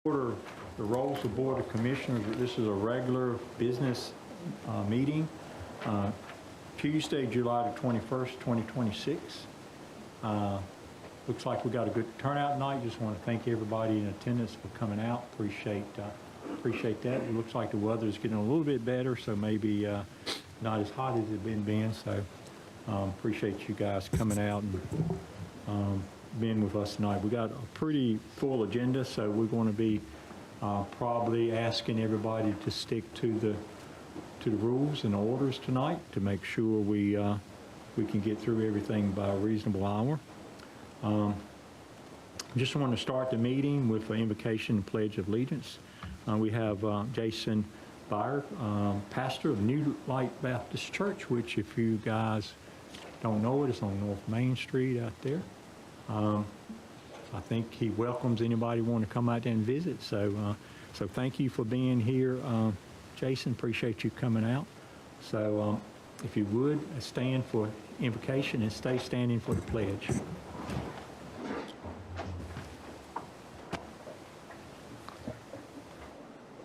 Order the Rolesville Board of Commissioners. This is a regular business meeting. Tuesday, July the 21st, 2026. Looks like we got a good turnout tonight. Just want to thank everybody in attendance for coming out. Appreciate that. It looks like the weather is getting a little bit better, so maybe not as hot as it's been. So appreciate you guys coming out and being with us tonight. We got a pretty full agenda, so we're going to be probably asking everybody to stick to the rules and orders tonight to make sure we can get through everything by a reasonable hour. Just want to start the meeting with an invocation and pledge of allegiance. We have Jason Byer, pastor of New Light Baptist Church, which if you guys don't know it, it's on North Main Street out there. I think he welcomes anybody who want to come out there and visit. So thank you for being here, Jason. Appreciate you coming out. So if you would, stand for invocation and stay standing for the pledge.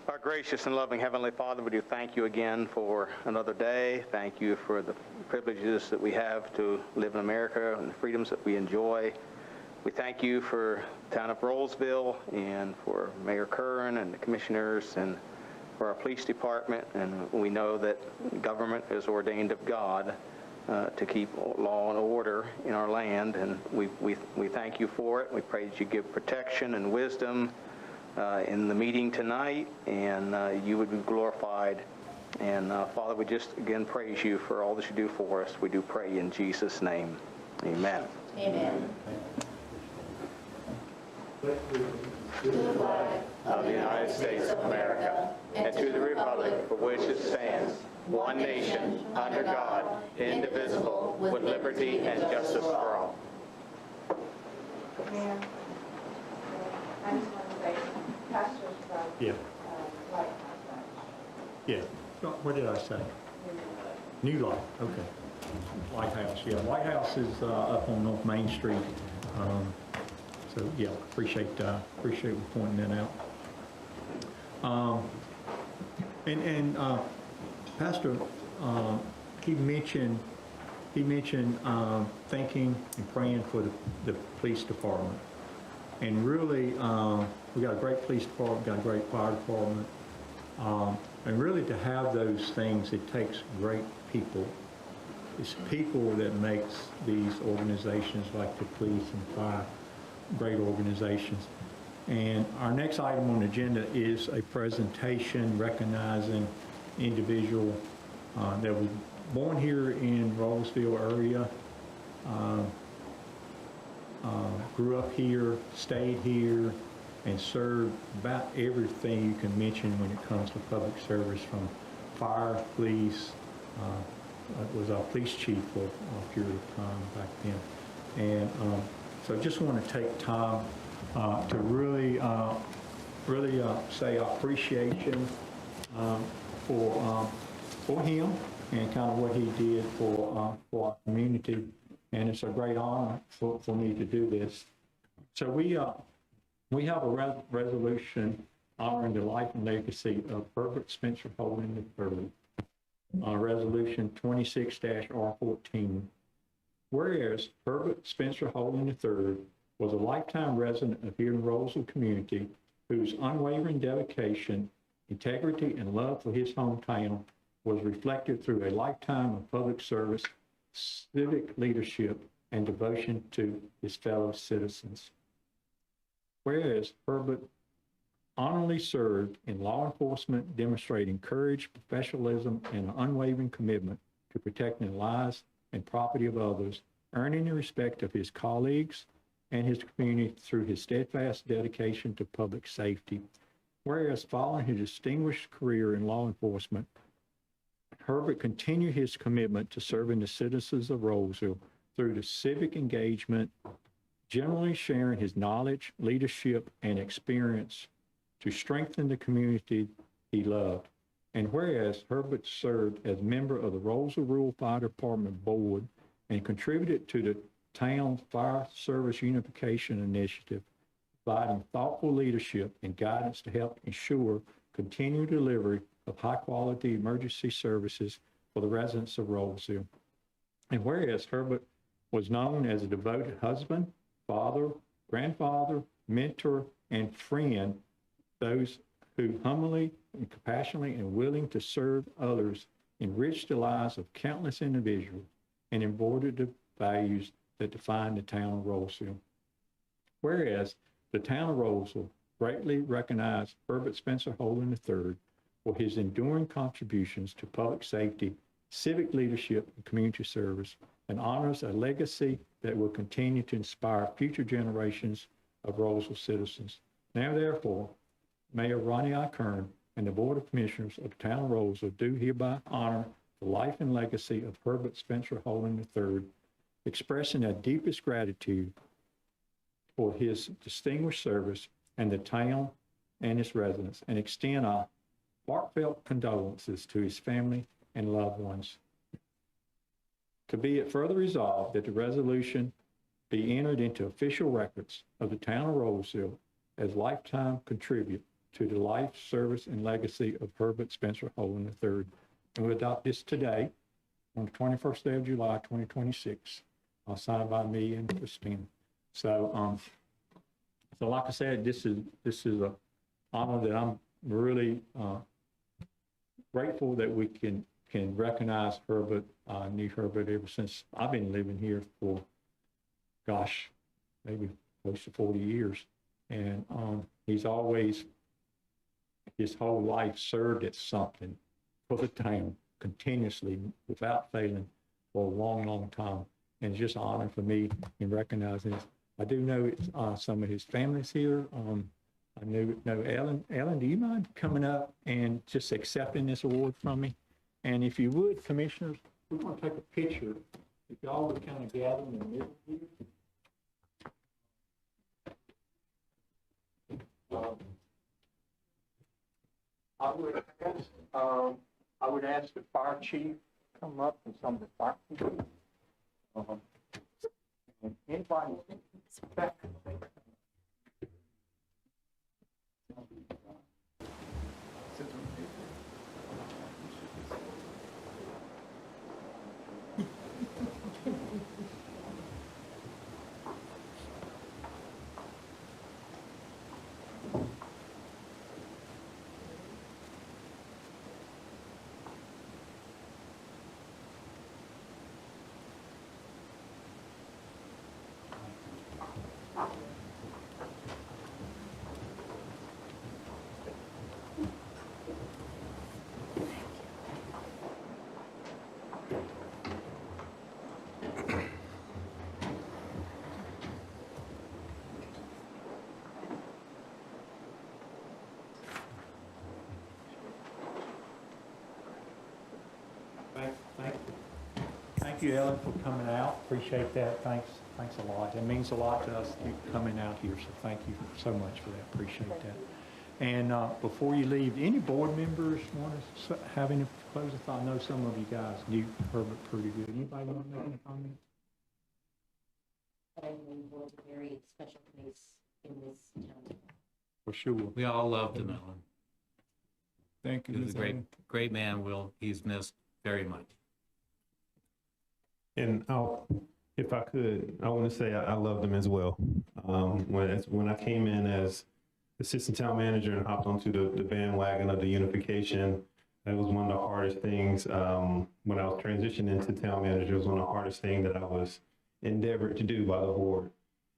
Our gracious and loving Heavenly Father, we do thank you again for another day. Thank you for the privileges that we have to live in America and the freedoms that we enjoy. We thank you for the town of Rolesville and for Mayor Curran and the commissioners and for our police department. And we know that government is ordained of God to keep law and order in our land. And we thank you for it. We pray that you give protection and wisdom in the meeting tonight, and you would be glorified. And Father, we just again praise you for all that you do for us. We do pray in Jesus' name. Amen. Amen. To the flag of the United States of America, and to the republic for which it stands, one nation, under God, indivisible, with liberty and justice for all. Mayor, I just want to say, pastors from Yeah. Lighthouse. Yeah. What did I say? New Light. Okay. Lighthouse. Yeah. Lighthouse is up on North Main Street. So yeah, appreciate you pointing that out. Pastor, he mentioned thanking and praying for the police department, and really we got a great police department, got a great fire department, and really to have those things, it takes great people. It's people that makes these organizations like the police and fire great organizations. And our next item on the agenda is a presentation recognizing individual that was born here in Rolesville area, grew up here, stayed here, and served about everything you can mention when it comes to public service, from fire, police, was our police chief for a period of time back then. And so I just want to take time to really say appreciation for him and kind of what he did for our community. And it's a great honor for me to do this. So we have a resolution honoring the life and legacy of Herbert Spencer Holding III, resolution 26-R14. Whereas Herbert Spencer Holding III was a lifetime resident of here in Rolesville community, whose unwavering dedication, integrity, and love for his hometown was reflected through a lifetime of public service, civic leadership, and devotion to his fellow citizens. Whereas Herbert honorably served in law enforcement, demonstrating courage, professionalism, and an unwavering commitment to protecting the lives and property of others, earning the respect of his colleagues and his community through his steadfast dedication to public safety. Whereas following his distinguished career in law enforcement, Herbert continued his commitment to serving the citizens of Rolesville through the civic engagement, generally sharing his knowledge, leadership, and experience to strengthen the community he loved. And whereas Herbert served as member of the Rolesville Rural Fire Department Board and contributed to the town's fire service unification initiative, providing thoughtful leadership and guidance to help ensure continued delivery of high-quality emergency services for the residents of Rolesville. And whereas Herbert was known as a devoted husband, father, grandfather, mentor, and friend, those who humbly and compassionately and willing to serve others enriched the lives of countless individuals and embodied the values that define the town of Rolesville. Whereas the town of Rolesville greatly recognized Herbert Spencer Holden III for his enduring contributions to public safety, civic leadership, and community service, and honors a legacy that will continue to inspire future generations of Rolesville citizens. Now, therefore, Mayor Ronnie I. Kern and the Board of Commissioners of the town of Rolesville do hereby honor the life and legacy of Herbert Spencer Holden III, expressing their deepest gratitude for his distinguished service and the town and its residents, and extend our heartfelt condolences to his family and loved ones. To be it further resolved that the resolution be entered into official records of the town of Rolesville as lifetime contribute to the life, service, and legacy of Herbert Spencer Holden III. And we adopt this today on the 21st day of July, 2026, signed by me and Christina. So, like I said, this is an honor that I'm really grateful that we can recognize Herbert. I knew Herbert ever since I've been living here for, gosh, maybe close to 40 years. And he's always, his whole life served at something for the town continuously without failing for a long, long time. And it's just an honor for me in recognizing this. I do know some of his family's here. I know Ellen. Ellen, do you mind coming up and just accepting this award from me? And if you would, commissioners, we're going to take a picture. If y'all would kind of gather in the middle here. I would ask the fire chief to come up and some of the fire people. And anybody back. Thank you, Ellen, for coming out. Appreciate that. Thanks a lot. It means a lot to us, you coming out here, so thank you so much for that. Appreciate that. And before you leave, any board members want to have any closing thought? I know some of you guys knew Herbert pretty good. Anybody want to make any comment? And was a very special place in this town. For sure. We all loved him, Ellen. Thank you. He was a great man. He's missed very much. And if I could, I want to say I loved him as well. When I came in as assistant town manager and hopped onto the bandwagon of the unification, that was one of the hardest things. When I was transitioning into town manager, it was one of the hardest things that I was endeavored to do by the board.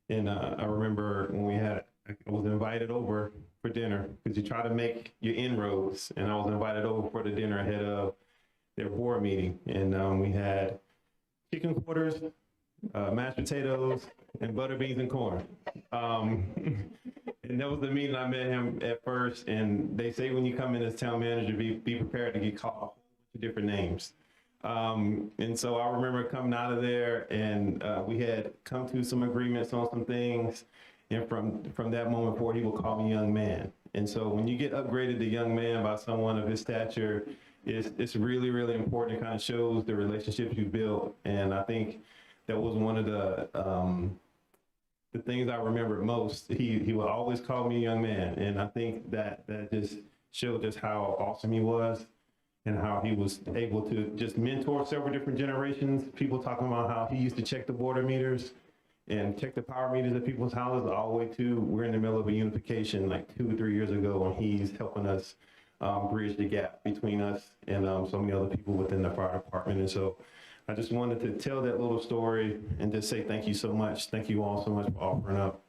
And I remember when I was invited over for dinner, because you try to make your inroads, and I was invited over for the dinner ahead of their board meeting. And we had chicken quarters, mashed potatoes, and butter beans and corn. And that was the meeting I met him at first. And they say when you come in as town manager, be prepared to get called a whole bunch of different names. And so I remember coming out of there, and we had come to some agreements on some things. And from that moment forward, he would call me young man. And so when you get upgraded to young man by someone of his stature, it's really, really important. It kind of shows the relationships you build. And I think that was one of the the things I remembered most, he would always call me a young man. And I think that just showed just how awesome he was and how he was able to just mentor several different generations. People talking about how he used to check the water meters and check the power meters at people's houses all the way to, we're in the middle of a unification like 2 or 3 years ago, and he's helping us bridge the gap between us and so many other people within the fire department. And so I just wanted to tell that little story and just say thank you so much. Thank you all so much for offering up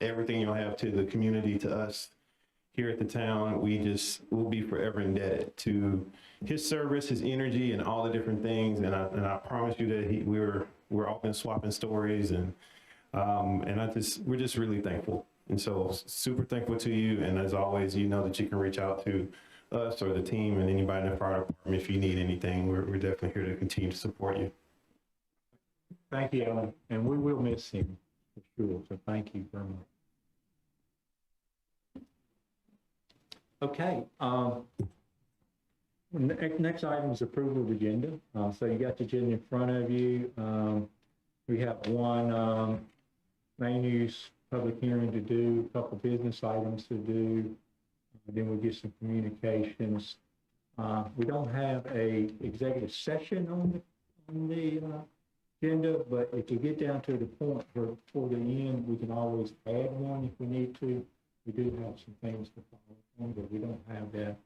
everything you'll have to the community, to us here at the town. We'll be forever indebted to his service, his energy, and all the different things. And I promise you that we're often swapping stories, and we're just really thankful. And so super thankful to you. And as always, you know that you can reach out to us or the team and anybody in the fire department if you need anything. We're definitely here to continue to support you. Thank you, Alan, and we will miss him for sure, so thank you very much. Okay, next item is approval of agenda. So you got the agenda in front of you. We have one main use public hearing to do, a couple business items to do, then we'll get some communications. We don't have a executive session on the agenda, but if we get down to the point for the end, we can always add one if we need to. We do have some things to follow on, but we don't have that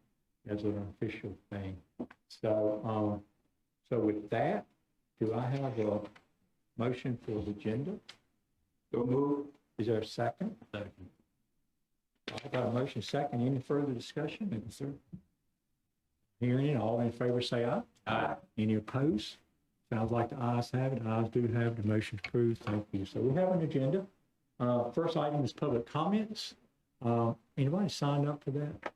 as an official thing. So, so with that, do I have a motion for the agenda? So move. Is there a second? Second. I got a motion second. Any further discussion? Yes, sir. Hearing it, all in favor say aye. Aye. Any opposed? Sounds like the ayes have it. Ayes do have it. The motion approved. Thank you. So we have an agenda. First item is public comments. Anybody signed up for that?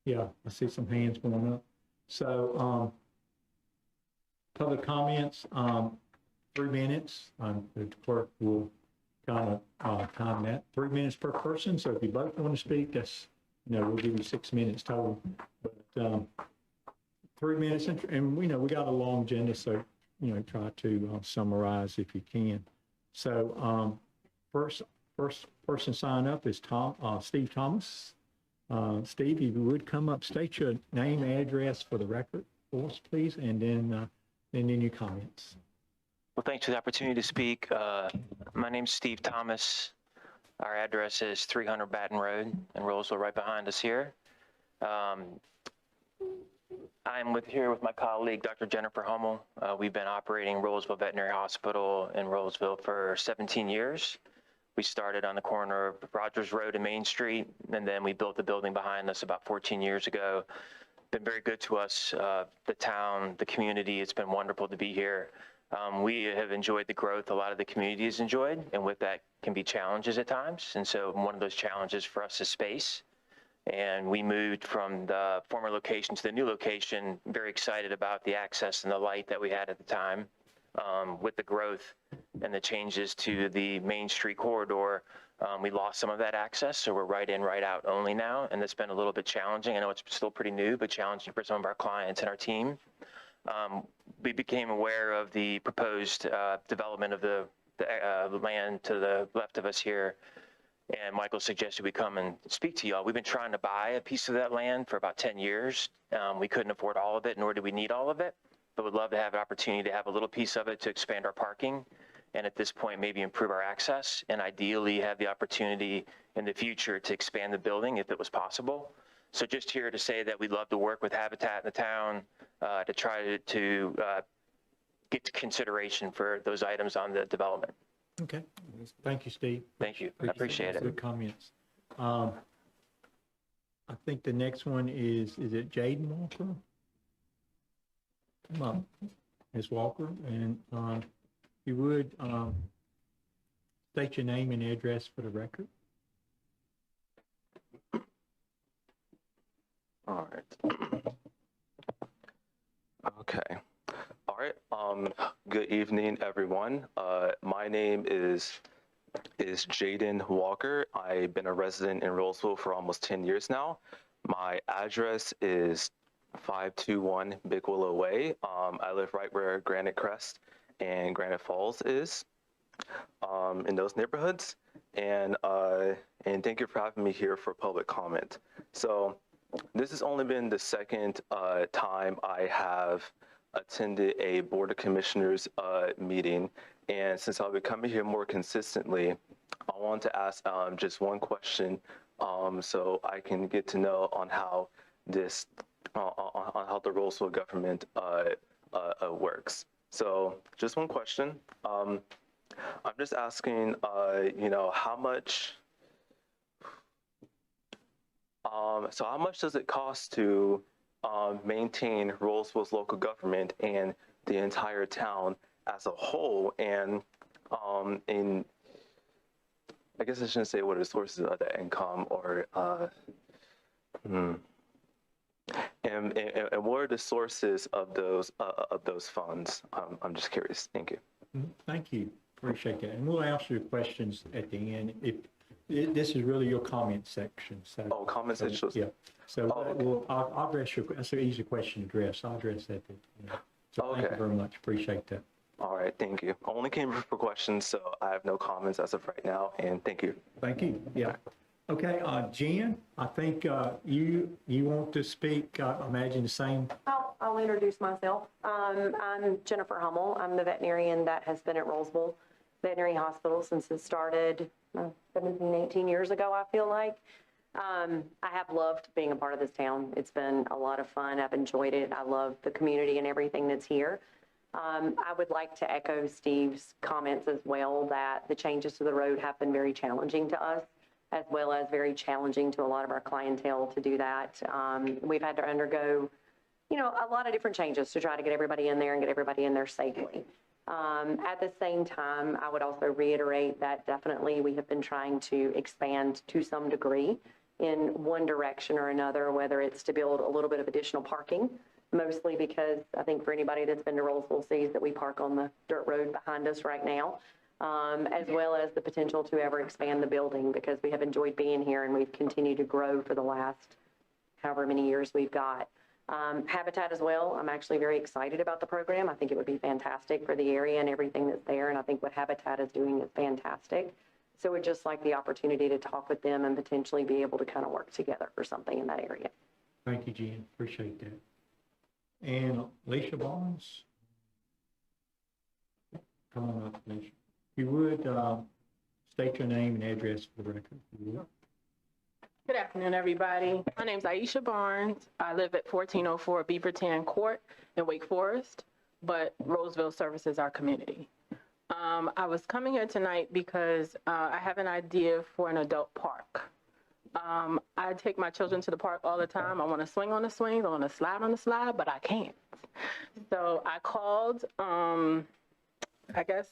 Yeah, I see some hands going up. So public comments, 3 minutes. The clerk will kind of time that. 3 minutes per person. So if you both want to speak, that's, we'll give you 6 minutes total. But 3 minutes, and we know we got a long agenda, so try to summarize if you can. So first person sign up is Steve Thomas. Steve, if you would come up, state your name, address for the record for us, please, and then your comments. Well, thanks for the opportunity to speak. My name's Steve Thomas. Our address is 300 Baton Road in Rolesville, right behind us here. I'm here with my colleague, Dr. Jennifer Hummel. We've been operating Rolesville Veterinary Hospital in Rolesville for 17 years. We started on the corner of Rogers Road and Main Street, and then we built the building behind us about 14 years ago. Been very good to us, the town, the community. It's been wonderful to be here. We have enjoyed the growth a lot of the community has enjoyed, and with that can be challenges at times. And so one of those challenges for us is space. And we moved from the former location to the new location, very excited about the access and the light that we had at the time. With the growth and the changes to the Main Street corridor, we lost some of that access, so we're right in, right out only now, and it's been a little bit challenging. I know it's still pretty new, but challenging for some of our clients and our team. We became aware of the proposed development of the land to the left of us here, and Michael suggested we come and speak to y'all. We've been trying to buy a piece of that land for about 10 years. We couldn't afford all of it, nor did we need all of it, but would love to have an opportunity to have a little piece of it to expand our parking, and at this point maybe improve our access, and ideally have the opportunity in the future to expand the building if it was possible. So just here to say that we'd love to work with Habitat in the town to try to get to consideration for those items on the development. Okay. Thank you, Steve. Thank you. I appreciate it. Good comments. I think the next one is it Jaden Walker? Come up, Ms. Walker, and you would state your name and address for the record. All right. Okay. All right. Good evening, everyone. My name is Jaden Walker. I've been a resident in Rolesville for almost 10 years now. My address is 521 Big Willow Way. I live right where Granite Crest and Granite Falls is. in those neighborhoods. And thank you for having me here for public comment. So this has only been the second time I have attended a Board of Commissioners meeting. And since I'll be coming here more consistently, I want to ask just one question so I can get to know on how this, on how the Rolesville government works. So just one question. I'm just asking, you know, how much does it cost to maintain Rolesville's local government and the entire town as a whole? And I guess I shouldn't say what are the sources of that income, or and what are the sources of those funds? I'm just curious. Thank you. Thank you. Appreciate that. And we'll answer your questions at the end. This is really your comment section. So, Oh, comment section. Yeah. So Oh, okay. I'll address that's an easy question to address. I'll address that. So thank you Okay. very much. Appreciate that. All right, thank you. I only came for questions, so I have no comments as of right now, and thank you. Thank you. Yeah. Okay, Jen, I think you want to speak, I imagine the same. I'll introduce myself. I'm Jennifer Hummel. I'm the veterinarian that has been at Rolesville Veterinary Hospital since it started 17, 18 years ago, I feel like. I have loved being a part of this town. It's been a lot of fun. I've enjoyed it. I love the community and everything that's here. I would like to echo Steve's comments as well, that the changes to the road have been very challenging to us, as well as very challenging to a lot of our clientele to do that. We've had to undergo, you know, a lot of different changes to try to get everybody in there and get everybody in there safely. At the same time, I would also reiterate that definitely we have been trying to expand to some degree in one direction or another, whether it's to build a little bit of additional parking, mostly because I think for anybody that's been to Rolesville sees that we park on the dirt road behind us right now, as well as the potential to ever expand the building, because we have enjoyed being here and we've continued to grow for the last however many years we've got. Habitat as well. I'm actually very excited about the program. I think it would be fantastic for the area and everything that's there. And I think what Habitat is doing is fantastic. So we'd just like the opportunity to talk with them and potentially be able to kind of work together for something in that area. Thank you, Jen. Appreciate that. And Alicia Barnes? Come on up, Alicia. If you would, state your name and address for the record. If you would. Good afternoon, everybody. My name's Aisha Barnes. I live at 1404 Beaverton Court in Wake Forest, but Rolesville services our community. I was coming here tonight because I have an idea for an adult park. I take my children to the park all the time. I want to swing on the swings, I want to slide on the slide, but I can't. So I called, I guess,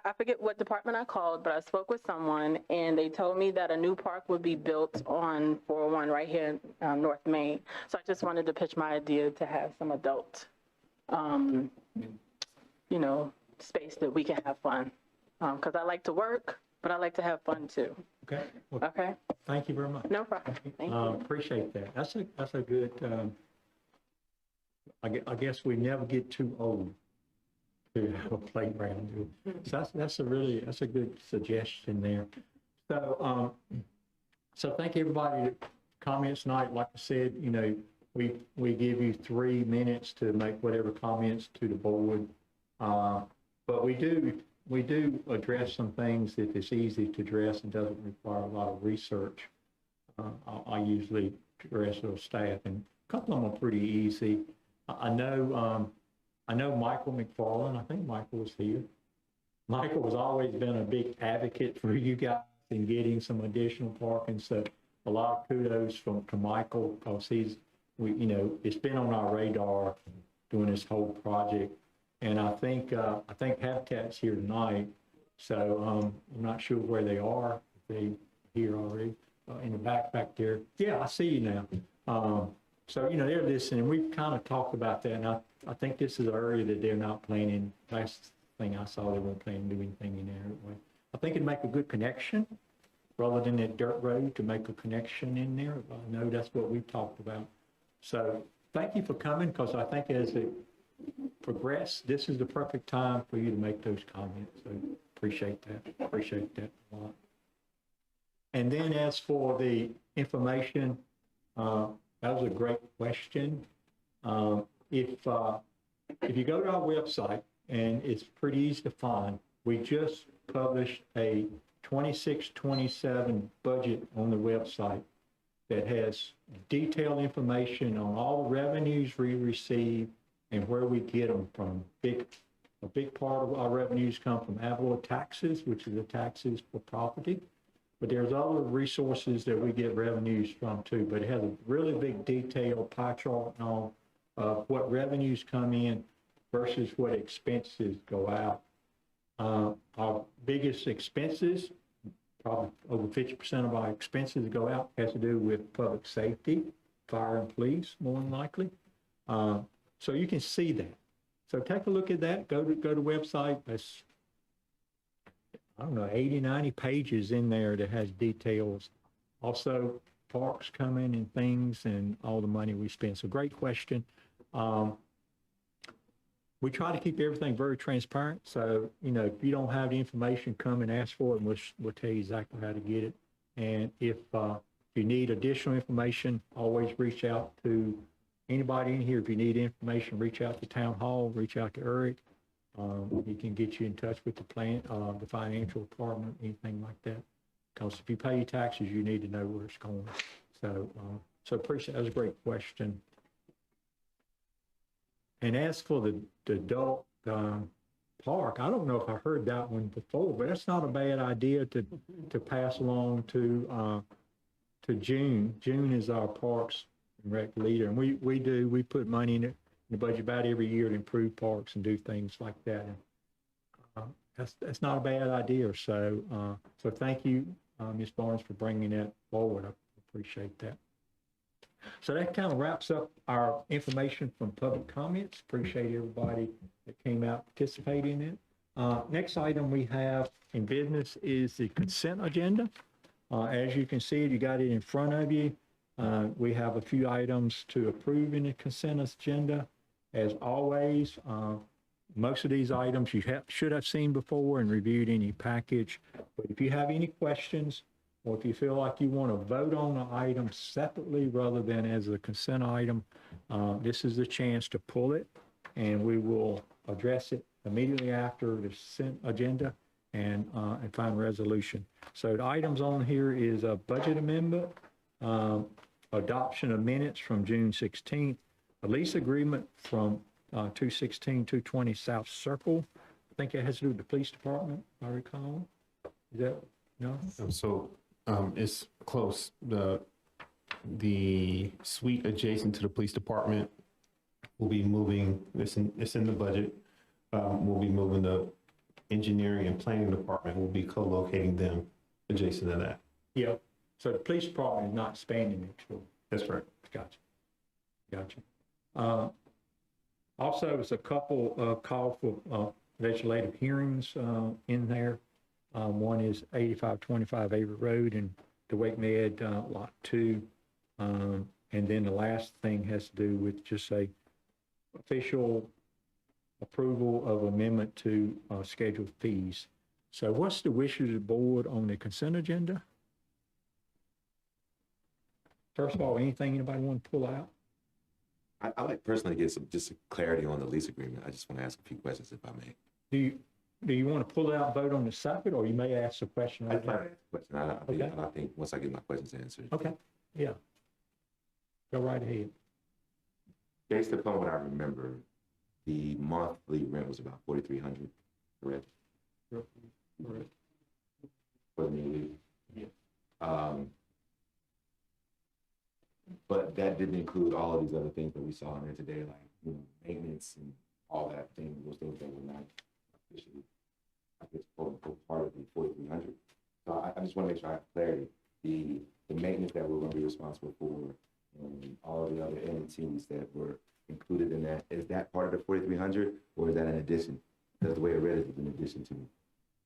I forget what department I called, but I spoke with someone and they told me that a new park would be built on 401 right here in North Main. So I just wanted to pitch my idea to have some adult, you know, space that we can have fun. Because I like to work, but I like to have fun too. Okay. Well, Okay? thank you very much. No problem. Thank you. Appreciate that. That's a good, I guess we never get too old to have a playground. So that's a good suggestion there. So, so thank everybody that comments tonight. Like I said, you know, we give you 3 minutes to make whatever comments to the board. But we do address some things that is easy to address and doesn't require a lot of research. I usually address those staff, and a couple of them are pretty easy. I know Michael McFarland. I think Michael was here. Michael has always been a big advocate for you guys in getting some additional parking. So a lot of kudos to Michael, because you know, it's been on our radar doing this whole project. And I think Habitat's here tonight. So I'm not sure where they are. If they here already in the back there. Yeah, I see you now. So, you know, they're listening. We've kind of talked about that. And I think this is an area that they're not planning. Last thing I saw, they weren't planning to do anything in there. I think it'd make a good connection rather than that dirt road, to make a connection in there. I know that's what we've talked about. So thank you for coming, because I think as progress, this is the perfect time for you to make those comments. So appreciate that a lot. And then as for the information, that was a great question. If you go to our website, and it's pretty easy to find, we just published a 26-27 budget on the website that has detailed information on all the revenues we receive and where we get them from. A big part of our revenues come from ad valorem taxes, which is the taxes for property. But there's other resources that we get revenues from too. But it has a really big detailed pie chart on what revenues come in versus what expenses go out. Our biggest expenses, probably over 50% of our expenses that go out, has to do with public safety, fire and police, more than likely. So you can see that. So take a look at that. Go to the website. That's, I don't know, 80, 90 pages in there that has details. Also, parks coming and things and all the money we spend. So great question. We try to keep everything very transparent. So, if you don't have the information, come and ask for it, and we'll tell you exactly how to get it. And if you need additional information, always reach out to anybody in here. If you need information, reach out to Town Hall, reach out to Eric. He can get you in touch with the financial department, anything like that. Because if you pay your taxes, you need to know where it's going. So appreciate, that was a great question. And as for the adult park, I don't know if I heard that one before, but that's not a bad idea to pass along to June. June is our Parks and Rec leader, and we put money in the budget about every year to improve parks and do things like that. And that's not a bad idea. So thank you, Ms. Barnes, for bringing that forward. I appreciate that. So that kind of wraps up our information from public comments. Appreciate everybody that came out participating in it. Next item we have in business is the consent agenda. As you can see, you got it in front of you. We have a few items to approve in the consent agenda. As always, most of these items you should have seen before and reviewed in your package. But if you have any questions, or if you feel like you want to vote on the item separately rather than as a consent item, this is the chance to pull it, and we will address it immediately after the consent agenda and find resolution. So the items on here is a budget amendment, adoption of minutes from June 16th, a lease agreement from 216-220 South Circle. I think it has to do with the police department, if I recall. Is that, no? So it's close. The suite adjacent to the police department will be moving, it's in the budget. We'll be moving the engineering and planning department, will be co-locating them adjacent to that. Yeah. So the police department is not expanding next door. That's right. Gotcha. Also, there's a couple of calls for legislative hearings in there. One is 8525 Avery Road and the Wake Med Lot 2. And then the last thing has to do with just a official approval of amendment to scheduled fees. So what's the wishes of the board on the consent agenda? First of all, anything anybody want to pull out? I like personally to get just clarity on the lease agreement. I just want to ask a few questions if I may. Do you want to pull out and vote on the separate, or you may ask a question right now? I think once I get my questions answered. Okay, yeah. Go right ahead. Based upon what I remember, the monthly rent was about $4,300, correct? Correct. For the new lease? Yeah. But that didn't include all of these other things that we saw in there today, like maintenance and all that thing. Those things that were not officially, I guess, quote unquote, part of the 4,300. So I just want to make sure I have clarity. The maintenance that we're going to be responsible for, and all of the other entities that were included in that, is that part of the 4,300, or is that an addition? Because the way it read is an addition to me.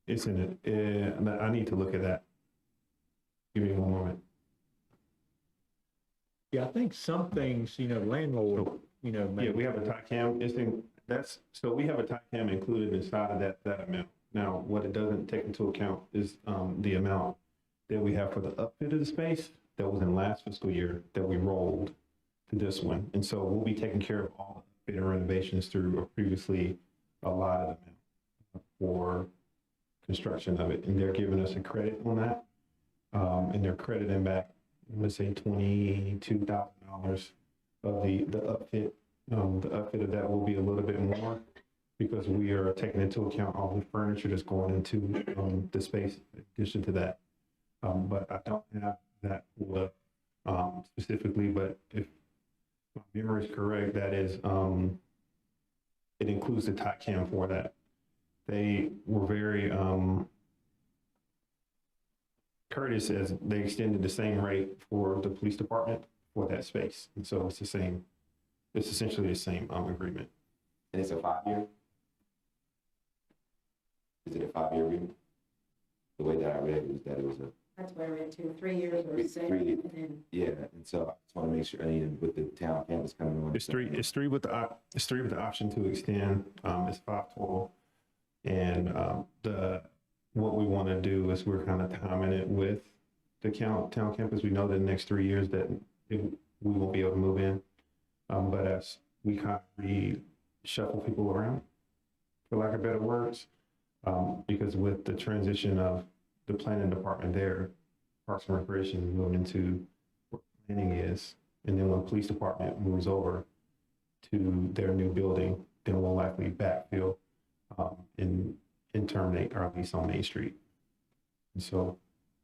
It's in it. I need to look at that. Give me one moment. Yeah, I think some things, landlord, Yeah, we have a TICAM. So we have a tie cam included inside of that amount. Now, what it doesn't take into account is the amount that we have for the upfit of the space that was in last fiscal year that we rolled to this one. And so we'll be taking care of all the upfit and renovations through a previously allotted amount for construction of it. And they're giving us a credit on that. And they're crediting back, let's say $22,000 of the upfit. The upfit of that will be a little bit more because we are taking into account all the furniture that's going into the space in addition to that. But I don't have that pulled up specifically, but if my memory is correct, that is, it includes the tie cam for that. They were very courteous as they extended the same rate for the police department for that space. And so it's the same, it's essentially the same agreement. And it's a 5-year? Is it a 5-year agreement? The way that I read it was that it was a. That's where we're into 3 years or 6, Three, and then yeah, and so I just want to make sure, I mean, with the town campus coming on. It's three with the option to extend. It's 5 total. And what we want to do is we're kind of timing it with the town campus. We know that the next 3 years that we won't be able to move in. But as we kind of reshuffle people around, for lack of better words, because with the transition of the planning department there, Parks and Recreation is moving into where planning is. And then when the police department moves over to their new building, then we'll likely backfill and terminate our lease on Main Street. And so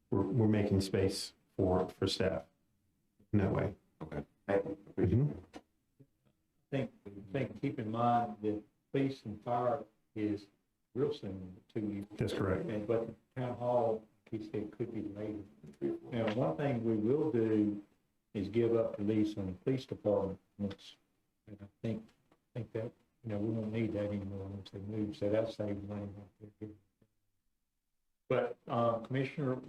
we're making space for staff in that way. Okay. Thank you. Appreciate it. I think keep in mind that police and fire is real soon to you. That's correct. But the town hall, like he said, could be later. Now, one thing we will do is give up the lease on the police department once, and I think that, we won't need that anymore once they move, so that saves money right there. But, Commissioner,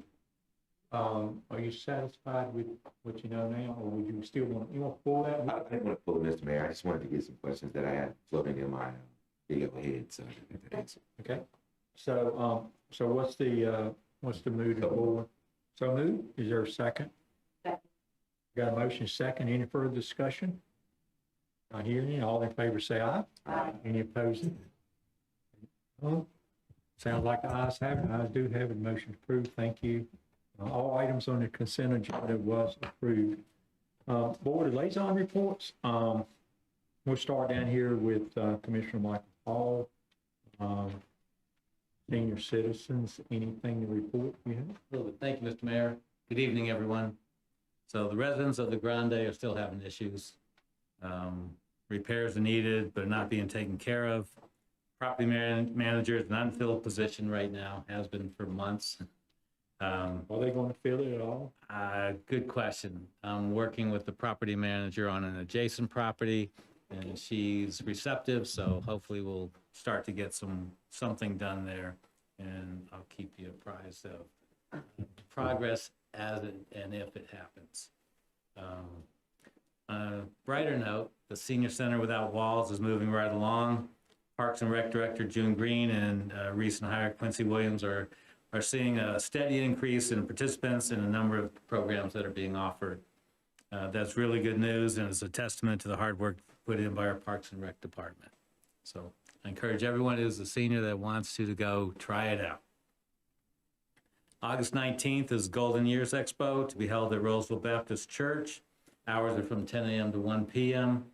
are you satisfied with what you know now, or would you still want to pull that? I didn't want to pull Mr. Mayor. I just wanted to get some questions that I had floating in my big old head, so I got that answer. Okay, so, what's the mood of the board? So moved, is there a second? Second. Got a motion second, any further discussion? Not hearing any, all in favor say aye. Aye. Any opposing? Sounds like the ayes have it, ayes do have it, motion approved, thank you. All items on the consent agenda was approved. Board liaison reports, we'll start down here with Commissioner Michael Hall. Senior citizens, anything to report you have? A little bit. Thank you, Mr. Mayor. Good evening, everyone. So the residents of the Grande are still having issues. Repairs are needed, but not being taken care of. Property manager is an unfilled position right now, has been for months. Are they going to fill it at all? Good question. I'm working with the property manager on an adjacent property, and she's receptive, so hopefully we'll start to get something done there, and I'll keep you apprised of progress as and if it happens. On a brighter note, the Senior Center Without Walls is moving right along. Parks and Rec Director June Green and recent hire Quincy Williams are seeing a steady increase in participants in a number of programs that are being offered. That's really good news, and it's a testament to the hard work put in by our Parks and Rec Department. So I encourage everyone who's a senior that wants to go try it out. August 19th is Golden Years Expo to be held at Rolesville Baptist Church. Hours are from 10 a.m. to 1 p.m.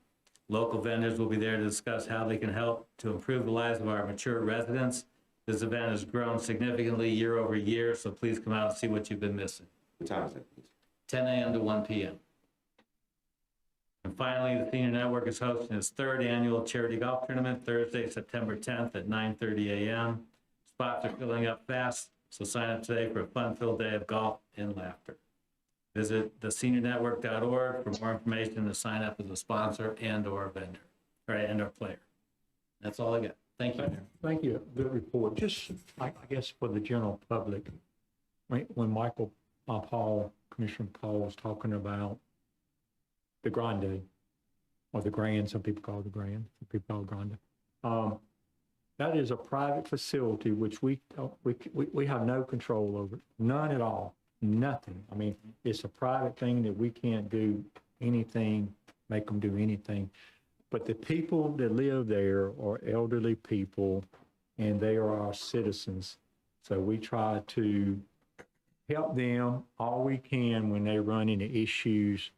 Local vendors will be there to discuss how they can help to improve the lives of our mature residents. This event has grown significantly year over year, so please come out and see what you've been missing. What time is that, please? 10 a.m. to 1 p.m. And finally, the Senior Network is hosting its 3rd annual charity golf tournament Thursday, September 10th at 9:30 a.m. Spots are filling up fast, so sign up today for a fun-filled day of golf and laughter. Visit theseniornetwork.org for more information to sign up as a sponsor and/or vendor, and/or player. That's all I got. Thank you. Thank you, good report. Just, I guess for the general public, when Michael Paul, Commissioner Paul was talking about the Grande, or the Grand, some people call it the Grand, some people call it Grande. That is a private facility, which we have no control over, none at all, nothing. I mean, it's a private thing that we can't do anything, make them do anything. But the people that live there are elderly people, and they are our citizens. So we try to help them all we can when they run into issues.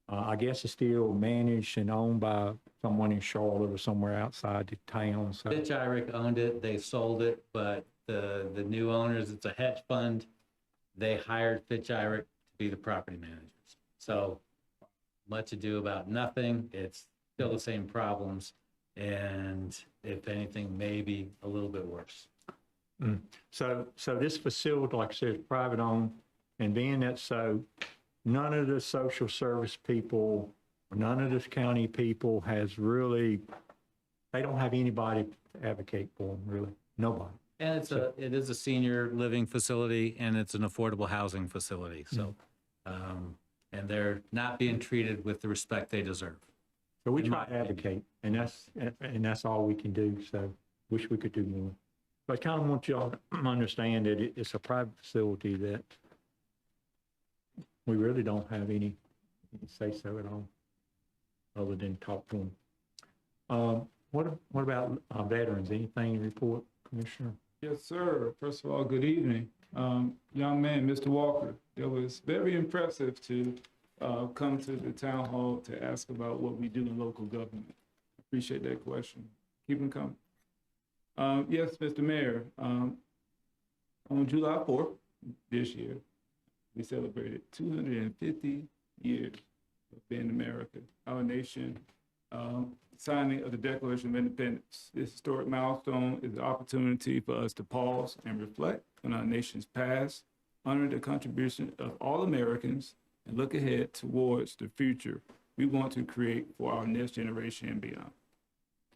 I guess it's still managed and owned by someone in Charlotte or somewhere outside the town. So Fitch Irick owned it, they sold it, but the new owners, it's a hedge fund. They hired Fitch Irick to be the property managers. So much ado about nothing. It's still the same problems. And if anything, maybe a little bit worse. So this facility, like I said, is private owned, and being that so, none of the social service people, none of the county people has really, they don't have anybody to advocate for them, really, nobody. And it is a senior living facility, and it's an affordable housing facility. So, and they're not being treated with the respect they deserve. So we try to advocate, and that's all we can do. So wish we could do more. But I kind of want y'all to understand that it's a private facility that we really don't have any say so at all, other than talk to them. What about veterans? Anything to report, Commissioner? Yes, sir. First of all, good evening. Young man, Mr. Walker, it was very impressive to come to the town hall to ask about what we do in local government. Appreciate that question. Keep them coming. Yes, Mr. Mayor, on July 4th this year, we celebrated 250 years of being America, our nation, signing of the Declaration of Independence. This historic milestone is an opportunity for us to pause and reflect on our nation's past, honor the contribution of all Americans, and look ahead towards the future we want to create for our next generation and beyond.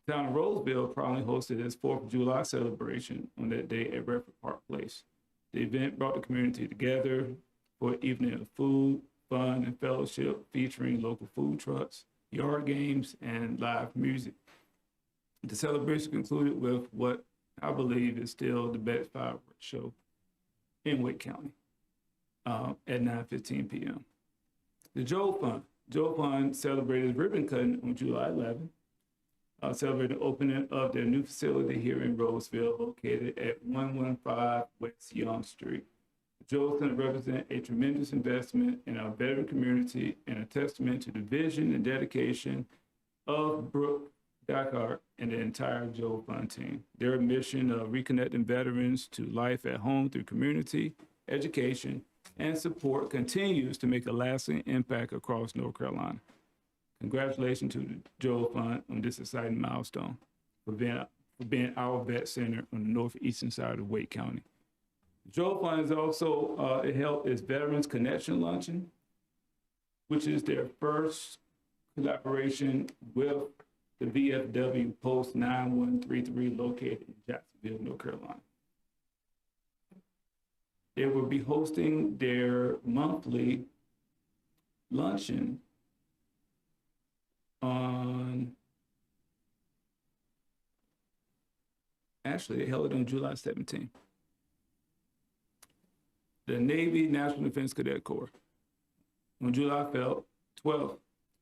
The town of Rolesville proudly hosted its 4th of July celebration on that day at Redford Park Place. The event brought the community together for an evening of food, fun, and fellowship featuring local food trucks, yard games, and live music. The celebration concluded with what I believe is still the best fireworks show in Wake County at 9:15 p.m. The Joel Fund celebrated ribbon cutting on July 11th, celebrating the opening of their new facility here in Rolesville, located at 115 West Young Street. The Joel Center represents a tremendous investment in our veteran community and a testament to the vision and dedication of Brooke Dacart and the entire Joel Fund team. Their mission of reconnecting veterans to life at home through community, education, and support continues to make a lasting impact across North Carolina. Congratulations to the Joel Fund on this exciting milestone for being our vet center on the northeastern side of Wake County. The Joel Fund is also held its Veterans Connection Luncheon, which is their first collaboration with the VFW Post 9133 located in Jacksonville, North Carolina. They will be hosting their monthly luncheon on, actually, they held it on July 17th. The Navy National Defense Cadet Corps. On July 12th,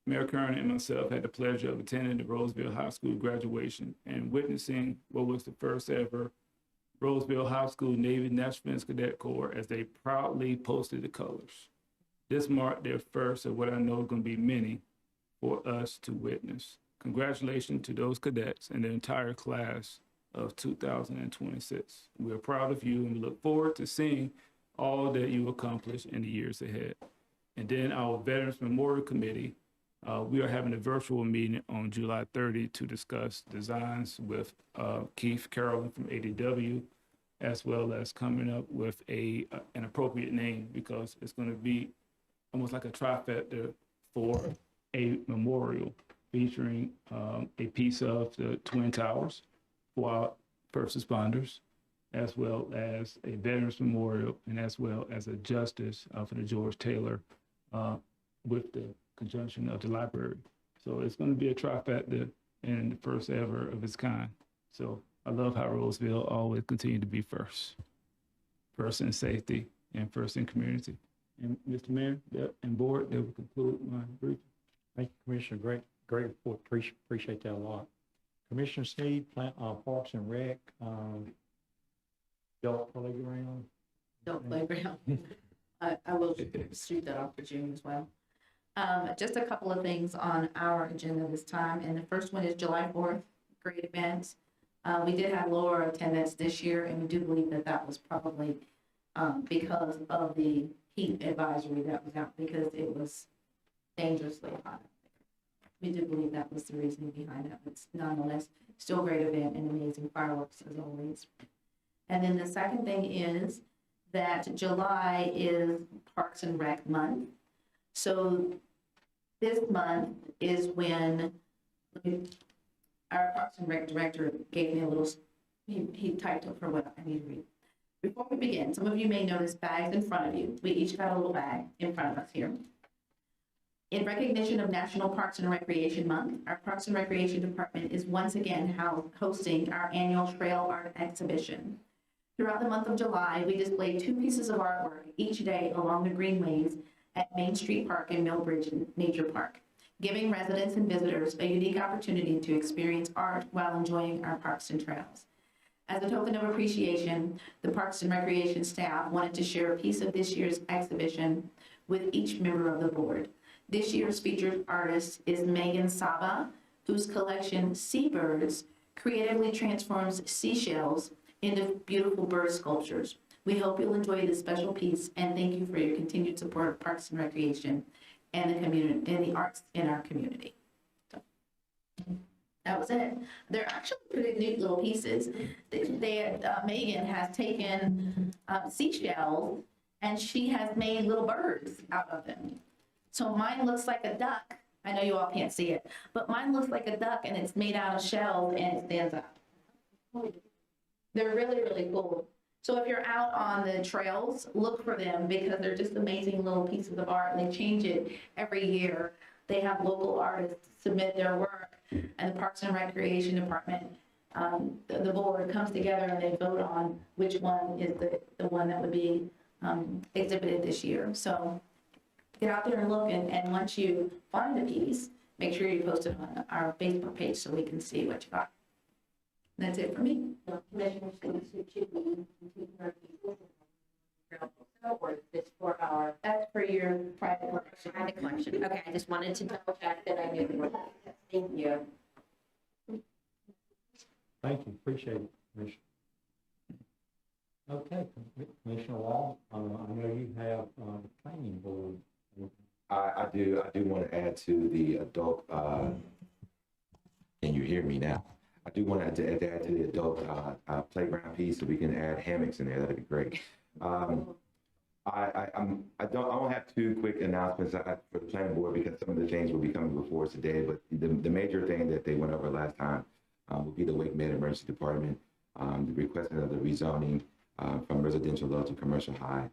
Mayor Kern and myself had the pleasure of attending the Rolesville High School graduation and witnessing what was the first ever Rolesville High School Navy National Defense Cadet Corps as they proudly posted the colors. This marked their first of what I know is going to be many for us to witness. Congratulations to those cadets and the entire class of 2026. We are proud of you and we look forward to seeing all that you accomplish in the years ahead. And then our Veterans Memorial Committee, we are having a virtual meeting on July 30 to discuss designs with Keith Carrollin from ADW, as well as coming up with an appropriate name, because it's going to be almost like a trifecta for a memorial featuring a piece of the Twin Towers for our first responders, as well as a Veterans Memorial, and as well as a justice for the George Taylor with the conjunction of the library. So it's going to be a trifecta and the first ever of its kind So I love how Rolesville always continue to be first in safety and first in community. And Mr. Mayor and board, that will conclude my brief. Thank you, Commissioner. Great report. Appreciate that a lot. Commissioner Sneed, Parks and Rec, adult playground. Adult playground. I will shoot that off for June as well. Just a couple of things on our agenda this time, and the first one is July 4th, great event. We did have lower attendance this year, and we do believe that that was probably because of the heat advisory that was out, because it was dangerously hot. We do believe that was the reason behind that, but nonetheless, still a great event and amazing fireworks as always. And then the second thing is that July is Parks and Rec month. So this month is when our Parks and Rec director gave me a little, he typed up for what I need to read. Before we begin, some of you may notice bags in front of you. We each got a little bag in front of us here. In recognition of National Parks and Recreation Month, our Parks and Recreation Department is once again hosting our annual Trail Art Exhibition. Throughout the month of July, we display 2 pieces of artwork each day along the greenways at Main Street Park and Millbridge Nature Park, giving residents and visitors a unique opportunity to experience art while enjoying our parks and trails. As a token of appreciation, the Parks and Recreation staff wanted to share a piece of this year's exhibition with each member of the board. This year's featured artist is Megan Saba, whose collection Seabirds creatively transforms seashells into beautiful bird sculptures. We hope you'll enjoy this special piece, and thank you for your continued support of Parks and Recreation and the community and the arts in our community. So, that was it. They're actually pretty neat little pieces. Megan has taken seashells and she has made little birds out of them. So mine looks like a duck. I know you all can't see it, but mine looks like a duck and it's made out of shells and it stands up. They're really, really cool. So if you're out on the trails, look for them because they're just amazing little pieces of art and they change it every year. They have local artists submit their work and the Parks and Recreation Department, the board comes together and they vote on which one is the one that would be exhibited this year. So get out there and look, and once you find a piece, make sure you post it on our Facebook page so we can see what you got. That's it for me. Commissioners, or is this for our That's for your private collection. private collection? Okay, I just wanted to double check that I knew. Thank you. Thank you, appreciate it, Commissioner. Okay, Commissioner Wall, I know you have the planning board. I do want to add to the adult, can you hear me now? I do want to add to the adult playground piece, so we can add hammocks in there. That'd be great. I don't have 2 quick announcements for the planning board because some of the things will be coming before us today. But the major thing that they went over last time will be the Wake Med Emergency Department, the requesting of the rezoning from residential low to commercial high.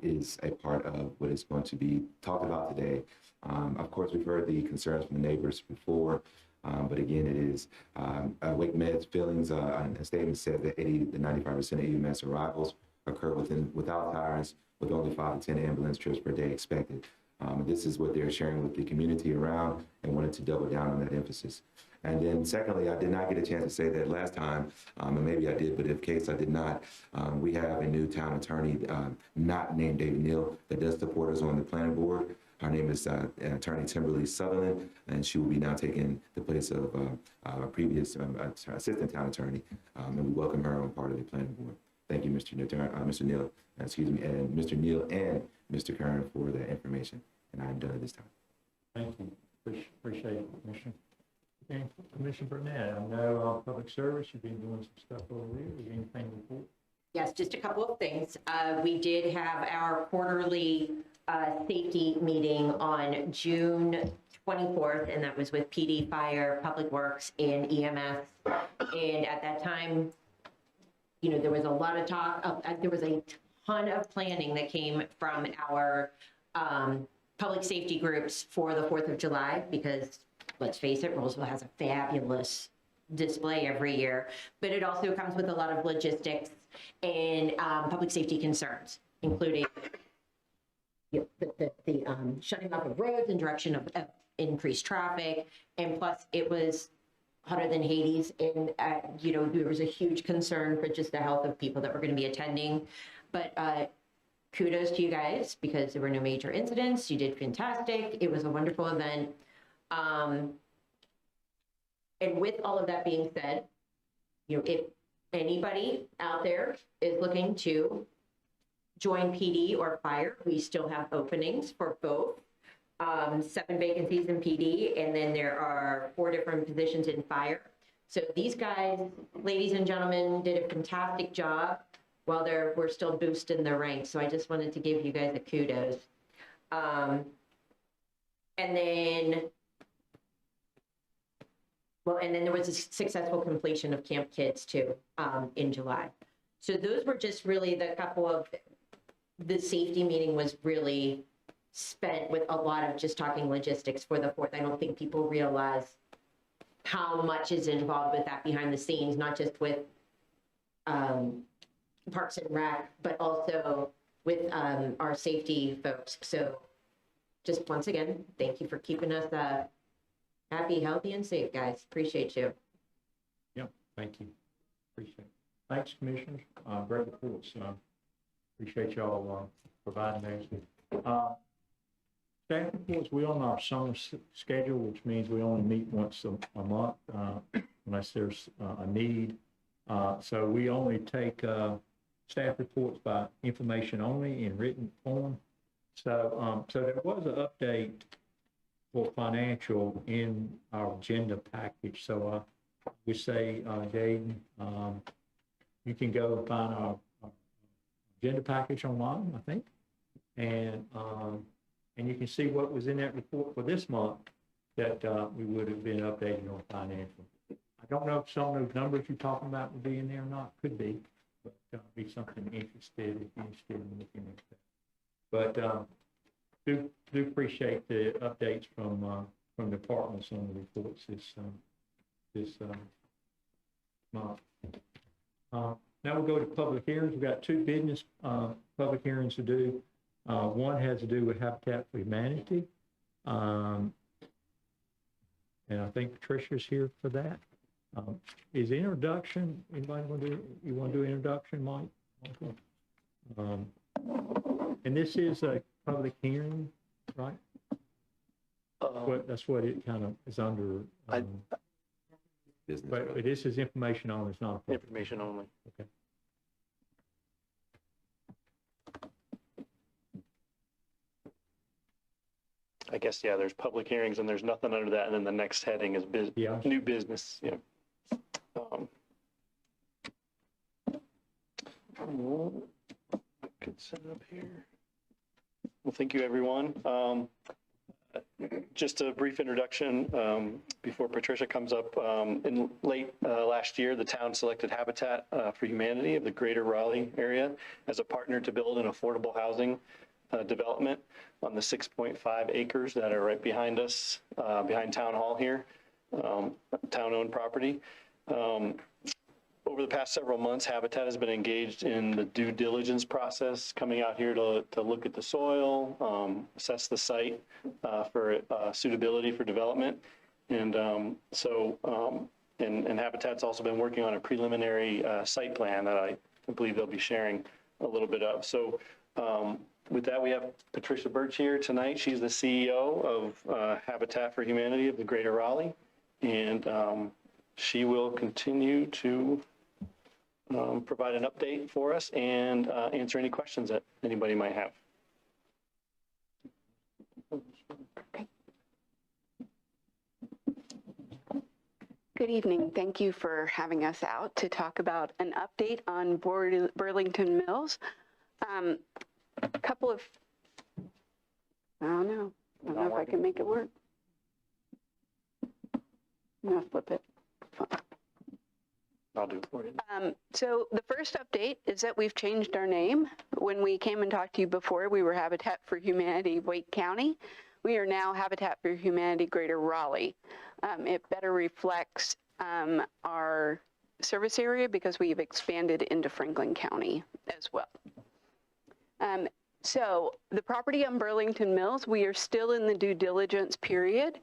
Is a part of what is going to be talked about today. Of course, we've heard the concerns from the neighbors before, but again, it is Wake Med's feelings. A statement said that 80 to 95% of EMS arrivals occur without sirens, with only 5 to 10 ambulance trips per day expected. This is what they're sharing with the community around and wanted to double down on that emphasis. And then secondly, I did not get a chance to say that last time, and maybe I did, but in case I did not, we have a new town attorney not named David Neal that does support us on the planning board. Her name is Attorney Timberly Sutherland, and she will be now taking the place of our previous assistant town attorney, and we welcome her on part of the planning board. Thank you, Mr. Neal, and Mr. Neal and Mr. Kern for that information, and I'm done at this time. Thank you, appreciate it, Commissioner. Okay, Commissioner Burnett, I know public service, you've been doing some stuff over there. You got anything to report? Yes, just a couple of things. We did have our quarterly safety meeting on June 24th, and that was with PD, Fire, Public Works, and EMS. And at that time, you know, there was a lot of talk. There was a ton of planning that came from our public safety groups for the 4th of July, because let's face it, Rolesville has a fabulous display every year, but it also comes with a lot of logistics and public safety concerns, including the shutting off of roads in direction of increased traffic, and plus it was hotter than Hades, and there was a huge concern for just the health of people that were going to be attending. But kudos to you guys, because there were no major incidents. You did fantastic. It was a wonderful event. And with all of that being said, if anybody out there is looking to join PD or fire, we still have openings for both. 7 vacancies in PD, and then there are 4 different positions in fire. So these guys, ladies and gentlemen, did a fantastic job while we're still boosting their ranks. So I just wanted to give you guys a kudos. And then there was a successful completion of Camp Kids too in July. So those were just really the couple of, the safety meeting was really spent with a lot of just talking logistics for the 4th. I don't think people realize how much is involved with that behind the scenes, not just with Parks and Rec, but also with our safety folks. So just once again, thank you for keeping us happy, healthy, and safe, guys. Appreciate you. Yeah, thank you. Appreciate it. Thanks, Commissioners. Great reports. Appreciate y'all providing those. Staff reports, we're on our summer schedule, which means we only meet once a month unless there's a need. So we only take staff reports by information only in written form. So there was an update for financial in our agenda package. So we say, Jaden, you can go and find our agenda package online, I think, and you can see what was in that report for this month that we would have been updating on financial. I don't know if some of those numbers you're talking about would be in there or not. Could be, but be something interested if you're interested in looking at that. But do appreciate the updates from departments on the reports this month. Now we'll go to public hearings. We've got 2 business public hearings to do. One has to do with Habitat for Humanity. And I think Patricia's here for that. Is the introduction, anybody want to do introduction, Mike? And this is a public hearing, right? That's what it kind of is under. Business. But this is information only, it's not. Information only. Okay. I guess, yeah, there's public hearings and there's nothing under that. And then the next heading is new business. Yeah. Good setup here. Well, thank you, everyone. Just a brief introduction before Patricia comes up. In late last year, the town selected Habitat for Humanity of the Greater Raleigh area as a partner to build an affordable housing development on the 6.5 acres that are right behind us, behind Town Hall here, town-owned property. Over the past several months, Habitat has been engaged in the due diligence process, coming out here to look at the soil, assess the site for suitability for development. And and Habitat's also been working on a preliminary site plan that I believe they'll be sharing a little bit of. So with that, we have Patricia Birch here tonight. She's the CEO of Habitat for Humanity of the Greater Raleigh. And she will continue to provide an update for us and answer any questions that anybody might have. Good evening. Thank you for having us out to talk about an update on Burlington Mills. A couple of, I don't know if I can make it work. I'm gonna flip it. I'll do it for you. So the first update is that we've changed our name. When we came and talked to you before, we were Habitat for Humanity Wake County. We are now Habitat for Humanity Greater Raleigh. It better reflects our service area because we've expanded into Franklin County as well. So the property on Burlington Mills, we are still in the due diligence period.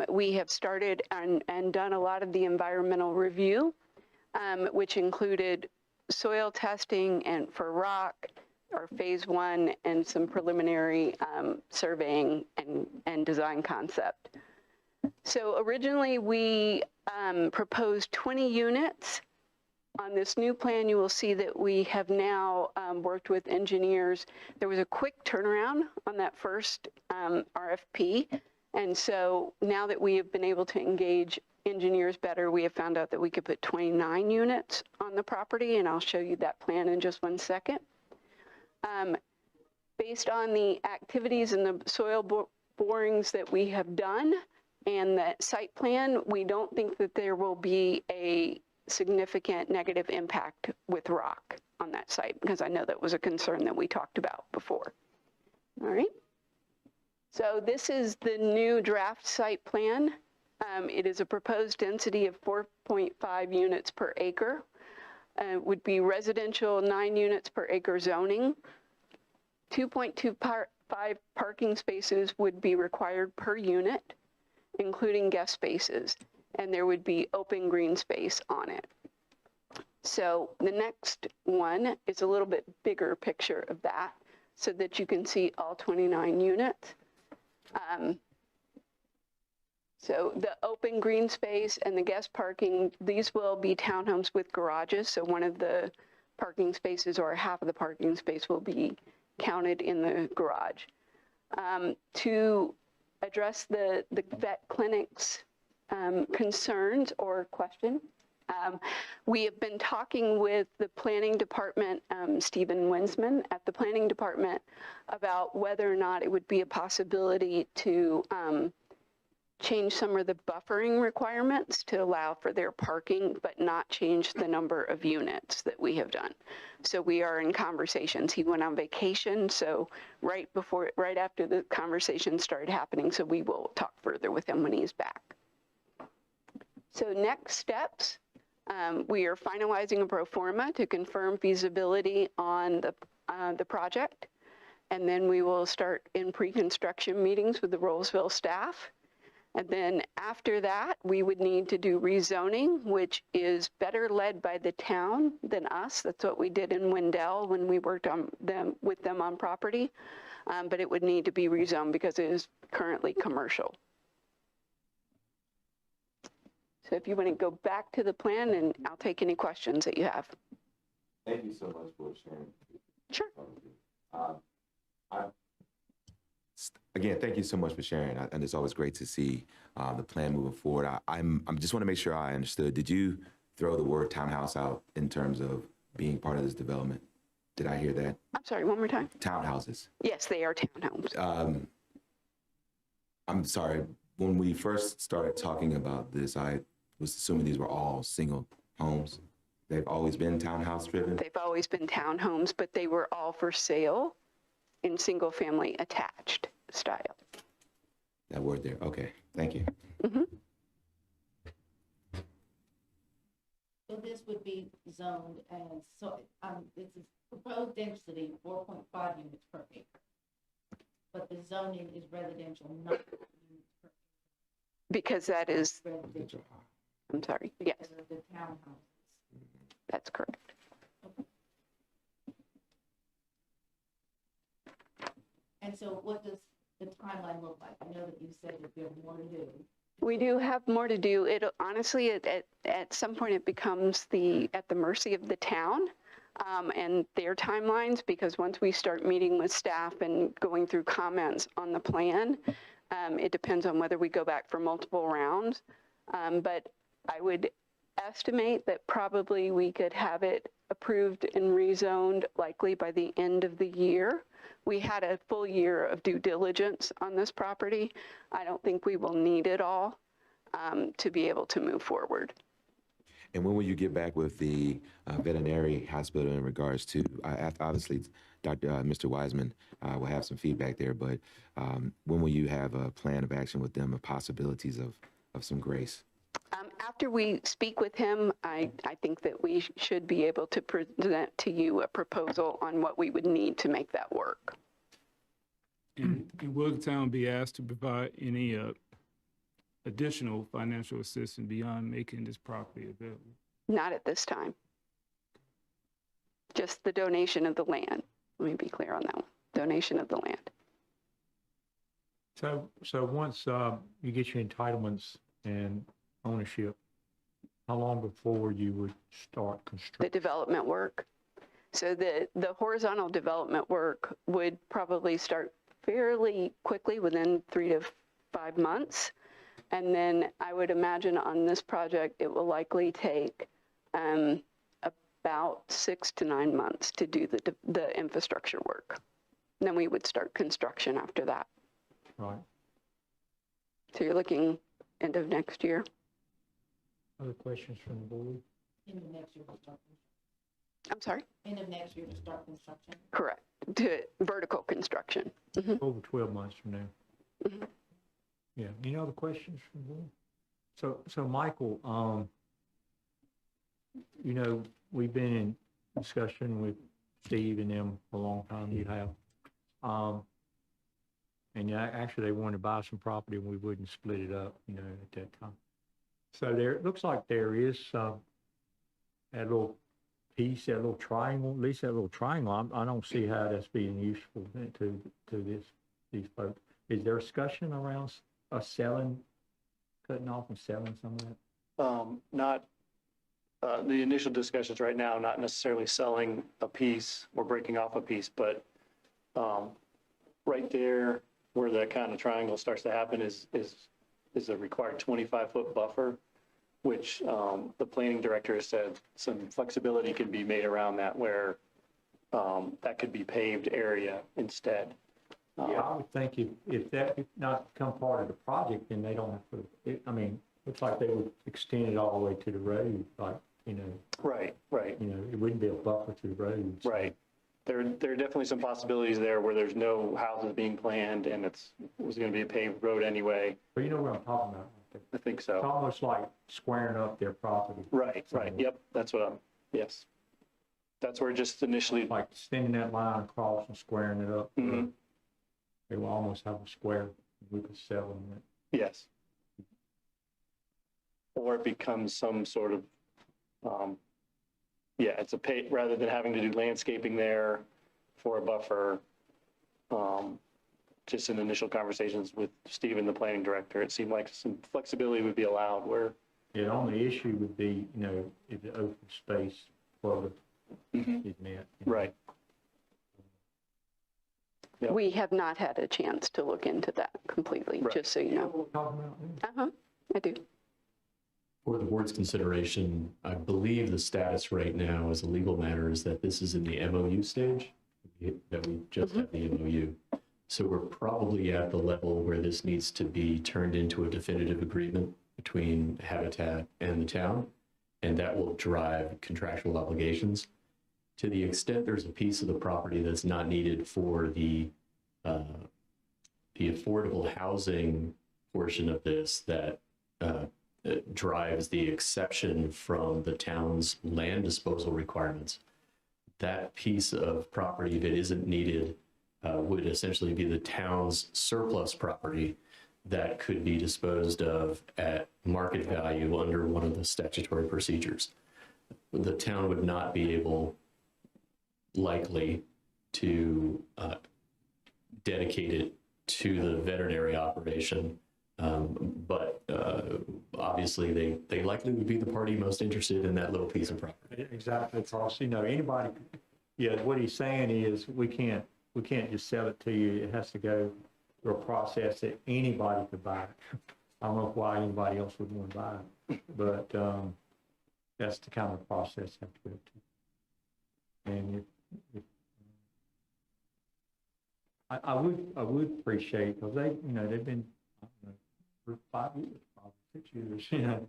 We have started and done a lot of the environmental review, which included soil testing and for rock, or phase 1, and some preliminary surveying and design concept. So originally we proposed 20 units. On this new plan, you will see that we have now worked with engineers. There was a quick turnaround on that first RFP. And so now that we have been able to engage engineers better, we have found out that we could put 29 units on the property, and I'll show you that plan in just one second. Based on the activities and the soil borings that we have done and the site plan, we don't think that there will be a significant negative impact with rock on that site, because I know that was a concern that we talked about before. All right. So this is the new draft site plan. It is a proposed density of 4.5 units per acre. Would be residential 9 units per acre zoning. 2.25 parking spaces would be required per unit, including guest spaces, and there would be open green space on it. So the next one is a little bit bigger picture of that so that you can see all 29 units. So the open green space and the guest parking, these will be townhomes with garages. So one of the parking spaces or half of the parking space will be counted in the garage. To address the vet clinic's concerns or question, we have been talking with the planning department, Stephen Winsman at the planning department, about whether or not it would be a possibility to change some of the buffering requirements to allow for their parking, but not change the number of units that we have done. So we are in conversations. He went on vacation, so right after the conversation started happening, so we will talk further with him when he's back. So next steps, we are finalizing a pro forma to confirm feasibility on the project, and then we will start in pre-construction meetings with the Rolesville staff. And then after that, we would need to do rezoning, which is better led by the town than us. That's what we did in Wendell when we worked with them on property. But it would need to be rezoned because it is currently commercial. So if you want to go back to the plan, and I'll take any questions that you have. Thank you so much for sharing. Sure. Again, thank you so much for sharing, and it's always great to see the plan moving forward. I just want to make sure I understood. Did you throw the word townhouse out in terms of being part of this development? Did I hear that? I'm sorry, one more time. Townhouses. Yes, they are townhomes. I'm sorry. When we first started talking about this, I was assuming these were all single homes. They've always been townhouse driven? They've always been townhomes, but they were all for sale in single family attached style. That word there. Okay. Thank you. Mm-hmm. So this would be zoned as, so this is proposed density 4.5 units per acre. But the zoning is residential, not units per acre. Because that is, Residential. I'm sorry, yes, Because of the townhouses. that's correct. And so what does the timeline look like? I know that you said that there's more to do. We do have more to do. It honestly, at some point, it becomes at the mercy of the town and their timelines, because once we start meeting with staff and going through comments on the plan, it depends on whether we go back for multiple rounds. But I would estimate that probably we could have it approved and rezoned likely by the end of the year. We had a full year of due diligence on this property. I don't think we will need it all to be able to move forward. And when will you get back with the veterinary hospital in regards to, obviously, Mr. Wiseman will have some feedback there, but when will you have a plan of action with them of possibilities of some grace? After we speak with him, I think that we should be able to present to you a proposal on what we would need to make that work. And will the town be asked to provide any additional financial assistance beyond making this property available? Not at this time. Just the donation of the land. Let me be clear on that one. Donation of the land. So once you get your entitlements and ownership, how long before you would start The construction? development work. So the horizontal development work would probably start fairly quickly, within 3 to 5 months. And then I would imagine on this project, it will likely take about 6 to 9 months to do the infrastructure work. And then we would start construction after that. Right. So you're looking end of next year. Other questions from the board? End of next year to start construction. I'm sorry? End of next year to start construction. Correct. To vertical construction. Mhm. Over 12 months from now. Mhm. Yeah. Any other questions from the board? So Michael, you know, we've been in discussion with Steve and them for a long time. You have. And yeah, actually, they wanted to buy some property and we wouldn't split it up, you know, at that time. So there, it looks like there is that little piece, that little triangle, at least that little triangle. I don't see how that's being useful to these folks. Is there discussion around us selling, cutting off and selling some of that? Not, the initial discussions right now, not necessarily selling a piece or breaking off a piece, but right there where that kind of triangle starts to happen is a required 25-foot buffer, which the planning director has said some flexibility can be made around that, where that could be paved area instead. Yeah, I would think if that did not become part of the project, then they don't have to, I mean, looks like they would extend it all the way to the road, like, you know. Right. You know, it wouldn't be a buffer to the road. So. Right. There are definitely some possibilities there where there's no houses being planned and it was going to be a paved road anyway. But you know what I'm talking about, right? I think It's so. almost like squaring up their property. Right. Yep. That's what yes. That's where just initially. Like extending that line across and squaring it up. Mhm. They will almost have a square we could sell them. Yes. Or it becomes some sort of, it's a pay, rather than having to do landscaping there for a buffer. Just in initial conversations with Stephen, the planning director, it seemed like some flexibility would be allowed where. Yeah, the only issue would be, you know, if the open space quota is met. You know. Right. Yep. We have not had a chance to look into that completely, Right. just so you know. What we're talking about? I do. For the board's consideration, I believe the status right now as a legal matter is that this is in the MOU stage, that we just have the MOU. So we're probably at the level where this needs to be turned into a definitive agreement between Habitat and the town, and that will drive contractual obligations. To the extent there's a piece of the property that's not needed for the affordable housing portion of this that drives the exception from the town's land disposal requirements. That piece of property, if it isn't needed, would essentially be the town's surplus property that could be disposed of at market value under one of the statutory procedures. The town would not be able, likely, to dedicate it to the veterinary operation. But obviously they likely would be the party most interested in that little piece of property. Exactly, Carlos. You know, anybody, yeah, what he's saying is we can't just sell it to you. It has to go through a process that anybody could buy it. I don't know why anybody else would want to buy it, but that's the kind of process you have to go to. And I would appreciate, because they, you know, they've been, I don't know, for 5 years, probably 6 years, you know,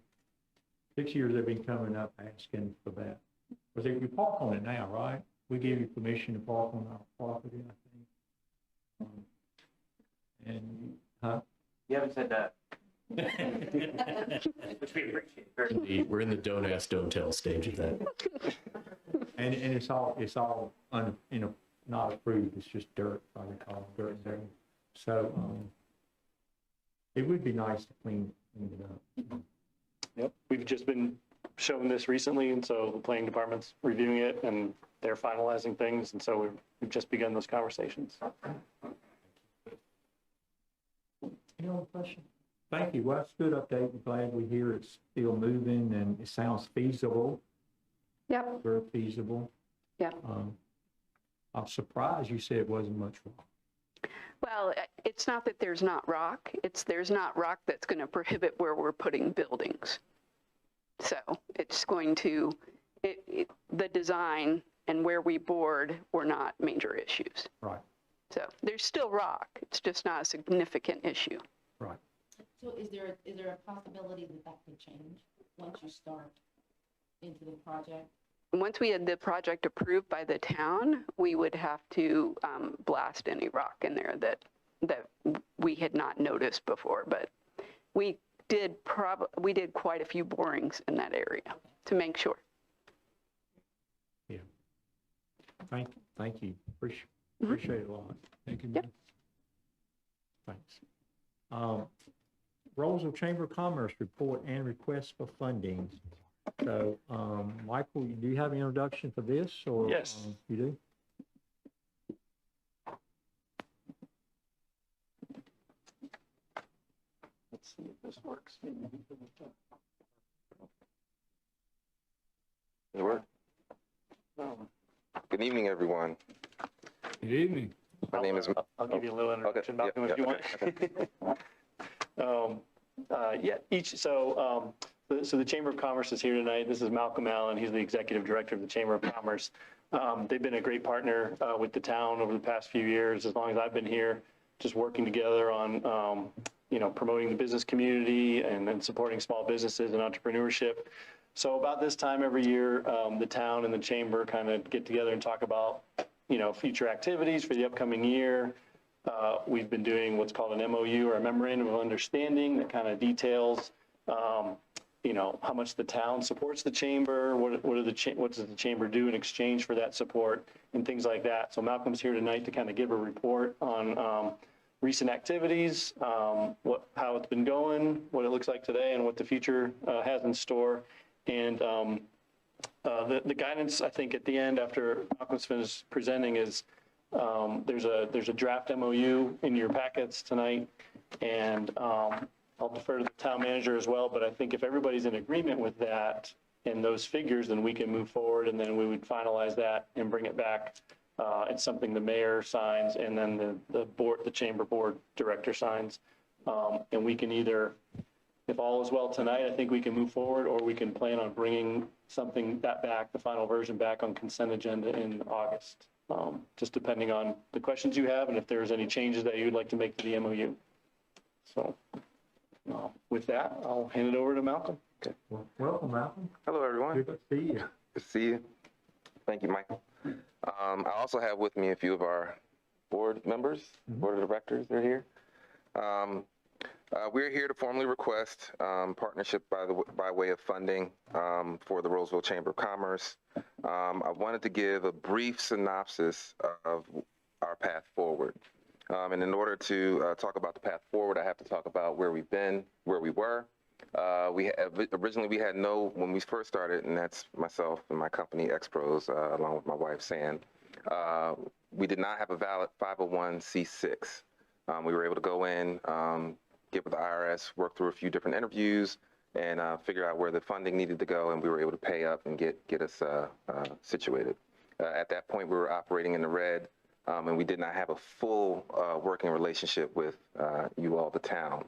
6 years they've been coming up asking for that. Because you park on it now, right? We give you permission to park on our property, I think. And, huh? You haven't said that. We're in the don't ask, don't tell stage of that. And it's all not approved, it's just dirt, if I recall, dirt and dirt. So, it would be nice to clean it up. Yep, we've just been shown this recently, and so the planning department's reviewing it, and they're finalizing things, and so we've just begun those conversations. Any other questions? Thank you. Well, that's a good update. I'm glad we hear it's still moving and it sounds feasible. Yep. Very feasible. Yep. I'm surprised you said it wasn't much rock. Well, it's not that there's not rock. There's not rock that's going to prohibit where we're putting buildings. So it's going to, the design and where we board were not major issues. Right. So there's still rock. It's just not a significant issue. Right. So is there a possibility that could change once you start into the project? Once we had the project approved by the town, we would have to blast any rock in there that we had not noticed before. But we did quite a few borings in that area to make sure. Yeah. Thank you. Appreciate it a lot. Thank you. Yep. Thanks. Rolesville Chamber of Commerce report and request for funding. So, Michael, do you have an introduction for this, or? Yes. You do? Let's see if this works. It worked. Oh. Good evening, everyone. Good evening. My name is. I'll give you a little introduction, Okay. Malcolm, if you want. So the Chamber of Commerce is here tonight. This is Malcolm Allen. He's the Executive Director of the Chamber of Commerce. They've been a great partner with the town over the past few years, as long as I've been here, just working together on, promoting the business community and supporting small businesses and entrepreneurship. So about this time every year, the town and the chamber kind of get together and talk about, future activities for the upcoming year. We've been doing what's called an MOU, or a memorandum of understanding, that kind of details, how much the town supports the chamber, what does the chamber do in exchange for that support, and things like that. So Malcolm's here tonight to kind of give a report on recent activities, how it's been going, what it looks like today, and what the future has in store. And the guidance, I think, at the end, after Malcolm's finished presenting, is there's a draft MOU in your packets tonight, and I'll defer to the town manager as well, but I think if everybody's in agreement with that and those figures, then we can move forward, and then we would finalize that and bring it back. It's something the mayor signs, and then the chamber board director signs. And we can either, if all is well tonight, I think we can move forward, or we can plan on bringing the final version back on consent agenda in August. Just depending on the questions you have and if there's any changes that you'd like to make to the MOU. So with that, I'll hand it over to Malcolm. Okay. Well, welcome, Malcolm. Hello, everyone. Good to see you. Good to see you. Thank you, Michael. I also have with me a few of our board members, board of directors are here. We're here to formally request partnership by way of funding for the Rolesville Chamber of Commerce. I wanted to give a brief synopsis of our path forward. And in order to talk about the path forward, I have to talk about where we've been, where we were. Originally we had when we first started, and that's myself and my company, X-Pros, along with my wife, San, we did not have a valid 501c6. We were able to go in, get with the IRS, work through a few different interviews, and figure out where the funding needed to go, and we were able to pay up and get us situated. At that point, we were operating in the red, and we did not have a full working relationship with you all, the town.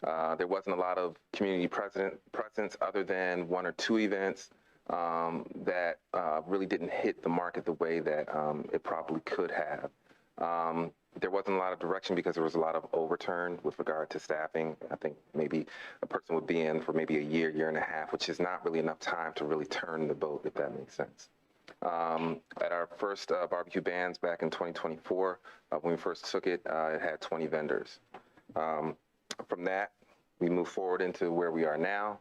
There wasn't a lot of community presence other than one or two events that really didn't hit the market the way that it probably could have. There wasn't a lot of direction because there was a lot of overturn with regard to staffing. I think maybe a person would be in for maybe a year and a half, which is not really enough time to really turn the boat, if that makes sense. At our first barbecue bans back in 2024, when we first took it, it had 20 vendors. From that, we move forward into where we are now.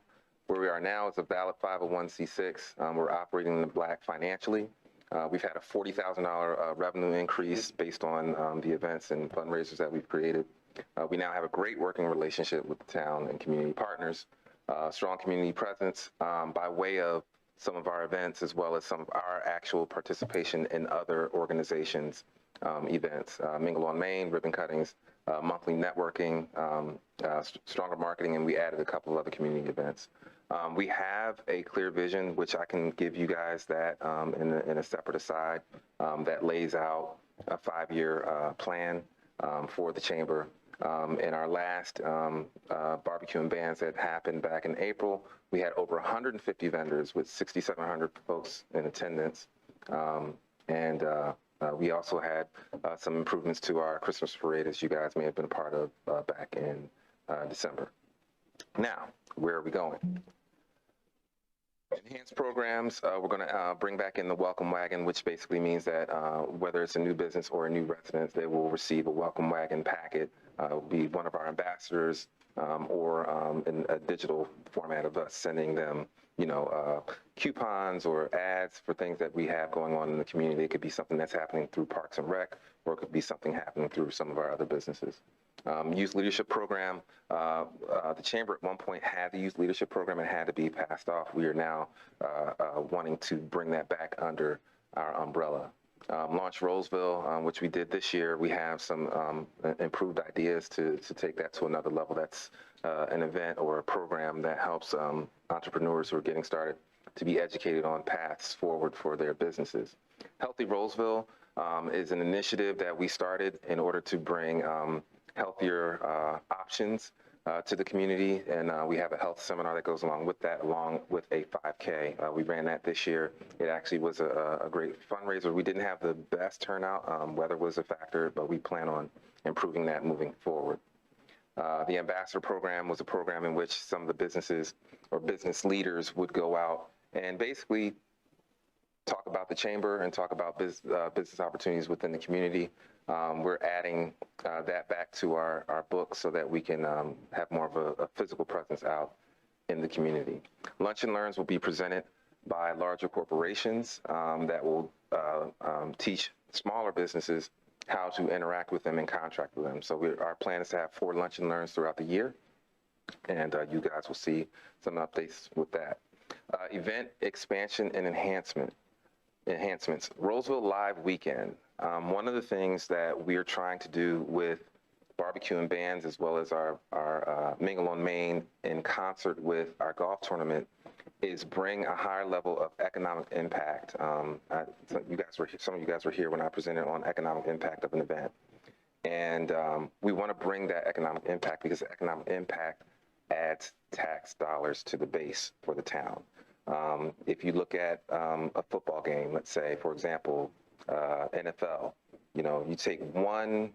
Where we are now is a valid 501c6. We're operating in the black financially. We've had a $40,000 revenue increase based on the events and fundraisers that we've created. We now have a great working relationship with the town and community partners, strong community presence by way of some of our events, as well as some of our actual participation in other organizations' events, Mingle on Main, ribbon cuttings, monthly networking, stronger marketing, and we added a couple of other community events. We have a clear vision, which I can give you guys that in a separate aside, that lays out a 5-year plan for the chamber. In our last barbecue and bands that happened back in April, we had over 150 vendors with 6,700 folks in attendance. We also had some improvements to our Christmas parade, as you guys may have been a part of back in December. Now, where are we going? Enhanced programs, we're going to bring back in the welcome wagon, which basically means that whether it's a new business or a new resident, they will receive a welcome wagon packet. Will be one of our ambassadors or in a digital format of us sending them, coupons or ads for things that we have going on in the community. It could be something that's happening through Parks and Rec, or it could be something happening through some of our other businesses. Youth leadership program, the chamber at one point had the youth leadership program and had to be passed off. We are now wanting to bring that back under our umbrella. Launch Rolesville, which we did this year. We have some improved ideas to take that to another level. That's an event or a program that helps entrepreneurs who are getting started to be educated on paths forward for their businesses. Healthy Rolesville is an initiative that we started in order to bring healthier options to the community, and we have a health seminar that goes along with that, along with a 5K. We ran that this year. It actually was a great fundraiser. We didn't have the best turnout. Weather was a factor, but we plan on improving that moving forward. The Ambassador Program was a program in which some of the businesses or business leaders would go out and basically talk about the chamber and talk about business opportunities within the community. We're adding that back to our book so that we can have more of a physical presence out in the community. Lunch and Learns will be presented by larger corporations that will teach smaller businesses how to interact with them and contract with them. So our plan is to have 4 Lunch and Learns throughout the year, and you guys will see some updates with that. Event expansion and enhancements. Rolesville Live Weekend. One of the things that we're trying to do with barbecue and bands, as well as our Mingle on Main in concert with our golf tournament, is bring a higher level of economic impact. Some of you guys were here when I presented on economic impact of an event. And we want to bring that economic impact because economic impact adds tax dollars to the base for the town. If you look at a football game, let's say, for example, NFL, you take one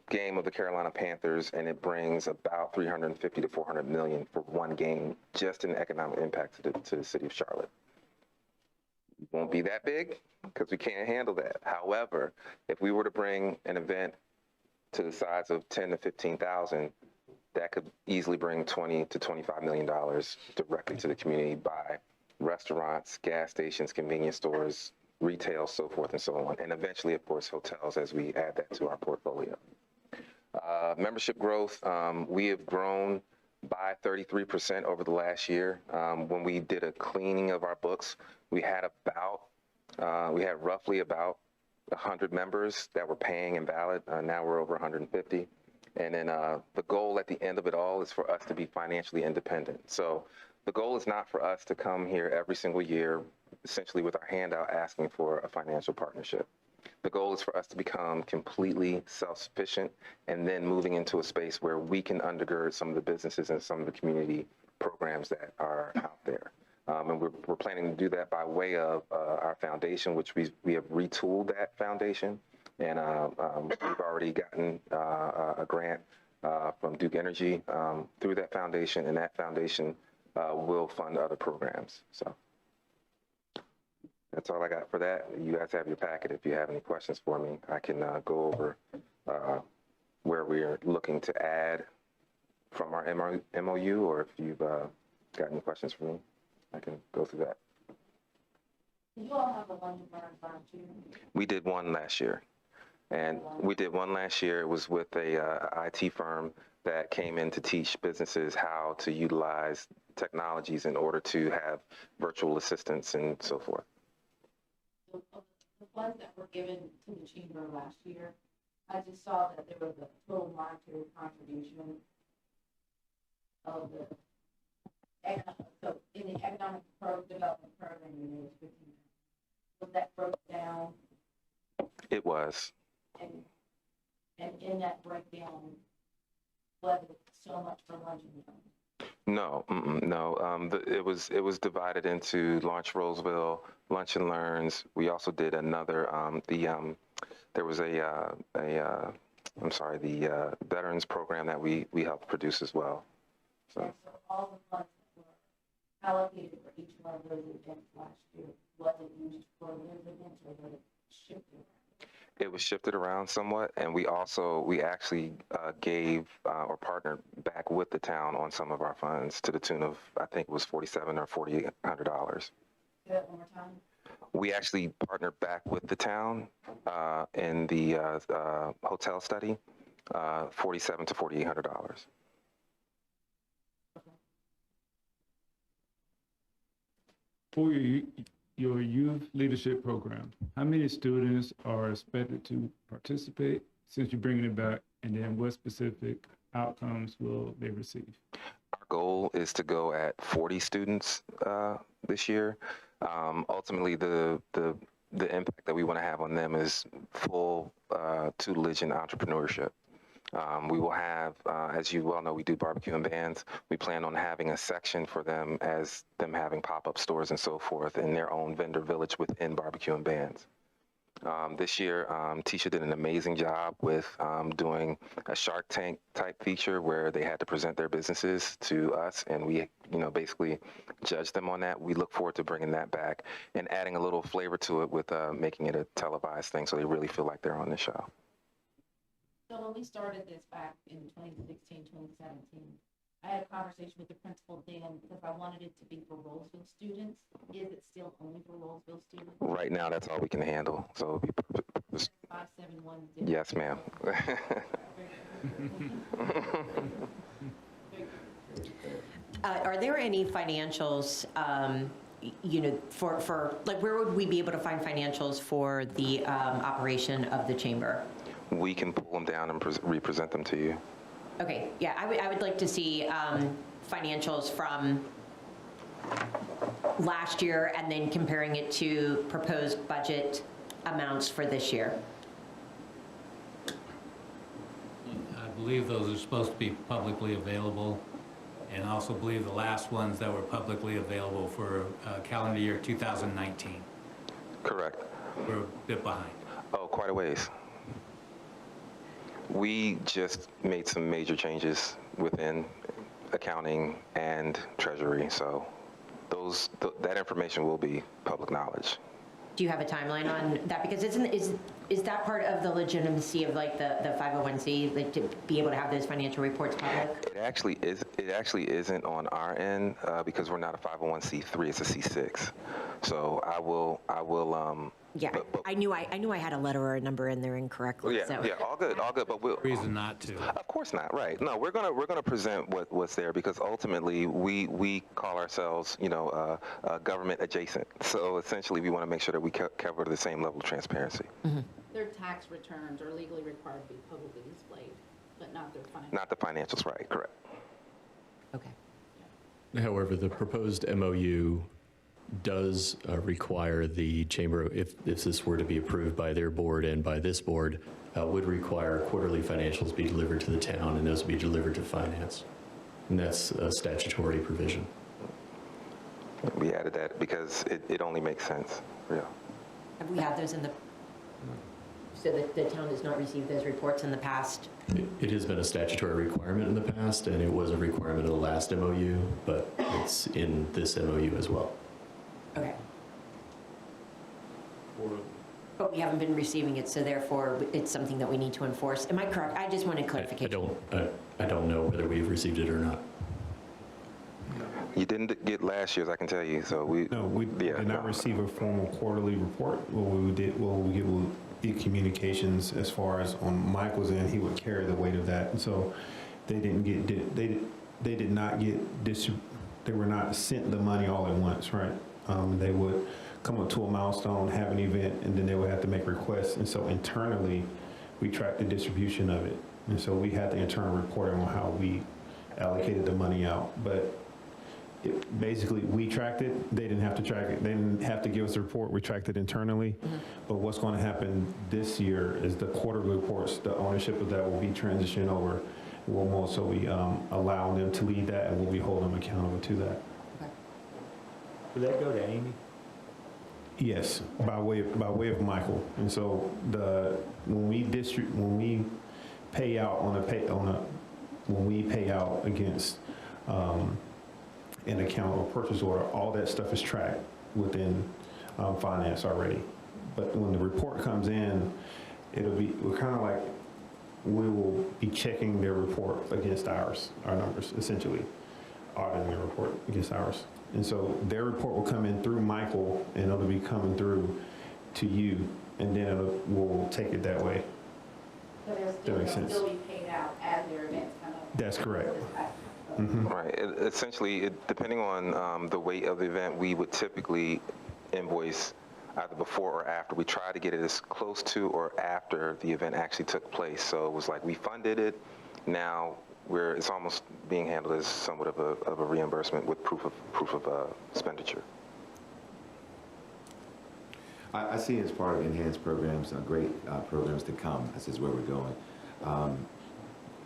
game of the Carolina Panthers and it brings about $350 to $400 million for one game, just in economic impact to the city of Charlotte. It won't be that big because we can't handle that. However, if we were to bring an event to the size of 10 to 15,000, that could easily bring $20 to $25 million directly to the community by restaurants, gas stations, convenience stores, retail, so forth and so on. And eventually, of course, hotels as we add that to our portfolio. Membership growth, we have grown by 33% over the last year. When we did a cleaning of our books, we had roughly about 100 members that were paying and valid. Now we're over 150. And then the goal at the end of it all is for us to be financially independent. So the goal is not for us to come here every single year, essentially with our hand out asking for a financial partnership. The goal is for us to become completely self-sufficient and then moving into a space where we can undergird some of the businesses and some of the community programs that are out there. And we're planning to do that by way of our foundation, which we have retooled that foundation. And we've already gotten a grant from Duke Energy through that foundation, and that foundation will fund other programs. So that's all I got for that. You guys have your packet. If you have any questions for me, I can go over where we are looking to add from our MOU, or if you've got any questions for me, I can go through that. Did you all have a lunch and learn last year? We did one last year. And we did one last year. It was with a IT firm that came in to teach businesses how to utilize technologies in order to have virtual assistants and so forth. The funds that were given to the chamber last year, I just saw that there was a total monetary contribution of the, so in the economic development program, there was 15. Was that broken down? It was. And in that breakdown, was it so much for lunch and learn? No, no. It was divided into Launch Rolesville, Lunch and Learns. We also did another. There was the veterans program that we helped produce as well. So. And so all the funds that were allocated for each one of those events last year, was it used for those events or was it shifted around? It was shifted around somewhat, and we actually gave or partnered back with the town on some of our funds to the tune of, I think it was $4,700 or $4,800. Say that one more time. We actually partnered back with the town in the hotel study, $4,700 to $4,800. For your youth leadership program, how many students are expected to participate since you're bringing it back, and then what specific outcomes will they receive? Our goal is to go at 40 students this year. Ultimately, the impact that we want to have on them is full tutelage and entrepreneurship. We will have, as you well know, we do barbecue and bands. We plan on having a section for them as them having pop-up stores and so forth in their own vendor village within barbecue and bands. This year, Tisha did an amazing job with doing a Shark Tank type feature where they had to present their businesses to us, and we, basically judged them on that. We look forward to bringing that back and adding a little flavor to it with making it a televised thing so they really feel like they're on the show. So when we started this back in 2016, 2017, I had a conversation with the principal then because I wanted it to be for Rolesville students. Is it still only for Rolesville students? Right now, that's all we can handle. So, 571. yes, ma'am. Are there any financials, for like, where would we be able to find financials for the operation of the chamber? We can pull them down and represent them to you. Okay, yeah, I would like to see financials from last year and then comparing it to proposed budget amounts for this year. I believe those are supposed to be publicly available, and I also believe the last ones that were publicly available for calendar year 2019. Correct. We're a bit behind. Oh, quite a ways. We just made some major changes within accounting and treasury, so that information will be public knowledge. Do you have a timeline on that? Because is that part of the legitimacy of like the 501c, like to be able to have those financial reports public? It actually isn't on our end because we're not a 501c3, it's a C6. So I will. Yeah, but I knew I had a letter or a number in there incorrectly. Yeah, so. yeah, all good, but we'll. Reason not to. Of course not, right? No, we're gonna present what's there because ultimately we call ourselves, government adjacent. So essentially, we want to make sure that we cover the same level of transparency. Mm-hmm. Their tax returns are legally required to be publicly displayed, but not their financials. Not the financials, right? Correct. Okay. However, the proposed MOU does require the chamber, if this were to be approved by their board and by this board, would require quarterly financials be delivered to the town and those be delivered to finance. And that's a statutory provision. We added that because it only makes sense. Yeah. Have we had those in the, so that the town has not received those reports in the past? It has been a statutory requirement in the past, and it was a requirement of the last MOU, but it's in this MOU as well. Okay. But we haven't been receiving it, so therefore it's something that we need to enforce. Am I correct? I just wanted clarification. I don't know whether we've received it or not. You didn't get last year's, I can tell you, so we did not receive a formal quarterly report. What we would get communications as far as on Michael's end, he would carry the weight of that. And so they did not get they were not sent the money all at once, right? They would come up to a milestone, have an event, and then they would have to make requests. And so internally, we tracked the distribution of it. And so we had the internal reporting on how we allocated the money out. But basically, we tracked it. They didn't have to track it. They didn't have to give us a report. We tracked it internally. But what's going to happen this year is the quarterly reports, the ownership of that will be transitioned over. We'll also be allowing them to lead that, and we'll be holding them accountable to that. Will that go to Amy? Yes, by way of Michael. And so when we pay out when we pay out against an account or purchase order, all that stuff is tracked within finance already. But when the report comes in, we're kind of like, we will be checking their report against our numbers, essentially, auditing their report against ours. And so their report will come in through Michael, and it'll be coming through to you, and then we'll take it that way. So they'll still be paid out as their events come up. That's correct. Right. Essentially, depending on the weight of the event, we would typically invoice either before or after. We try to get it as close to or after the event actually took place. So it was like we funded it. Now it's almost being handled as somewhat of a reimbursement with proof of expenditure. I see it as part of enhanced programs, great programs to come. This is where we're going.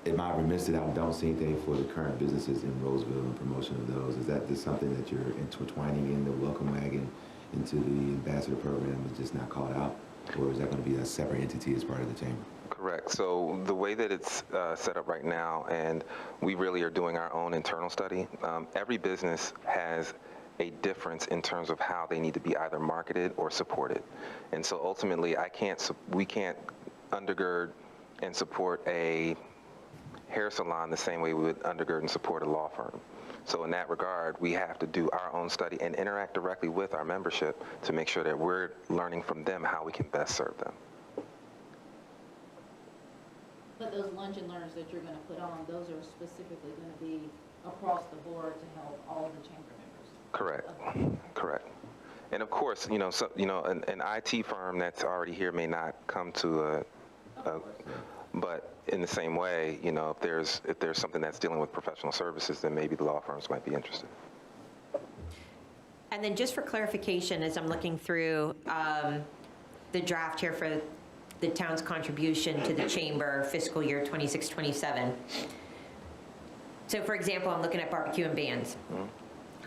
Am I remiss that I don't see anything for the current businesses in Rolesville and promotion of those? Is that just something that you're intertwining in the welcome wagon into the ambassador program and just not called out? Or is that going to be a separate entity as part of the chamber? Correct. So the way that it's set up right now, and we really are doing our own internal study, every business has a difference in terms of how they need to be either marketed or supported. And so ultimately, we can't undergird and support a hair salon the same way we would undergird and support a law firm. So in that regard, we have to do our own study and interact directly with our membership to make sure that we're learning from them how we can best serve them. But those lunch and learns that you're going to put on, those are specifically going to be across the board to help all of the chamber members. Correct. Correct. And of course, an IT firm that's already here may not come to but in the same way, if there's something that's dealing with professional services, then maybe the law firms might be interested. And then just for clarification, as I'm looking through the draft here for the town's contribution to the chamber fiscal year 26-27. So for example, I'm looking at barbecue and bands.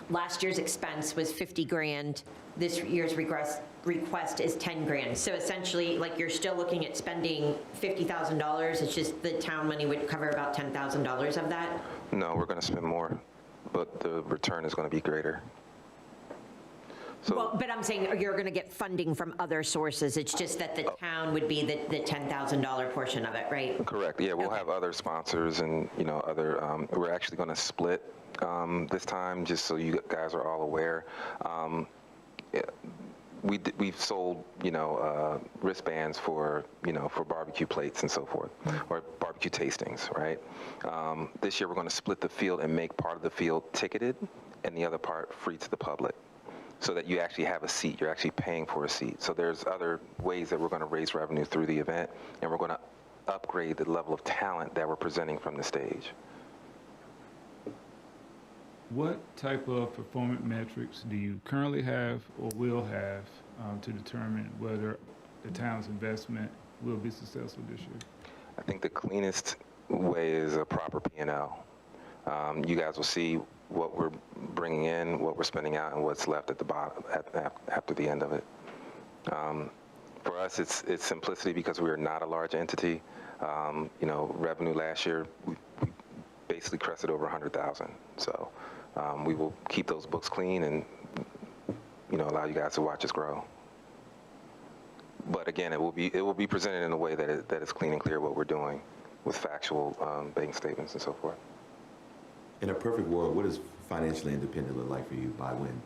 Last year's expense was 50 grand. This year's request is 10 grand. So essentially, like, you're still looking at spending $50,000. It's just the town money would cover about $10,000 of that. No, we're going to spend more, but the return is going to be greater. So, well, but I'm saying you're going to get funding from other sources. It's just that the town would be the $10,000 portion of it, right? Correct. Yeah, we'll have other sponsors and, other, we're actually going to split this time, just so you guys are all aware. We've sold, wristbands for barbecue plates and so forth, or barbecue tastings, right? This year we're going to split the field and make part of the field ticketed and the other part free to the public, so that you actually have a seat. You're actually paying for a seat. So there's other ways that we're going to raise revenue through the event, and we're going to upgrade the level of talent that we're presenting from the stage. What type of performance metrics do you currently have or will have to determine whether the town's investment will be successful this year? I think the cleanest way is a proper P&L. You guys will see what we're bringing in, what we're spending out, and what's left at the bottom after the end of it. For us, it's simplicity because we are not a large entity. Revenue last year, we basically crested over 100,000. So we will keep those books clean and allow you guys to watch us grow. But again, it will be presented in a way that is clean and clear what we're doing with factual bank statements and so forth. In a perfect world, what does financially independent look like for you? By when?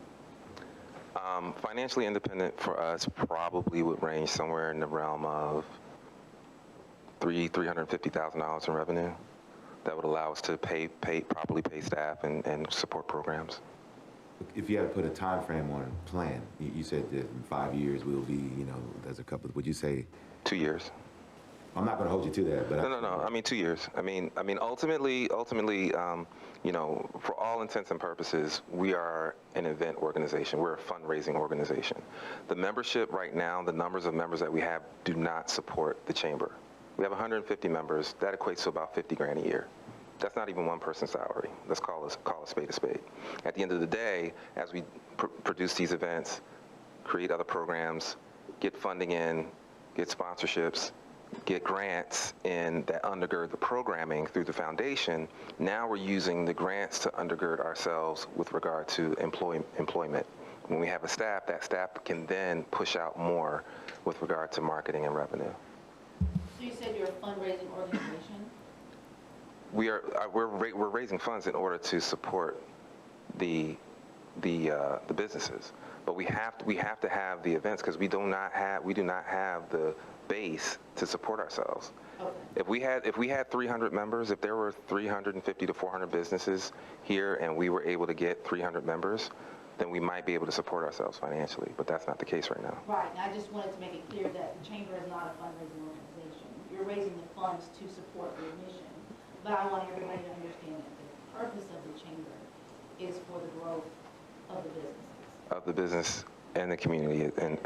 Financially independent for us probably would range somewhere in the realm of $350,000 in revenue. That would allow us to properly pay staff and support programs. If you had to put a time frame on a plan, you said that in 5 years we'll be, there's a couple. Would you say 2 years? I'm not going to hold you to that, but No. I mean 2 years. I mean, ultimately, for all intents and purposes, we are an event organization. We're a fundraising organization. The membership right now, the numbers of members that we have, do not support the chamber. We have 150 members. That equates to about 50 grand a year. That's not even one person's salary. Let's call a spade a spade. At the end of the day, as we produce these events, create other programs, get funding in, get sponsorships, get grants in that undergird the programming through the foundation, now we're using the grants to undergird ourselves with regard to employment. When we have a staff, that staff can then push out more with regard to marketing and revenue. So you said you're a fundraising organization? We're raising funds in order to support the businesses, but we have to have the events because we do not have the base to support ourselves. Okay. If we had 300 members, if there were 350 to 400 businesses here and we were able to get 300 members, then we might be able to support ourselves financially, but that's not the case right now. Right, and I just wanted to make it clear that the chamber is not a fundraising organization. You're raising the funds to support your mission, but I want everybody to understand that the purpose of the chamber is for the growth of the businesses. Of the business and the community, and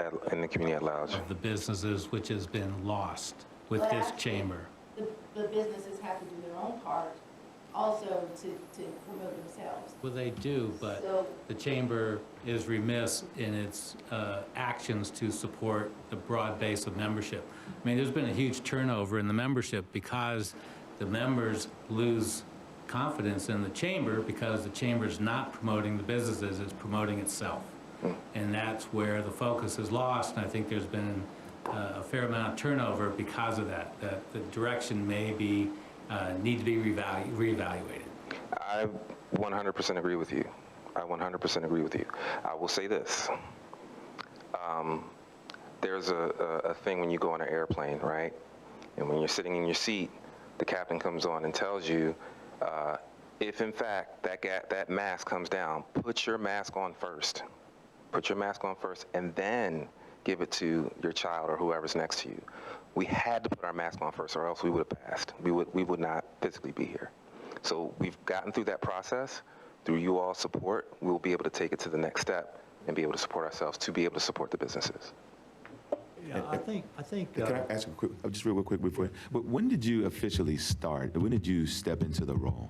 the community at large. Of the businesses which has been lost with But this actually, chamber. The businesses have to do their own part also to promote themselves. Well, they do, but the chamber is remiss in its actions to support the broad base of membership. I mean, there's been a huge turnover in the membership because the members lose confidence in the chamber because the chamber is not promoting the businesses, it's promoting itself. And that's where the focus is lost, and I think there's been a fair amount of turnover because of that the direction may be need to be reevaluated. I 100% agree with you. I 100% agree with you. I will say this. There's a thing when you go on an airplane, right? And when you're sitting in your seat, the captain comes on and tells you, if in fact that mask comes down, put your mask on first. Put your mask on first and then give it to your child or whoever's next to you. We had to put our mask on first or else we would have passed. We would not physically be here. So we've gotten through that process. Through you all support, we'll be able to take it to the next step and be able to support ourselves to be able to support the businesses. Yeah, I think. Can I ask just real quick before? But when did you officially start? When did you step into the role?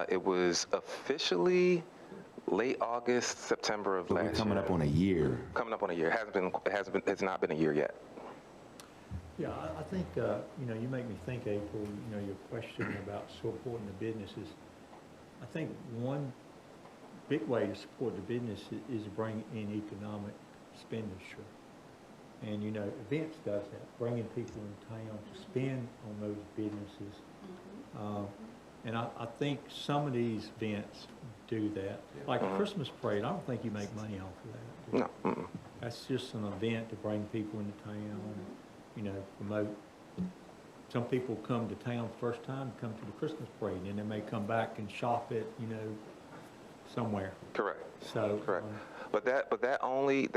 It was officially late August, September of last year. We're coming up on a year. Coming up on a year. It's not been a year yet. Yeah, I think, you make me think, April, your question about supporting the businesses. I think one big way to support the business is to bring in economic expenditure. And, events does that, bringing people in town to spend on those businesses. And I think some of these events do that. Like a Christmas parade, I don't think you make money off of that. No. That's just an event to bring people into town and, promote. Some people come to town first time, come to the Christmas parade, and they may come back and shop it, somewhere. Correct. So. Correct. But that only,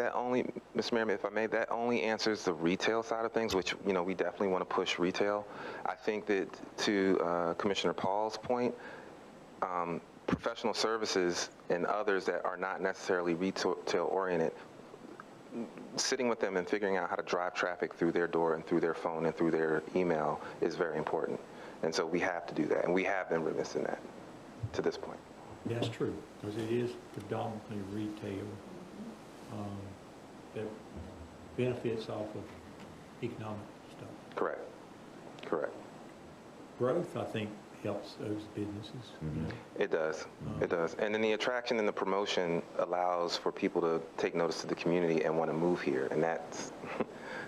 Ms. Merriman, if I may, that only answers the retail side of things, which, we definitely want to push retail. I think that to Commissioner Paul's point, professional services and others that are not necessarily retail oriented, sitting with them and figuring out how to drive traffic through their door and through their phone and through their email is very important. And so we have to do that, and we have been remiss in that to this point. That's true, because it is predominantly retail that benefits off of economic stuff. Correct. Growth, I think, helps those businesses. You know? It does. It does. And then the attraction and the promotion allows for people to take notice to the community and want to move here. And that's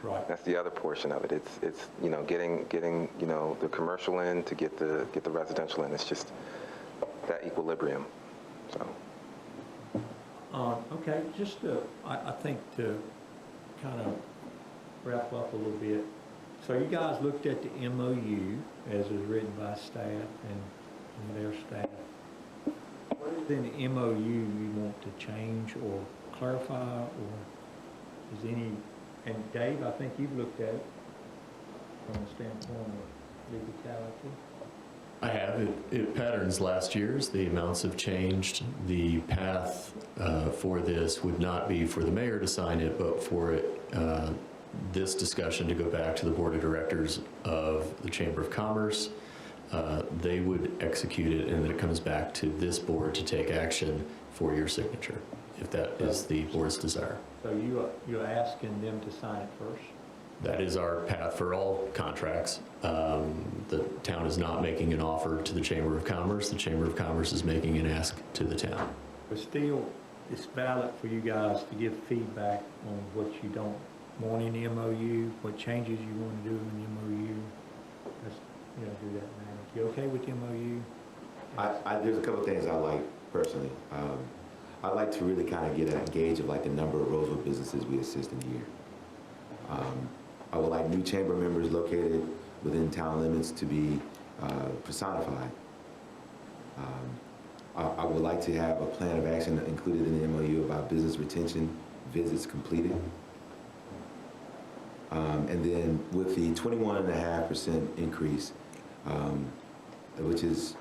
Right. that's the other portion of it. It's you know, getting you know, the commercial in to get the residential in. It's just that equilibrium. So. Okay, just I think to kind of wrap up a little bit. So you guys looked at the MOU as was written by staff and their staff. What is in the MOU you want to change or clarify, or is any, and Dave, I think you've looked at it from the standpoint of legality. I have. It patterns last year's. The amounts have changed. The path for this would not be for the mayor to sign it, but for this discussion to go back to the board of directors of the Chamber of Commerce. They would execute it, and then it comes back to this board to take action for your signature, if that is the board's desire. So you're asking them to sign it first? That is our path for all contracts. The town is not making an offer to the Chamber of Commerce. The Chamber of Commerce is making an ask to the town. But still, it's valid for you guys to give feedback on what you don't want in the MOU, what changes you want to do in the MOU. Let's, you know, do that now. You okay with the MOU? There's a couple of things I like personally. I like to really kind of get a gauge of like the number of Rolesville businesses we assist in a year. I would like new chamber members located within town limits to be personified. I would like to have a plan of action included in the MOU about business retention visits completed. And then with the 21.5% increase, which is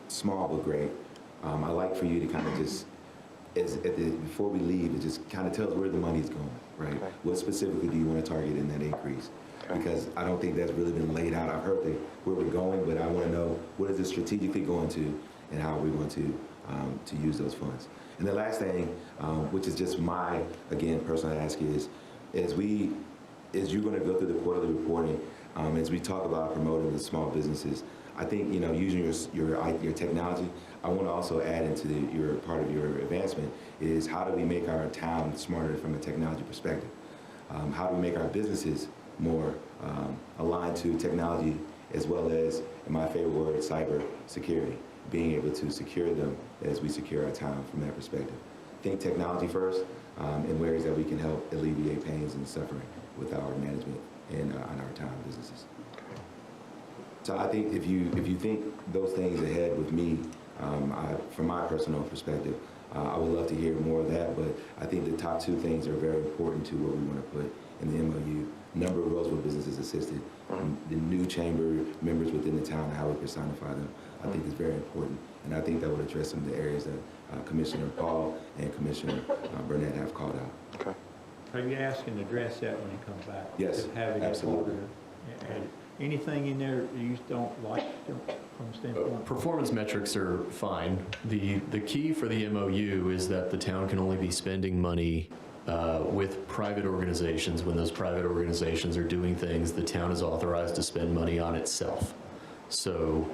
small but great, I'd like for you to kind of just, before we leave, it just kind of tells where the money's going, right? Okay. What specifically do you want to target in that increase? Okay. Because I don't think that's really been laid out. I've heard where we're going, but I want to know what is it strategically going to, and how are we going to use those funds. And the last thing, which is just my, again, personal ask is you're going to go through the quarterly reporting, as we talk about promoting the small businesses, I think, you know, using your technology, I want to also add into your part of your advancement is how do we make our town smarter from a technology perspective? How do we make our businesses more aligned to technology, as well as, in my favorite word, cyber security, being able to secure them as we secure our town from that perspective. Think technology first in ways that we can help alleviate pains and suffering with our management and on our town businesses. So I think if you think those things ahead with me, from my personal perspective, I would love to hear more of that, but I think the top two things are very important to what we want to put in the MOU. Number of Rolesville businesses assisted, the new chamber members within the town, how we personify them, I think is very important. And I think that would address some of the areas that Commissioner Paul and Commissioner Burnett have called out. Okay. Are you asking to address that when it comes back? Yes, Just having absolutely. Anything in there you don't like from the standpoint? Performance metrics are fine. The key for the MOU is that the town can only be spending money with private organizations when those private organizations are doing things the town is authorized to spend money on itself. So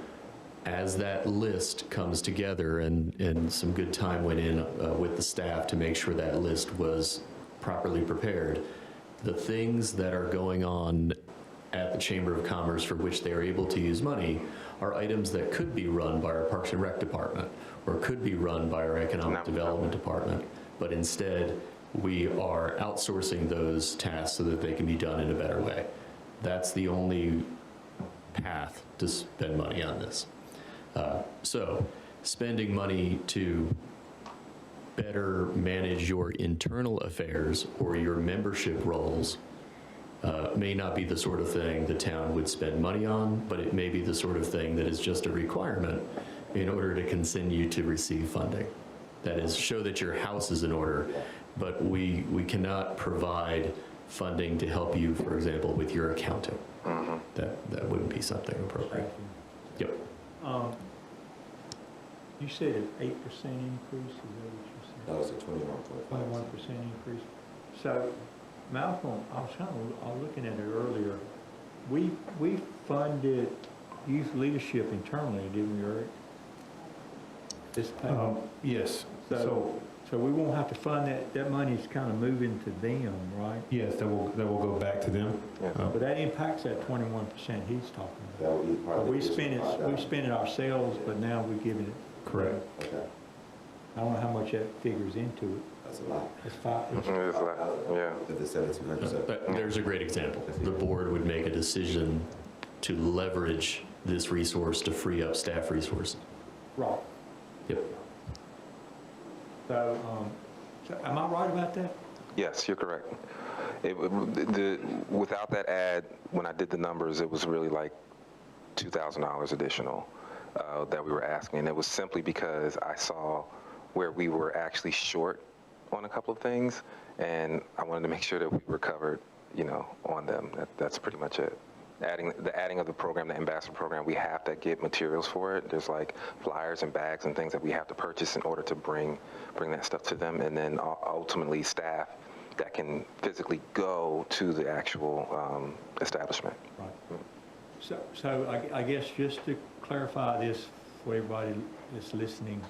as that list comes together, and some good time went in with the staff to make sure that list was properly prepared, the things that are going on at the Chamber of Commerce for which they are able to use money are items that could be run by our Parks and Rec department or could be run by our Economic Development department, but instead we are outsourcing those tasks so that they can be done in a better way. That's the only path to spend money on this. So spending money to better manage your internal affairs or your membership roles may not be the sort of thing the town would spend money on, but it may be the sort of thing that is just a requirement in order to continue to receive funding. That is, show that your house is in order, but we cannot provide funding to help you, for example, with your accounting. That wouldn't be something appropriate. Yep. You said an 8% increase, is that what you said? No, it's a 21.5%. 21% increase. So, Malcolm, I was looking at it earlier. We funded youth leadership internally, didn't we, Eric? This payment? Yes. So we won't have to fund that, that money's kind of moving to them, right? Yes, that will go back to them. But that impacts that 21% he's talking That will be part about. of the We spend it ourselves, but now we're giving it. Correct. Okay, I don't know how much that figures into it. that's a lot. It's 5%. It's a lot, yeah. Of the 7,200. But there's a great example. The board would make a decision to leverage this resource to free up staff resources. Right. Yep. So, am I right about that? Yes, you're correct. Without that ad, when I did the numbers, it was really like $2,000 additional that we were asking. And it was simply because I saw where we were actually short on a couple of things, and I wanted to make sure that we were covered, on them. That's pretty much it. The adding of the program, the ambassador program, we have to get materials for it. There's like flyers and bags and things that we have to purchase in order to bring that stuff to them, and then ultimately staff that can physically go to the actual establishment. Right. So I guess just to clarify this for everybody that's listening,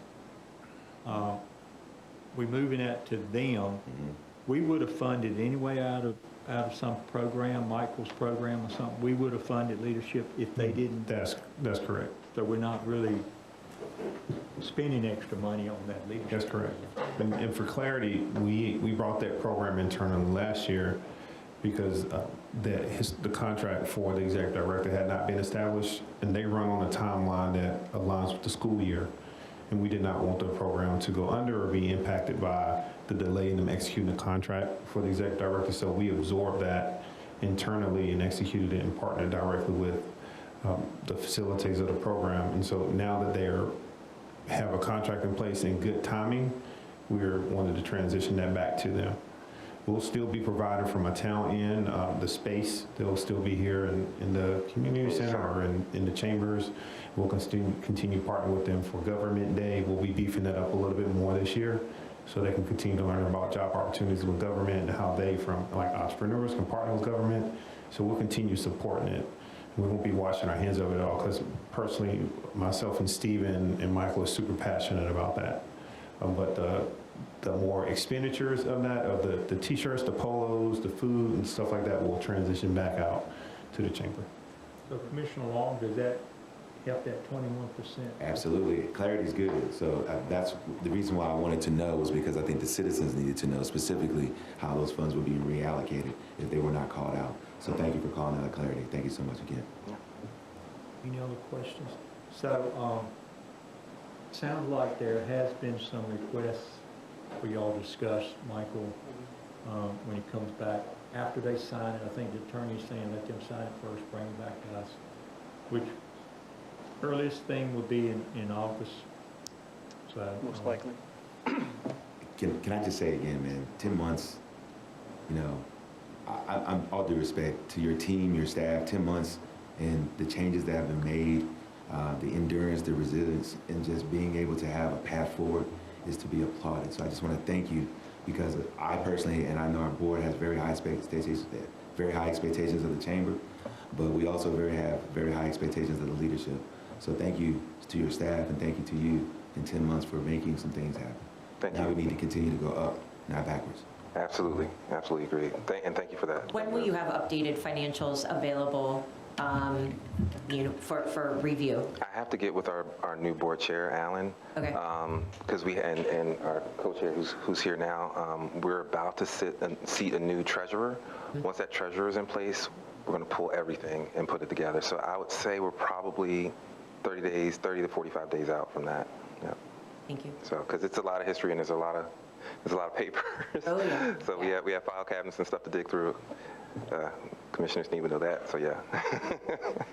we're moving that to them. We would have funded anyway out of some program, Michael's program or something. We would have funded leadership if they didn't. That's correct. So we're not really spending extra money on that leadership. That's correct. And for clarity, we brought that program internally last year because the contract for the executive director had not been established, and they run on a timeline that aligns with the school year. And we did not want the program to go under or be impacted by the delay in them executing the contract for the executive director. So we absorbed that internally and executed it and partnered directly with the facilitators of the program. And so now that they have a contract in place in good timing, we're wanting to transition that back to them. We'll still be providing from a town end, the space. They'll still be here in the community center or in the chambers. We'll continue partnering with them for Government Day. We'll be beefing that up a little bit more this year so they can continue to learn about job opportunities with government and how they, from like entrepreneurs, can partner with government. So we'll continue supporting it. We won't be washing our hands of it all because personally, myself and Steven and Michael are super passionate about that. But the more expenditures of that, of the t-shirts, the polos, the food and stuff like that will transition back out to the chamber. So Commissioner Long, does that help that 21%? Absolutely. Clarity is good. So that's the reason why I wanted to know, was because I think the citizens needed to know specifically how those funds were being reallocated if they were not called out. So thank you for calling out clarity. Thank you so much again. Any other questions? So, sounds like there has been some requests for y'all to discuss, Michael, when he comes back. After they sign it, I think the attorney's saying let them sign it first, bring it back to us, which earliest thing would be in August. So Most likely. Can I just say again, man, 10 months, I'm all due respect to your team, your staff, 10 months, and the changes that have been made, the endurance, the resilience, and just being able to have a path forward is to be applauded. So I just want to thank you, because I personally, and I know our board has very high expectations of the chamber, but we also have very high expectations of the leadership. So thank you to your staff, and thank you to you in 10 months for making some things happen. Thank now you. we need to continue to go up, not backwards. Absolutely agree. And thank you for that. When will you have updated financials available, for review? I have to get with our new board chair, Alan. Okay. Because and our co-chair who's here now, we're about to seat a new treasurer. Once that treasurer is in place, we're going to pull everything and put it together. So I would say we're probably 30 to 45 days out from that. Yeah. Thank you. So, because it's a lot of history and there's a lot of papers. Oh, yeah. So we have file cabinets and stuff to dig through. Commissioners need to know that. So yeah.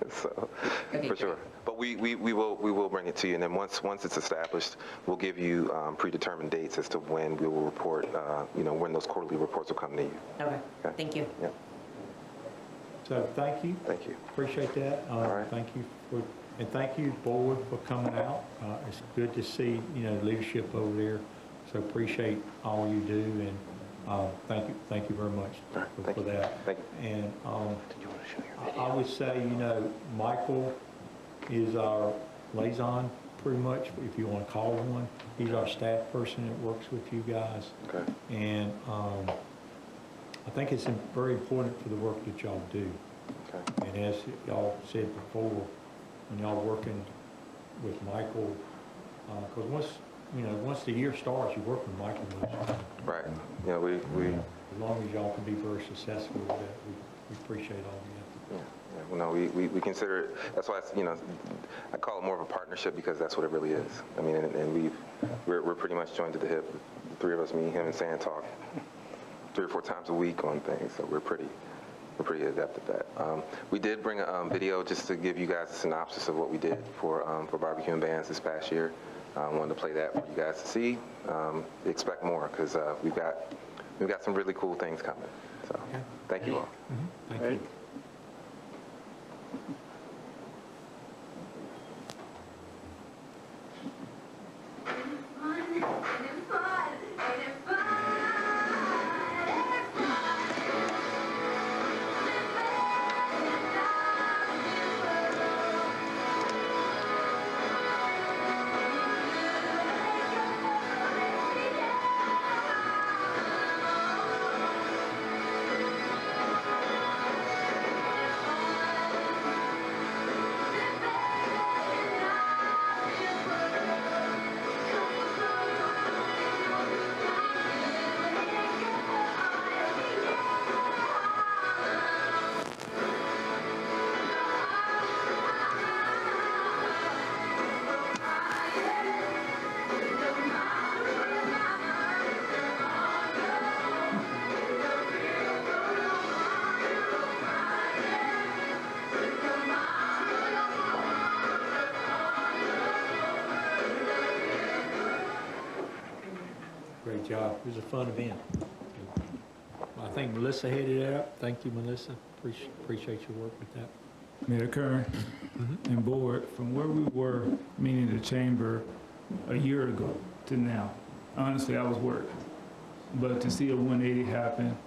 So okay, for sure. But we will bring it to you, and then once it's established, we'll give you predetermined dates as to when we will report. When those quarterly reports will come to you. Okay. Thank you. Yeah. So thank you. Thank you. Appreciate that. All right. Thank you thank you, board, for coming out. It's good to see, leadership over there. So appreciate all you do, and thank you very much for that. Thank you. And I would say, Michael is our liaison, pretty much, if you want to call him one. He's our staff person that works with you guys. Okay. And I think it's very important for the work that y'all do. Okay. And as y'all said before, when y'all working with Michael, because once the year starts, you work with Michael most of the time. Right. Yeah, we As long as y'all can be very successful with that, we appreciate all of yeah, well, no, we consider it, that's why, I call it more of a partnership because that's what it really is. I mean, and we're pretty much joined to the hip. The three of us, me, him, and Sam, talk 3 or 4 times a week on things, so we're pretty adept at that. We did bring a video just to give you guys a synopsis of what we did for barbecue and bands this past year. Wanted to play that for you guys to see. Expect more because we've got some really cool things coming. So thank you all. Thank you. Great job. It was a fun event. I think Melissa headed it up. Thank you, Melissa. Appreciate your work with that. Mayor Kern and board, from where we were, meaning the chamber, a year ago to now, honestly, I was worried. But to see a 180 happen,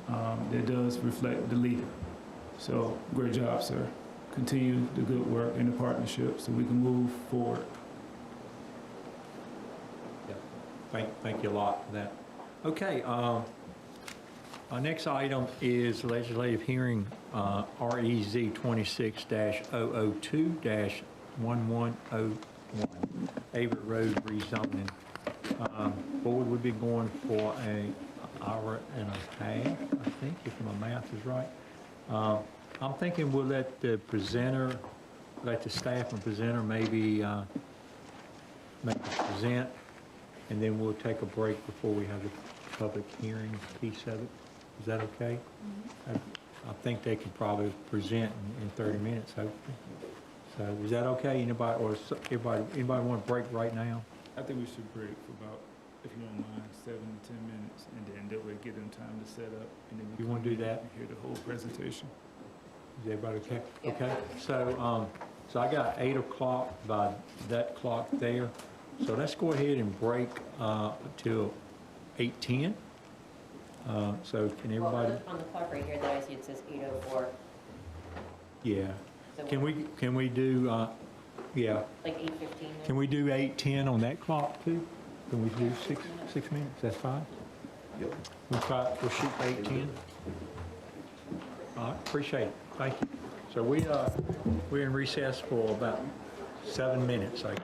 that does reflect the leader. So great job, sir. Continue the good work and the partnership so we can move forward. Thank you a lot for that. Okay, our next item is legislative hearing, REZ 26-002-1101, Averitt Road rezoning. Board, we've been going for an hour and a half, I think, if my math is right. I'm thinking we'll let the staff and presenter maybe present, and then we'll take a break before we have the public hearing piece of it. Is that okay? I think they could probably present in 30 minutes, hopefully. So is that okay? Anybody want to break right now? I think we should break for about, if you don't mind, 7 to 10 minutes, and then that way give them time to set up, and then You want to do that? and hear the whole presentation. Is everybody okay? Okay. So I got 8 o'clock by that clock there. So let's go ahead and break till 8:10. So can everybody? On the clock right here that I see, it says 8:04. Yeah. So Can we do? Yeah. Like 8:15. Can we do 8:10 on that clock too? Can we do six minutes? That's fine. Yep. We'll shoot 8:10. All right. Appreciate it. Thank you. So we're in recess for about 7 minutes, I guess.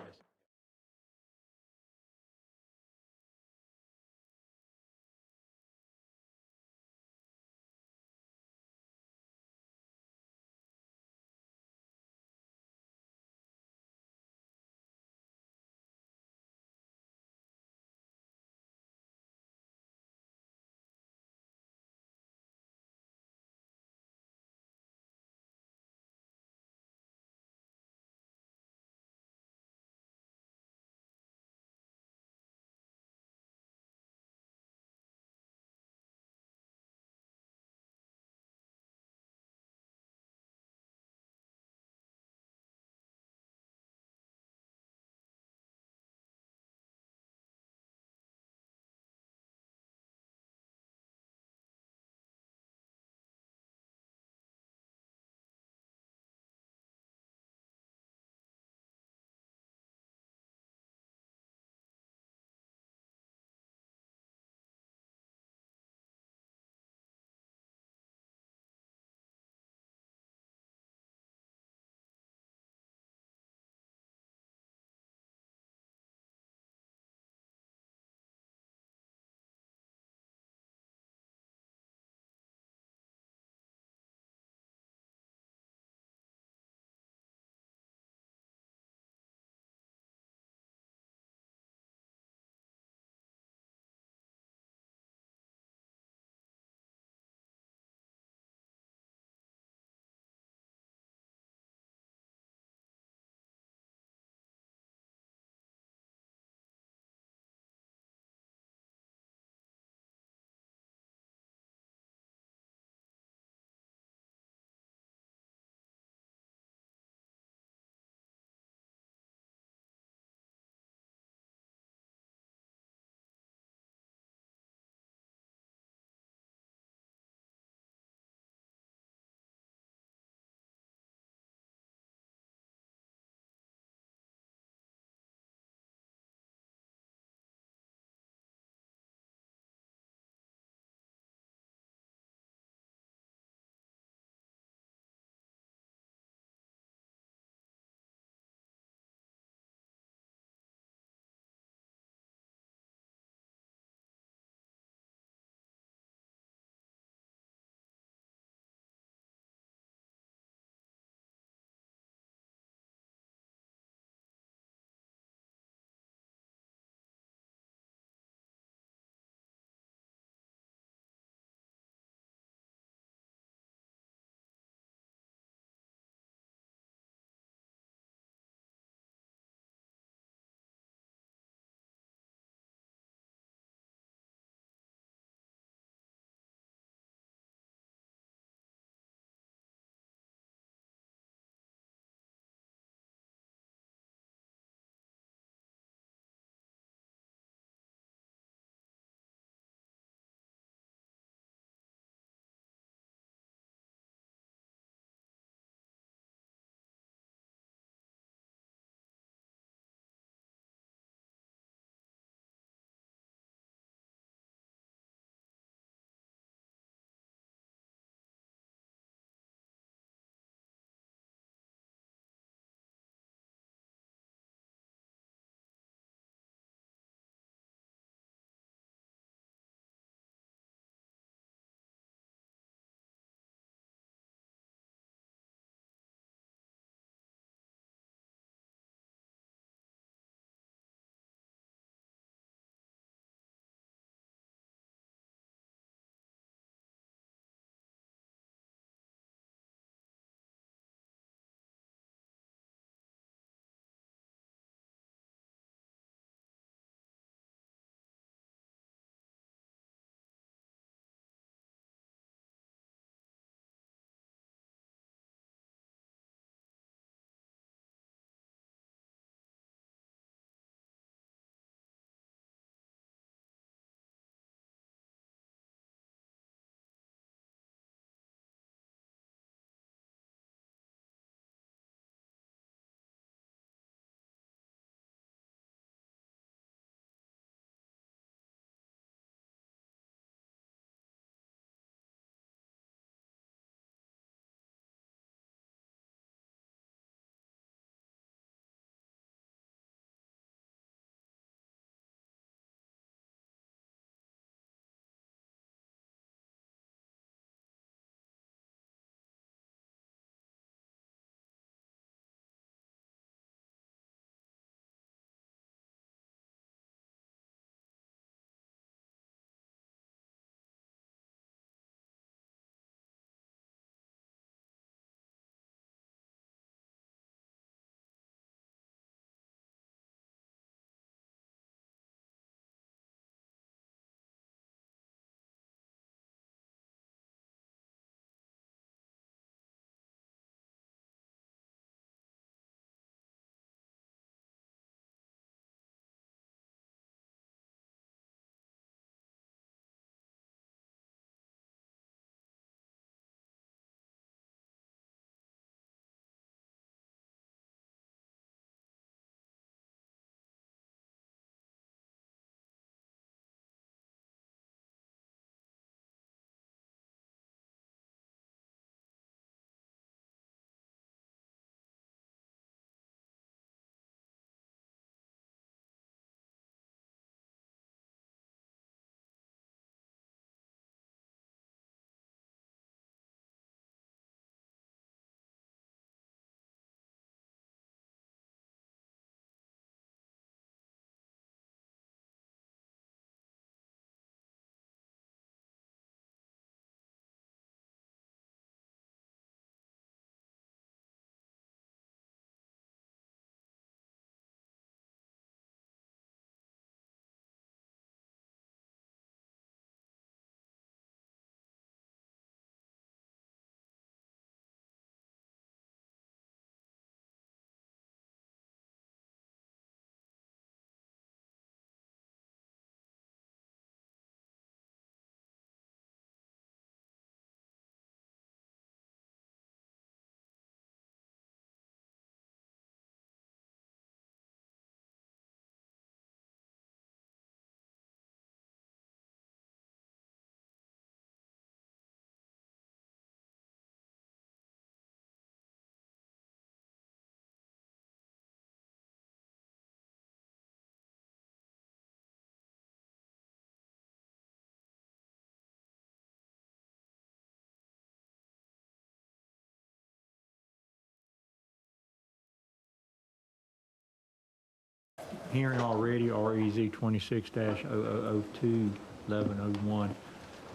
hearing already, REZ 26-002, 1101.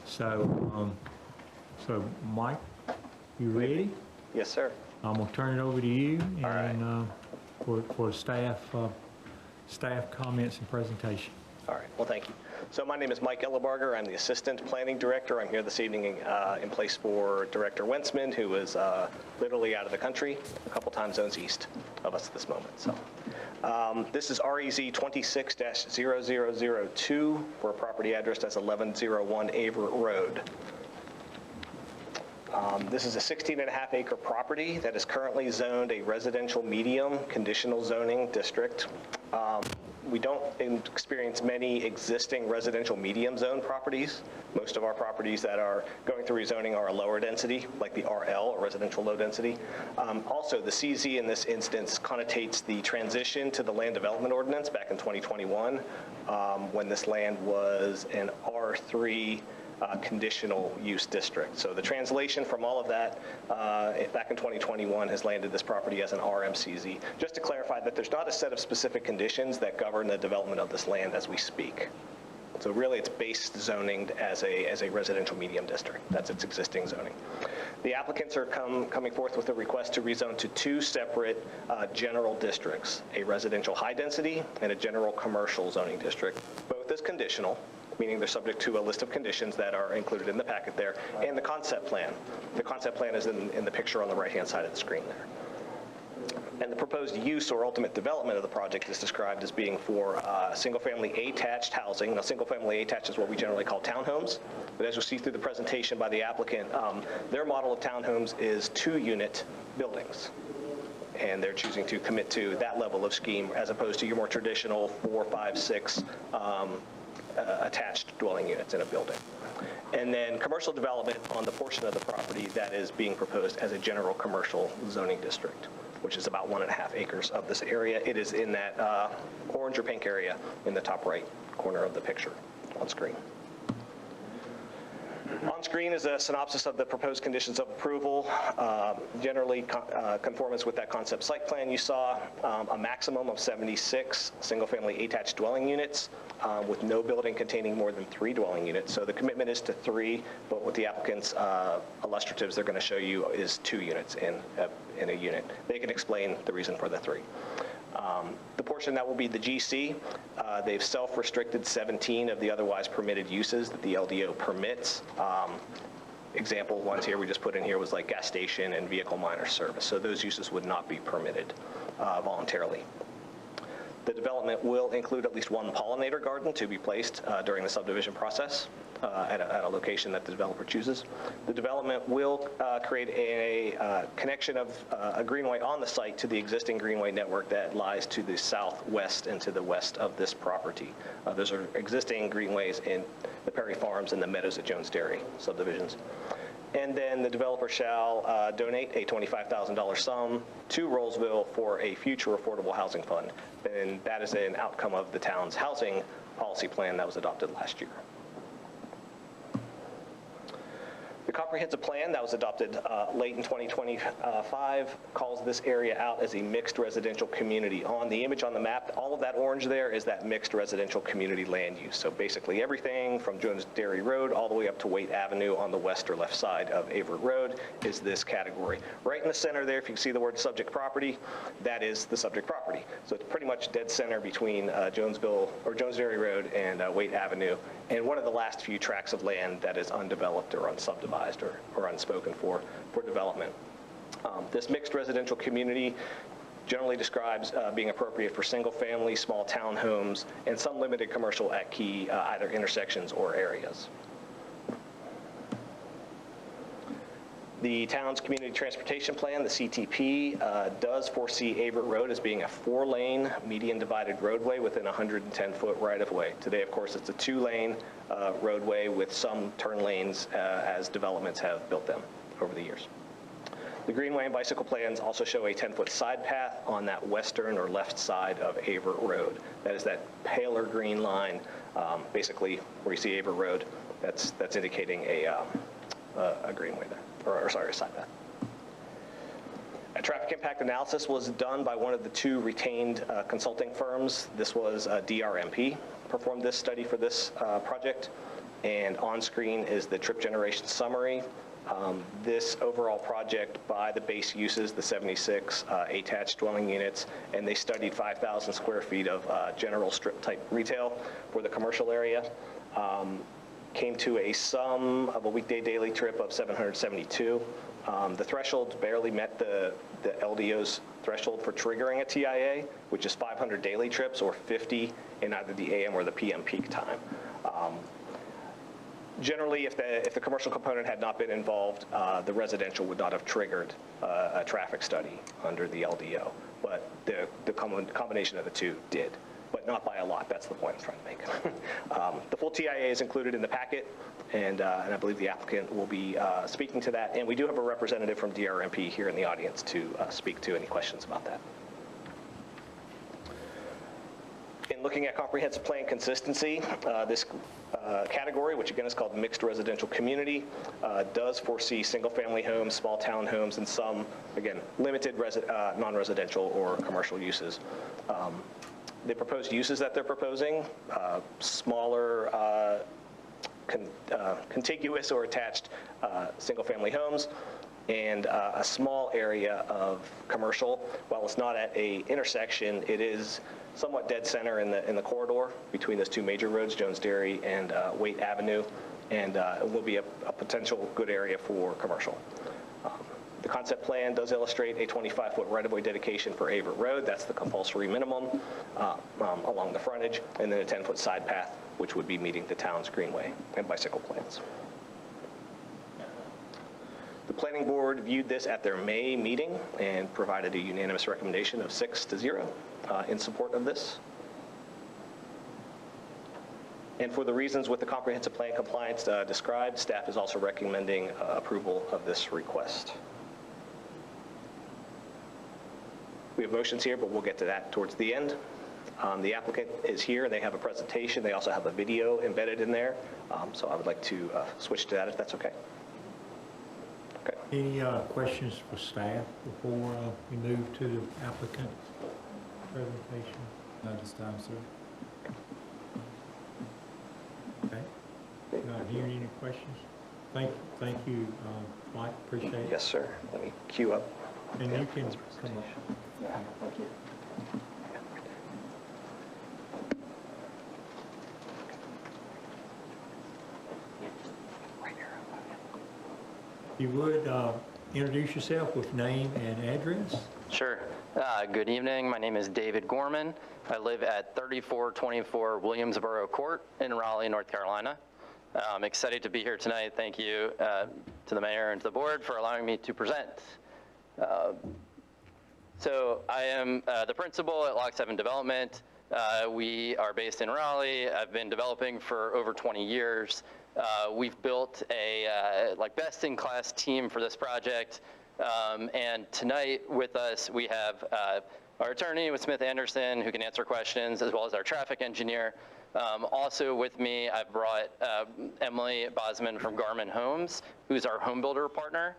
So, so Mike, you ready? Yes, sir. I'm gonna turn it over to you and for staff comments and presentation. All right, well, thank you. So my name is Mike Ellebarger. I'm the Assistant Planning Director. I'm here this evening in place for Director Wentzman, who is literally out of the country, a couple time zones east of us at this moment. So this is REZ 26-0002 for a property addressed as 1101 Averitt Road. This is a 16.5 acre property that is currently zoned a residential medium conditional zoning district. We don't experience many existing residential medium zone properties. Most of our properties that are going through rezoning are a lower density, like the RL, or residential low density. Also, the CZ in this instance connotates the transition to the land development ordinance back in 2021, when this land was an R3 conditional use district. So the translation from all of that back in 2021 has landed this property as an RMCZ. Just to clarify that there's not a set of specific conditions that govern the development of this land as we speak. So really it's based zoning as a residential medium district. That's its existing zoning. The applicants are coming forth with a request to rezone to two separate general districts, a residential high density and a general commercial zoning district. Both is conditional, meaning they're subject to a list of conditions that are included in the packet there, and the concept plan. The concept plan is in the picture on the right-hand side of the screen there. And the proposed use or ultimate development of the project is described as being for single-family attached housing. Now, single-family attached is what we generally call townhomes, but as you'll see through the presentation by the applicant, their model of townhomes is 2-unit buildings. And they're choosing to commit to that level of scheme as opposed to your more traditional 4, 5, 6 attached dwelling units in a building. And then commercial development on the portion of the property that is being proposed as a general commercial zoning district, which is about 1.5 acres of this area. It is in that orange or pink area in the top right corner of the picture on screen. On screen is a synopsis of the proposed conditions of approval. Generally conformance with that concept site plan you saw, a maximum of 76 single-family attached dwelling units with no building containing more than 3 dwelling units. So the commitment is to 3, but what the applicant's illustratives they're going to show you is 2 units in a unit. They can explain the reason for the 3. The portion that will be the GC, they've self-restricted 17 of the otherwise permitted uses that the LDO permits. Example ones here we just put in here was like gas station and vehicle miner service. So those uses would not be permitted voluntarily. The development will include at least 1 pollinator garden to be placed during the subdivision process at a location that the developer chooses. The development will create a connection of a greenway on the site to the existing greenway network that lies to the southwest and to the west of this property. Those are existing greenways in the Perry Farms and the Meadows at Jones Dairy subdivisions. And then the developer shall donate a $25,000 sum to Rolesville for a future affordable housing fund. And that is an outcome of the town's housing policy plan that was adopted last year. The comprehensive plan that was adopted late in 2025 calls this area out as a mixed residential community. On the image on the map, all of that orange there is that mixed residential community land use. So basically everything from Jones Dairy Road all the way up to Waite Avenue on the west or left side of Averitt Road is this category. Right in the center there, if you can see the word subject property, that is the subject property. So it's pretty much dead center between Jones Dairy Road and Waite Avenue, and one of the last few tracts of land that is undeveloped or unsubdivided or unspoken for development. This mixed residential community generally describes being appropriate for single-family, small townhomes, and some limited commercial at key either intersections or areas. The town's community transportation plan, the CTP, does foresee Averitt Road as being a 4-lane median divided roadway within a 110-foot right-of-way. Today, of course, it's a 2-lane roadway with some turn lanes as developments have built them over the years. The Greenway and bicycle plans also show a 10-foot side path on that western or left side of Averitt Road. That is that paler green line, basically where you see Averitt Road, that's indicating a greenway there. Or sorry, a side path. A traffic impact analysis was done by one of the two retained consulting firms. This was DRMP, performed this study for this project. And on screen is the trip generation summary. This overall project by the base uses, the 76 attached dwelling units, and they studied 5,000 square feet of general strip type retail for the commercial area. Came to a sum of a weekday daily trip of 772. The threshold barely met the LDO's threshold for triggering a TIA, which is 500 daily trips or 50 in either the AM or the PM peak time. Generally, if the commercial component had not been involved, the residential would not have triggered a traffic study under the LDO, but the combination of the two did, but not by a lot. That's the point I'm trying to make. The full TIA is included in the packet, and I believe the applicant will be speaking to that, and we do have a representative from DRMP here in the audience to speak to any questions about that. In looking at comprehensive plan consistency, this category, which again is called mixed residential community, does foresee single-family homes, small townhomes, and some, again, limited non-residential or commercial uses. The proposed uses that they're proposing, smaller contiguous or attached single-family homes, and a small area of commercial. While it's not at a intersection, it is somewhat dead center in the corridor between those two major roads, Jones Dairy and Waite Avenue, and it will be a potential good area for commercial. The concept plan does illustrate a 25-foot right-of-way dedication for Averitt Road. That's the compulsory minimum along the frontage, and then a 10-foot side path, which would be meeting the town's greenway and bicycle plans. The planning board viewed this at their May meeting and provided a unanimous recommendation of 6-0 in support of this. And for the reasons with the comprehensive plan compliance described, staff is also recommending approval of this request. We have motions here, but we'll get to that towards the end. The applicant is here. They have a presentation. They also have a video embedded in there. So I would like to switch to that if that's okay. Okay. Any questions for staff before we move to the applicant's presentation? Not this time, sir. Okay. Not hearing any questions? Thank you, Mike. Appreciate it. Yes, sir. Let me queue up. And you can come up. Yeah, thank you. You would introduce yourself with name and address? Sure. Good evening. My name is David Gorman. I live at 3424 Williamsboro Court in Raleigh, North Carolina. I'm excited to be here tonight. Thank you to the mayor and to the board for allowing me to present. So I am the principal at Lock 7 Development. We are based in Raleigh. I've been developing for over 20 years. We've built a best-in-class team for this project. And tonight with us, we have our attorney with Smith Anderson, who can answer questions, as well as our traffic engineer. Also with me, I've brought Emily Bosman from Garmin Homes, who's our home builder partner.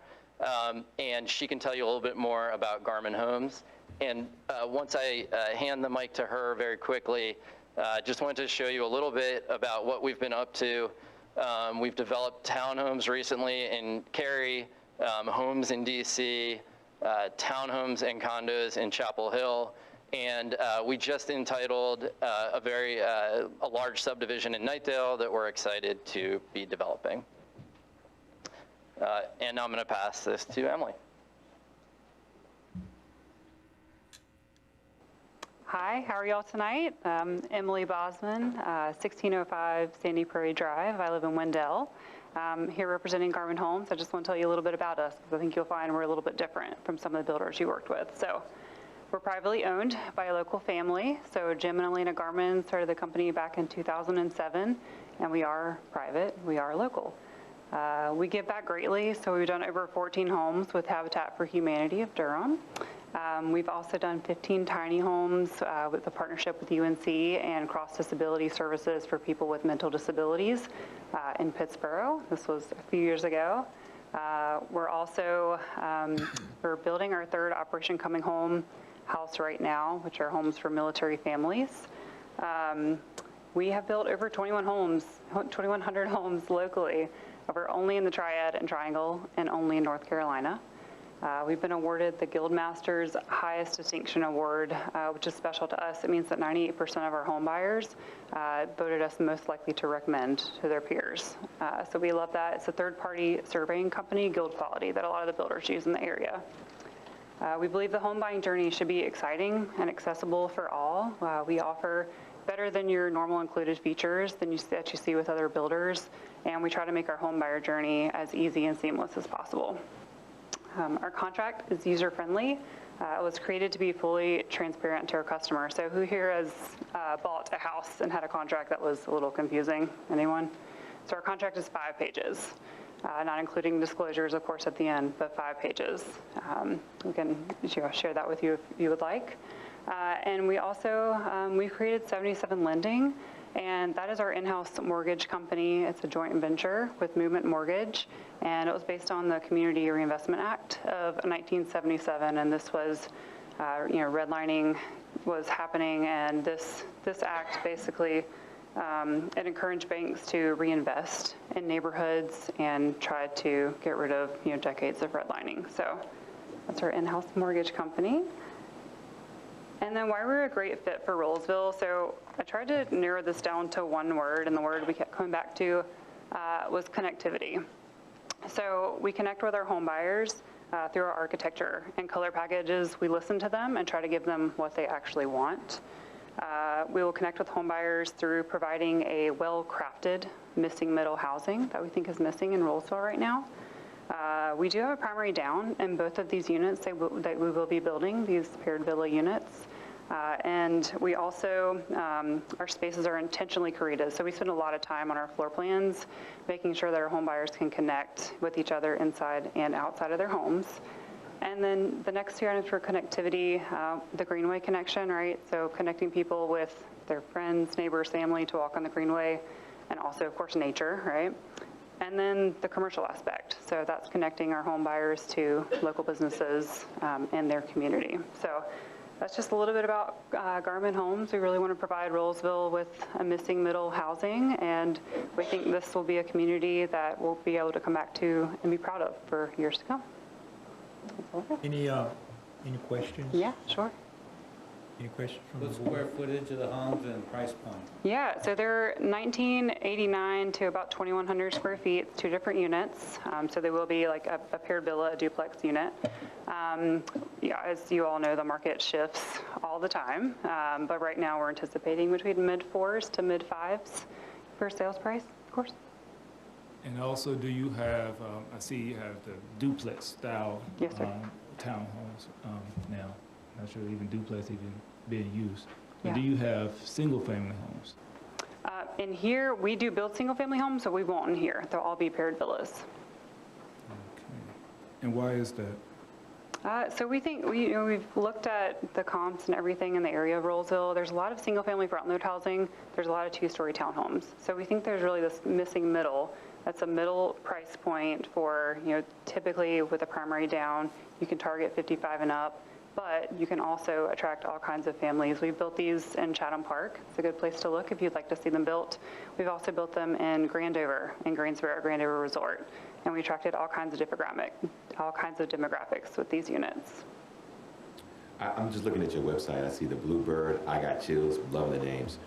And she can tell you a little bit more about Garmin Homes. And once I hand the mic to her very quickly, just wanted to show you a little bit about what we've been up to. We've developed townhomes recently in Cary, homes in DC, townhomes and condos in Chapel Hill, and we just entitled a large subdivision in Knightdale that we're excited to be developing. And now I'm going to pass this to Emily. Hi, how are y'all tonight? Emily Bosman, 1605 Sandy Prairie Drive. I live in Wendell. Here representing Garmin Homes. I just want to tell you a little bit about us because I think you'll find we're a little bit different from some of the builders you worked with. So we're privately owned by a local family. So Jim and Alina Garmin started the company back in 2007, and we are private, we are local. We give back greatly, so we've done over 14 homes with Habitat for Humanity of Durham. We've also done 15 tiny homes with a partnership with UNC and Cross Disability Services for people with mental disabilities in Pittsburgh. This was a few years ago. We're also, we're building our third Operation Coming Home house right now, which are homes for military families. We have built over 2,100 homes locally, over only in the Triad and Triangle and only in North Carolina. We've been awarded the Guildmaster's highest distinction award, which is special to us. It means that 98% of our home buyers voted us most likely to recommend to their peers. So we love that. It's a third-party surveying company, Guild Quality, that a lot of the builders use in the area. We believe the home buying journey should be exciting and accessible for all. We offer better than your normal included features that you see with other builders, and we try to make our home buyer journey as easy and seamless as possible. Our contract is user-friendly. It was created to be fully transparent to our customer. So who here has bought a house and had a contract that was a little confusing? Anyone? So our contract is 5 pages, not including disclosures, of course, at the end, but 5 pages. We can share that with you if you would like. And we also, we've created 77 Lending, and that is our in-house mortgage company. It's a joint venture with Movement Mortgage, and it was based on the Community Reinvestment Act of 1977, and this was, redlining was happening, and this act basically, it encouraged banks to reinvest in neighborhoods and try to get rid of, decades of redlining. So that's our in-house mortgage company. And then why we're a great fit for Rolesville. So I tried to narrow this down to one word, and the word we kept coming back to was connectivity. So we connect with our home buyers through our architecture and color packages. We listen to them and try to give them what they actually want. We will connect with home buyers through providing a well-crafted missing middle housing that we think is missing in Rolesville right now. We do have a primary down in both of these units that we will be building, these paired villa units. And we also, our spaces are intentionally created. So we spend a lot of time on our floor plans, making sure that our home buyers can connect with each other inside and outside of their homes. And then the next 2 items for connectivity, the Greenway connection, right? So connecting people with their friends, neighbors, family to walk on the Greenway, and also, of course, nature, right? And then the commercial aspect. So that's connecting our home buyers to local businesses and their community. So that's just a little bit about Garmin Homes. We really want to provide Rolesville with a missing middle housing, and we think this will be a community that we'll be able to come back to and be proud of for years to come. Any questions? Yeah, sure. Any questions from The the square board? footage of the homes and price point? Yeah, so they're 1989 to about 2,100 square feet, 2 different units. So they will be like a paired villa, a duplex unit. Yeah, as you all know, the market shifts all the time. But right now we're anticipating between mid-4s to mid-5s for sales price, of course. And also, do you have, I see you have the duplex style Yes, sir. Townhomes now. Not sure even duplex even being used. But Yeah. do you have single-family homes? In here, we do build single-family homes, so we won't in here. They'll all be paired villas. And why is that? So we think, we've looked at the comps and everything in the area of Rolesville. There's a lot of single-family front-load housing. There's a lot of 2-story townhomes. So we think there's really this missing middle. That's a middle price point for, typically with a primary down, you can target 55 and up, but you can also attract all kinds of families. We've built these in Chatham Park. It's a good place to look if you'd like to see them built. We've also built them in Grandover, in Greensboro, Grandover Resort. And we attracted all kinds of demographics with these units. I'm just looking at your website. I see the Bluebird. I got chills. Love the names.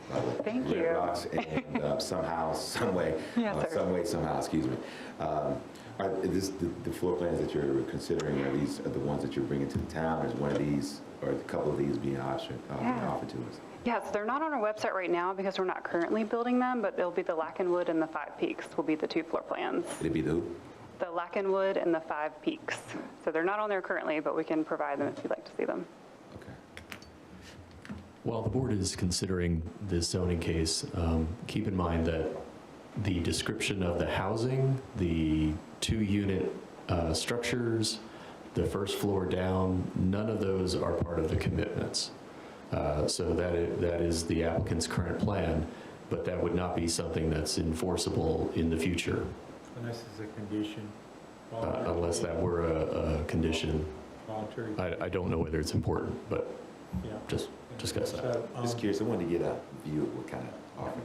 Thank Red you. Rocks and somehow, some way, Yes, sir. some way, somehow. Excuse me. Are this the floor plans that you're considering? Are these the ones that you're bringing to the town? Or is one of these, or a couple of these being offered to us? Yes, they're not on our website right now because we're not currently building them, but they'll be the Lackenwood and the 5 Peaks will be the 2 floor plans. It'd be the who? The Lackenwood and the 5 Peaks. So they're not on there currently, but we can provide them if you'd like to see them. While the board is considering this zoning case, keep in mind that the description of the housing, the 2-unit structures, the first floor down, none of those are part of the commitments. So that is the applicant's current plan, but that would not be something that's enforceable in the future. And this is a condition. unless that were a condition. Voluntary. I don't know whether it's important, but Yeah. just discuss that. So, Just curious, I wanted to get a view of what kind of offering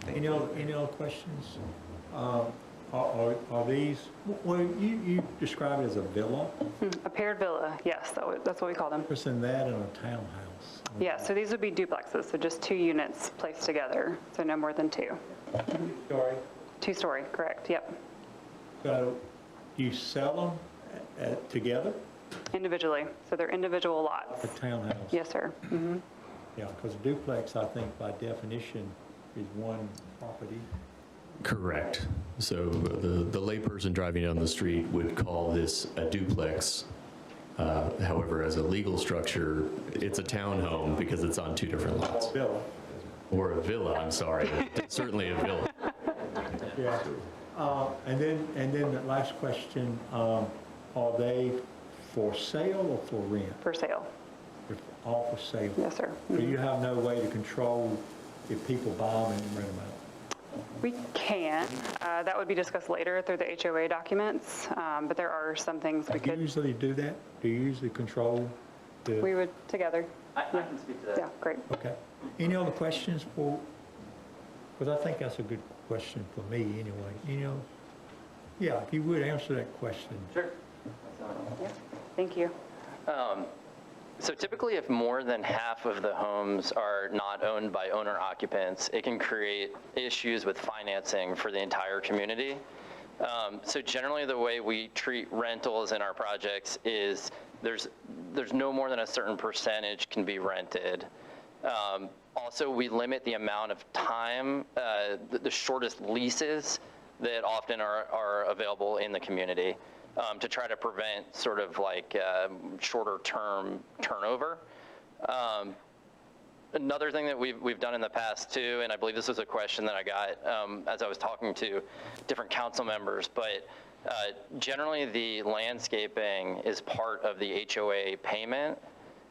they were. Any other questions? Are these, well, you describe it as a villa? A paired villa, yes, that's what we call them. What's in that in a townhouse? Yeah, so these would be duplexes, so just 2 units placed together, so no more than 2. Sorry? 2-story, correct, yep. So you sell them together? Individually, so they're individual lots. A townhouse? Yes, sir. Mm-hmm. Yeah, because duplex, I think by definition, is one property. Correct. So the layperson driving down the street would call this a duplex. However, as a legal structure, it's a townhome because it's on 2 different lots. Villa. Or a villa, I'm sorry. Certainly a villa. Yeah. And then the last question, are they for sale or for rent? For sale. They're all for sale? Yes, sir. So you have no way to control if people buy them and rent them out? We can. That would be discussed later through the HOA documents, but there are some things we Do you could. usually do that? Do you usually control the? We would together. I can speak to that. Yeah, great. Okay. Any other questions for, because I think that's a good question for me anyway. Yeah, if you would answer that question. Sure. Yeah, thank you. So typically, if more than half of the homes are not owned by owner occupants, it can create issues with financing for the entire community. So generally, the way we treat rentals in our projects is there's no more than a certain percentage can be rented. Also, we limit the amount of time, the shortest leases that often are available in the community. To try to prevent sort of like shorter term turnover. Another thing that we've done in the past too, and I believe this was a question that I got as I was talking to different council members, but generally the landscaping is part of the HOA payment.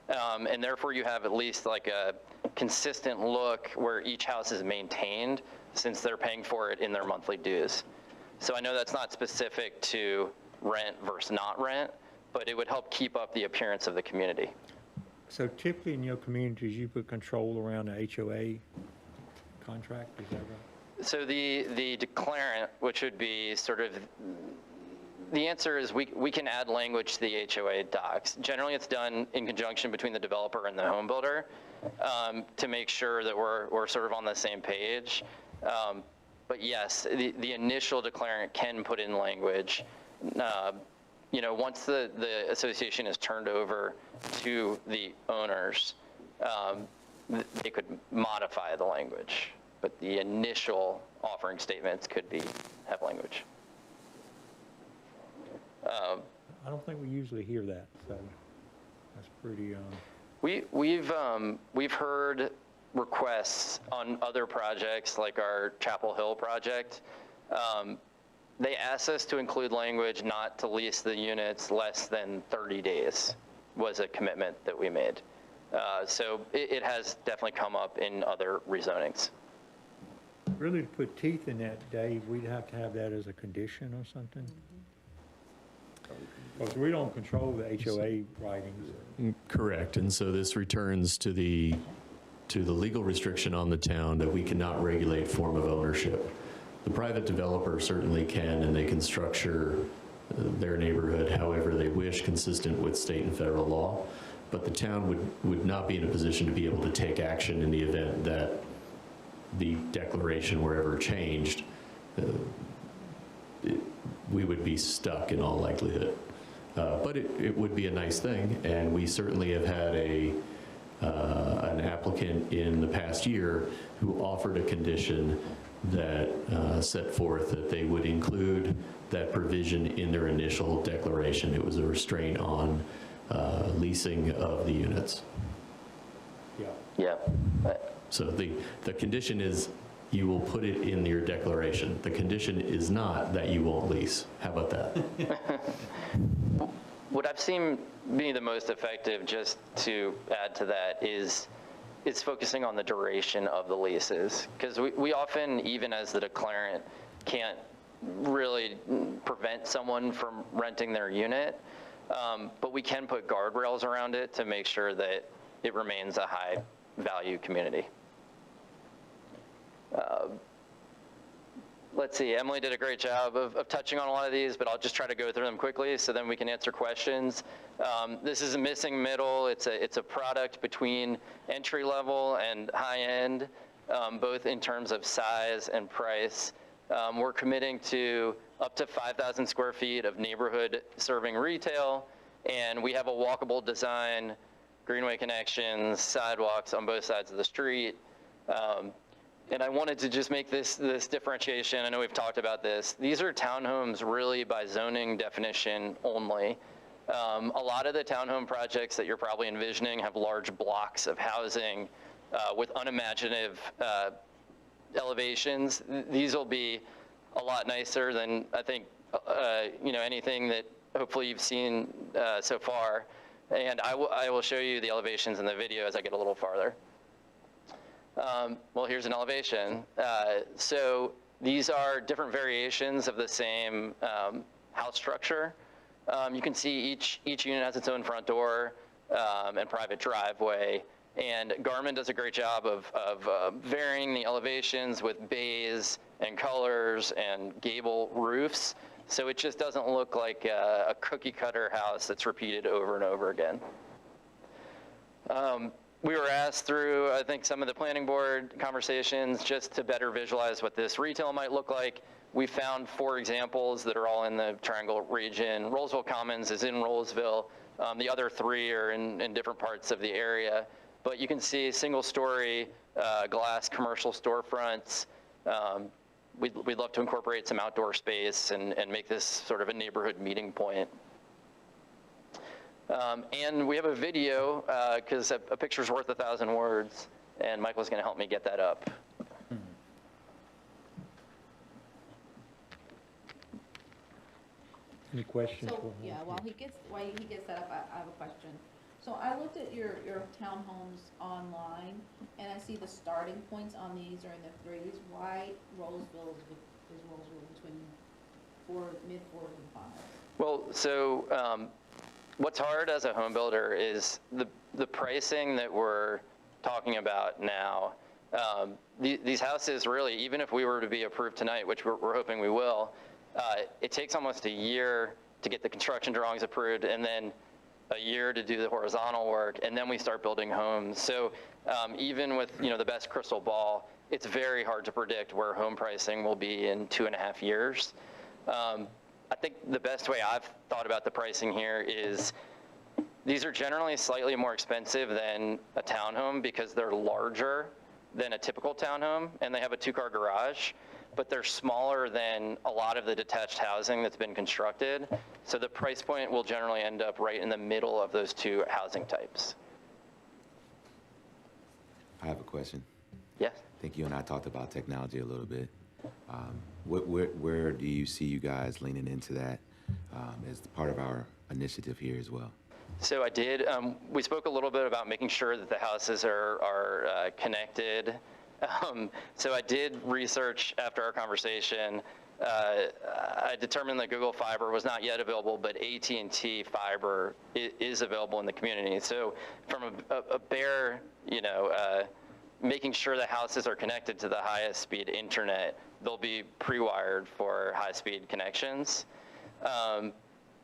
And therefore you have at least like a consistent look where each house is maintained since they're paying for it in their monthly dues. So I know that's not specific to rent versus not rent, but it would help keep up the appearance of the community. So typically in your communities, you put control around the HOA contract, is that right? So the declarant, which would be sort of, the answer is we can add language to the HOA docs. Generally, it's done in conjunction between the developer and the home builder to make sure that we're sort of on the same page. But yes, the initial declarant can put in language. Once the association is turned over to the owners, they could modify the language, but the initial offering statements could have language. I don't think we usually hear that, so that's pretty. We've heard requests on other projects like our Chapel Hill project. They asked us to include language not to lease the units less than 30 days was a commitment that we made. So it has definitely come up in other rezonings. Really, to put teeth in that, Dave, we'd have to have that as a condition or something? Because we don't control the HOA writings. Correct. And so this returns to the legal restriction on the town that we cannot regulate form of ownership. The private developer certainly can, and they can structure their neighborhood however they wish, consistent with state and federal law. But the town would not be in a position to be able to take action in the event that the declaration were ever changed. We would be stuck in all likelihood. But it would be a nice thing, and we certainly have had an applicant in the past year who offered a condition that set forth that they would include that provision in their initial declaration. It was a restraint on leasing of the units. Yeah. So the condition is you will put it in your declaration. The condition is not that you won't lease. How about that? What I've seen be the most effective, just to add to that, is focusing on the duration of the leases. Because we often, even as the declarant, can't really prevent someone from renting their unit. But we can put guardrails around it to make sure that it remains a high value community. Let's see, Emily did a great job of touching on a lot of these, but I'll just try to go through them quickly so then we can answer questions. This is a missing middle. It's a product between entry level and high end, both in terms of size and price. We're committing to up to 5,000 square feet of neighborhood serving retail, and we have a walkable design, greenway connections, sidewalks on both sides of the street. And I wanted to just make this differentiation. I know we've talked about this. These are townhomes really by zoning definition only. A lot of the townhome projects that you're probably envisioning have large blocks of housing with unimaginative elevations. These will be a lot nicer than I think anything that hopefully you've seen so far. And I will show you the elevations in the video as I get a little farther. Well, here's an elevation. So these are different variations of the same house structure. You can see each unit has its own front door and private driveway. And Garmin does a great job of varying the elevations with bays and colors and gable roofs. So it just doesn't look like a cookie cutter house that's repeated over and over again. We were asked through, I think, some of the planning board conversations just to better visualize what this retail might look like. We found 4 examples that are all in the Triangle region. Rolesville Commons is in Rolesville. The other 3 are in different parts of the area. But you can see single-story glass commercial storefronts. We'd love to incorporate some outdoor space and make this sort of a neighborhood meeting point. And we have a video, because a picture's worth 1,000 words, and Michael's going to help me get that up. Any questions? So, yeah, while he gets that up, I have a question. So I looked at your townhomes online, and I see the starting points on these are in the 3s. Why Rolesville is Rolesville between mid-4s and 5s? Well, so what's hard as a home builder is the pricing that we're talking about now. These houses really, even if we were to be approved tonight, which we're hoping we will, it takes almost a year to get the construction drawings approved, and then a year to do the horizontal work, and then we start building homes. So even with the best crystal ball, it's very hard to predict where home pricing will be in 2.5 years. I think the best way I've thought about the pricing here is these are generally slightly more expensive than a townhome because they're larger than a typical townhome, and they have a 2-car garage, but they're smaller than a lot of the detached housing that's been constructed. So the price point will generally end up right in the middle of those 2 housing types. I have a question. Yes. I think you and I talked about technology a little bit. Where do you see you guys leaning into that as part of our initiative here as well? So I did, we spoke a little bit about making sure that the houses are connected. So I did research after our conversation. I determined that Google Fiber was not yet available, but AT&T Fiber is available in the community. So from a bare, making sure the houses are connected to the highest speed internet, they'll be pre-wired for high-speed connections.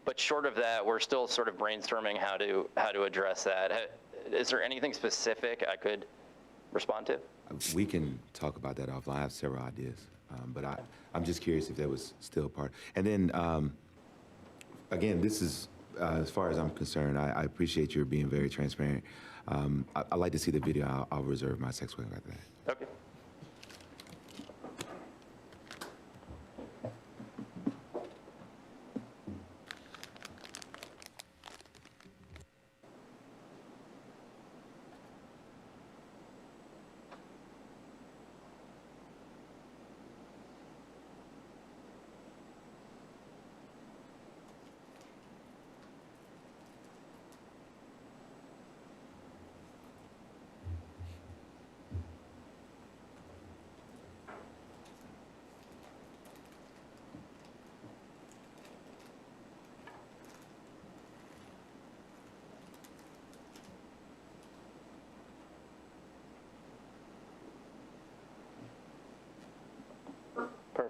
But short of that, we're still sort of brainstorming how to address that. Is there anything specific I could respond to? We can talk about that offline. I have several ideas, but I'm just curious if that was still part. And then, again, this is, as far as I'm concerned, I appreciate your being very transparent. I'd like to see the video. I'll reserve my sex wing after that. Okay.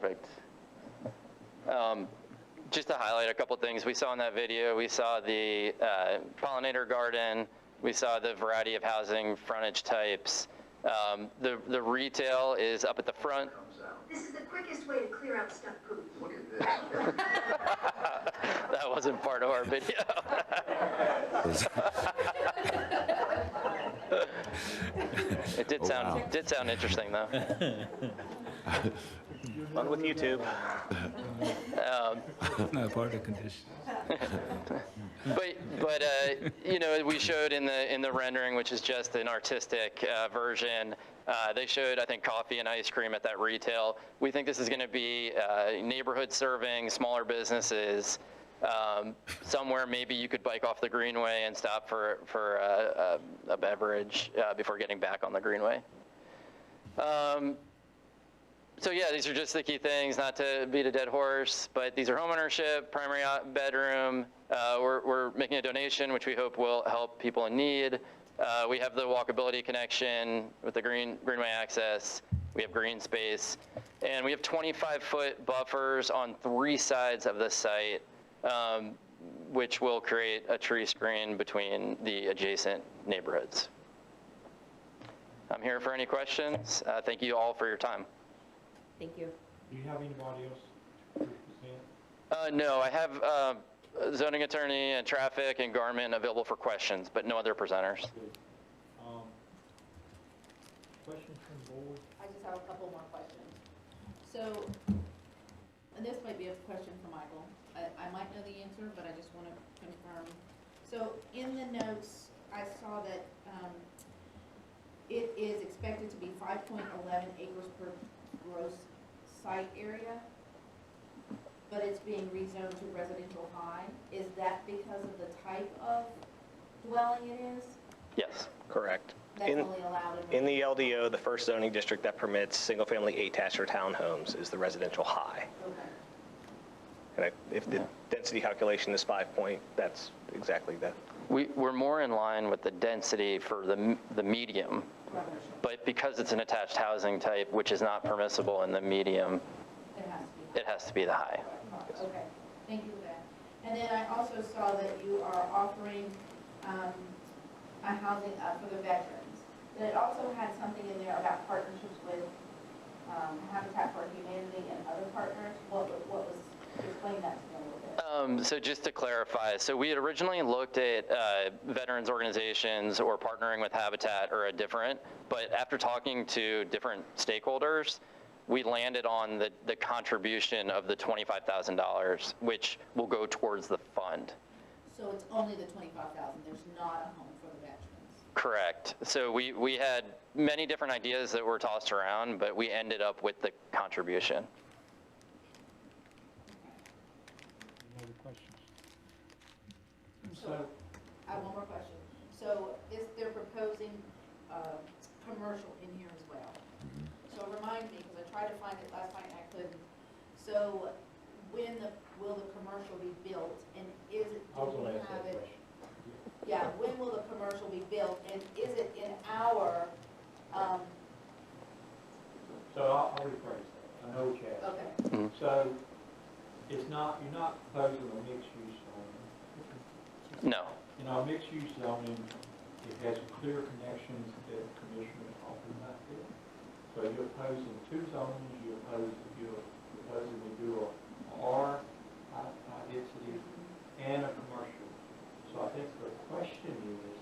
Perfect. Just to highlight a couple things we saw in that video, we saw the pollinator garden, we saw the variety of housing frontage types. The retail is up at the front. This is the quickest way to clear out stuck poop. Look at this. That wasn't part of our video. It did sound interesting though. Fun with YouTube. Not part of the condition. But you know, we showed in the rendering, which is just an artistic version. They showed, I think, coffee and ice cream at that retail. We think this is going to be neighborhood serving, smaller businesses. Somewhere maybe you could bike off the greenway and stop for a beverage before getting back on the greenway. So yeah, these are just the key things, not to beat a dead horse, but these are homeownership, primary bedroom. We're making a donation, which we hope will help people in need. We have the walkability connection with the greenway access. We have green space. And we have 25-foot buffers on 3 sides of the site, which will create a tree screen between the adjacent neighborhoods. I'm here for any questions. Thank you all for your time. Thank you. Do you have anybody else to present? No, I have zoning attorney and traffic and Garmin available for questions, but no other presenters. Questions from the board? I just have a couple more questions. So, and this might be a question for Michael. I might know the answer, but I just want to confirm. So in the notes, I saw that it is expected to be 5.11 acres per gross site area, but it's being rezoned to residential high. Is that because of the type of dwelling it is? Yes, correct. That's only allowed In the LDO, the first zoning district that permits single-family attached or townhomes is the residential high. Okay. And if the density calculation is 5 point, that's exactly that. We're more in line with the density for the medium, but because it's an attached housing type, which is not permissible in the medium, it has to be the high. Okay, thank you for that. And then I also saw that you are offering a housing for the veterans. That it also had something in there about partnerships with Habitat for Humanity and other partners. What was, explain that to me a little bit. So just to clarify, so we had originally looked at veterans organizations or partnering with Habitat or a different, but after talking to different stakeholders, we landed on the contribution of the $25,000, which will go towards the fund. So it's only the $25,000. There's not a home for the veterans. Correct. So we had many different ideas that were tossed around, but we ended up with the contribution. Any other questions? So, I have one more question. So they're proposing commercial in here as well. So remind me, because I tried to find it last night and I couldn't. So will the commercial be built, and is it, do we have it? Yeah, when will the commercial be built, and is it in our, So I'll rephrase that. I know what you asked. okay. So you're not proposing a mixed use zoning. No. In our mixed use zoning, it has clear connections that the commissioner is talking about there. So you're opposing 2 zones, you're proposing to do a R high density and a commercial. So I think the question is,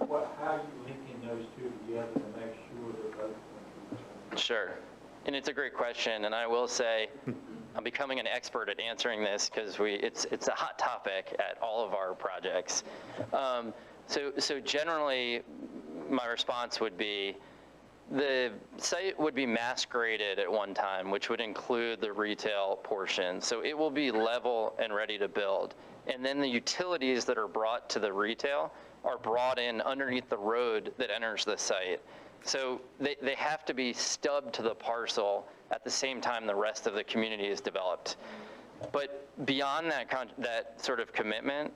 how are you linking those 2 together to make sure that both? Sure. And it's a great question, and I will say I'm becoming an expert at answering this because it's a hot topic at all of our projects. So generally, my response would be the site would be mass graded at one time, which would include the retail portion. So it will be level and ready to build. And then the utilities that are brought to the retail are brought in underneath the road that enters the site. So they have to be stubbed to the parcel at the same time the rest of the community is developed. But beyond that sort of commitment,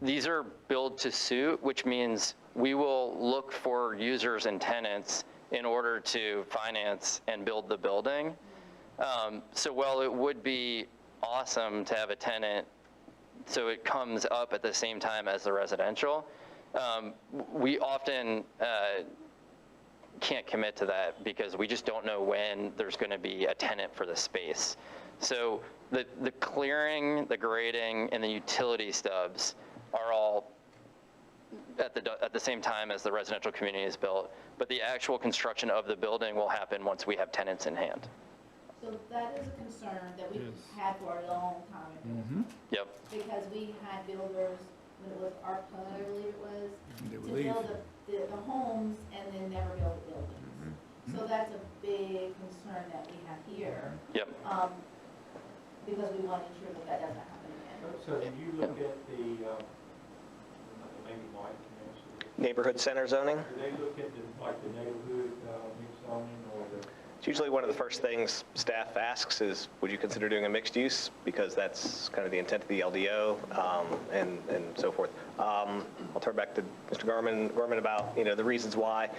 these are build to suit, which means we will look for users and tenants in order to finance and build the building. So while it would be awesome to have a tenant so it comes up at the same time as the residential, we often can't commit to that because we just don't know when there's going to be a tenant for the space. So the clearing, the grading, and the utility stubs are all at the same time as the residential community is built, but the actual construction of the building will happen once we have tenants in hand. So that is a concern that we've had for a long time ago. Yep. Because we had builders, when it was ARPA, I believe it was, They to would leave. build the homes and then never build the buildings. So that's a big concern that we have here. Yep. Because we want to ensure that that doesn't happen again. So when you look at the, maybe Mike can answer this. Neighborhood center zoning? Do they look at the neighborhood mixed zoning or the? It's usually one of the first things staff asks is, would you consider doing a mixed use? Because that's kind of the intent of the LDO and so forth. I'll turn back to Mr. Gorman about, the reasons why.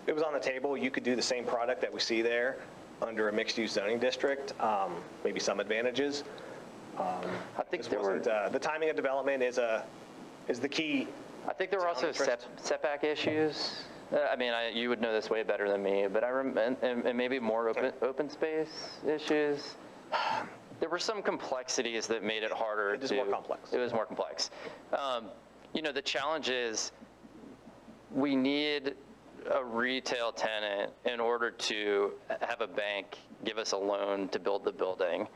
It was on the table. You could do the same product that we see there under a mixed use zoning district, maybe some advantages. I think there were, the timing of development is the key. I think there were also setback issues. I mean, you would know this way better than me, but and maybe more open space issues. There were some complexities that made it harder. It was more complex. It was more complex. The challenge is we need a retail tenant in order to have a bank give us a loan to build the building.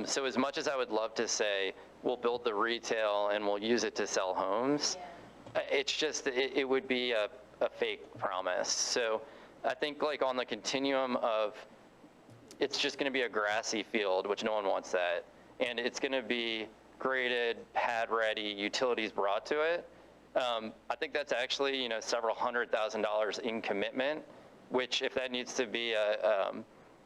So as much as I would love to say, we'll build the retail and we'll use it to sell homes, it's just, it would be a fake promise. So I think like on the continuum of, it's just going to be a grassy field, which no one wants that. And it's going to be graded, pad ready, utilities brought to it. I think that's actually, several $100,000 in commitment, which if that needs to be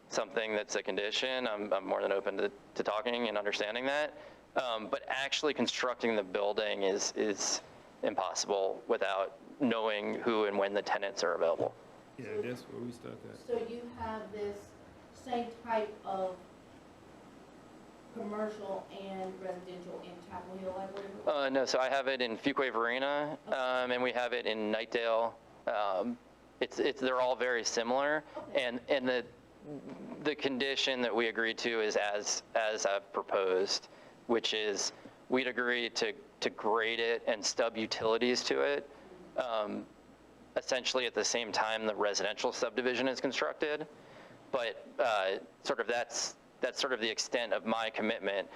something that's a condition, I'm more than open to talking and understanding that. But actually constructing the building is impossible without knowing who and when the tenants are available. Yeah, that's where we stuck at. So you have this same type of commercial and residential in Chapel Hill, I believe? No, so I have it in Fuquay Varina, and we have it in Nightdale. They're all very similar, and the condition that we agreed to is as I've proposed, which is we'd agree to grade it and stub utilities to it, essentially at the same time the residential subdivision is constructed, but sort of that's sort of the extent of my commitment.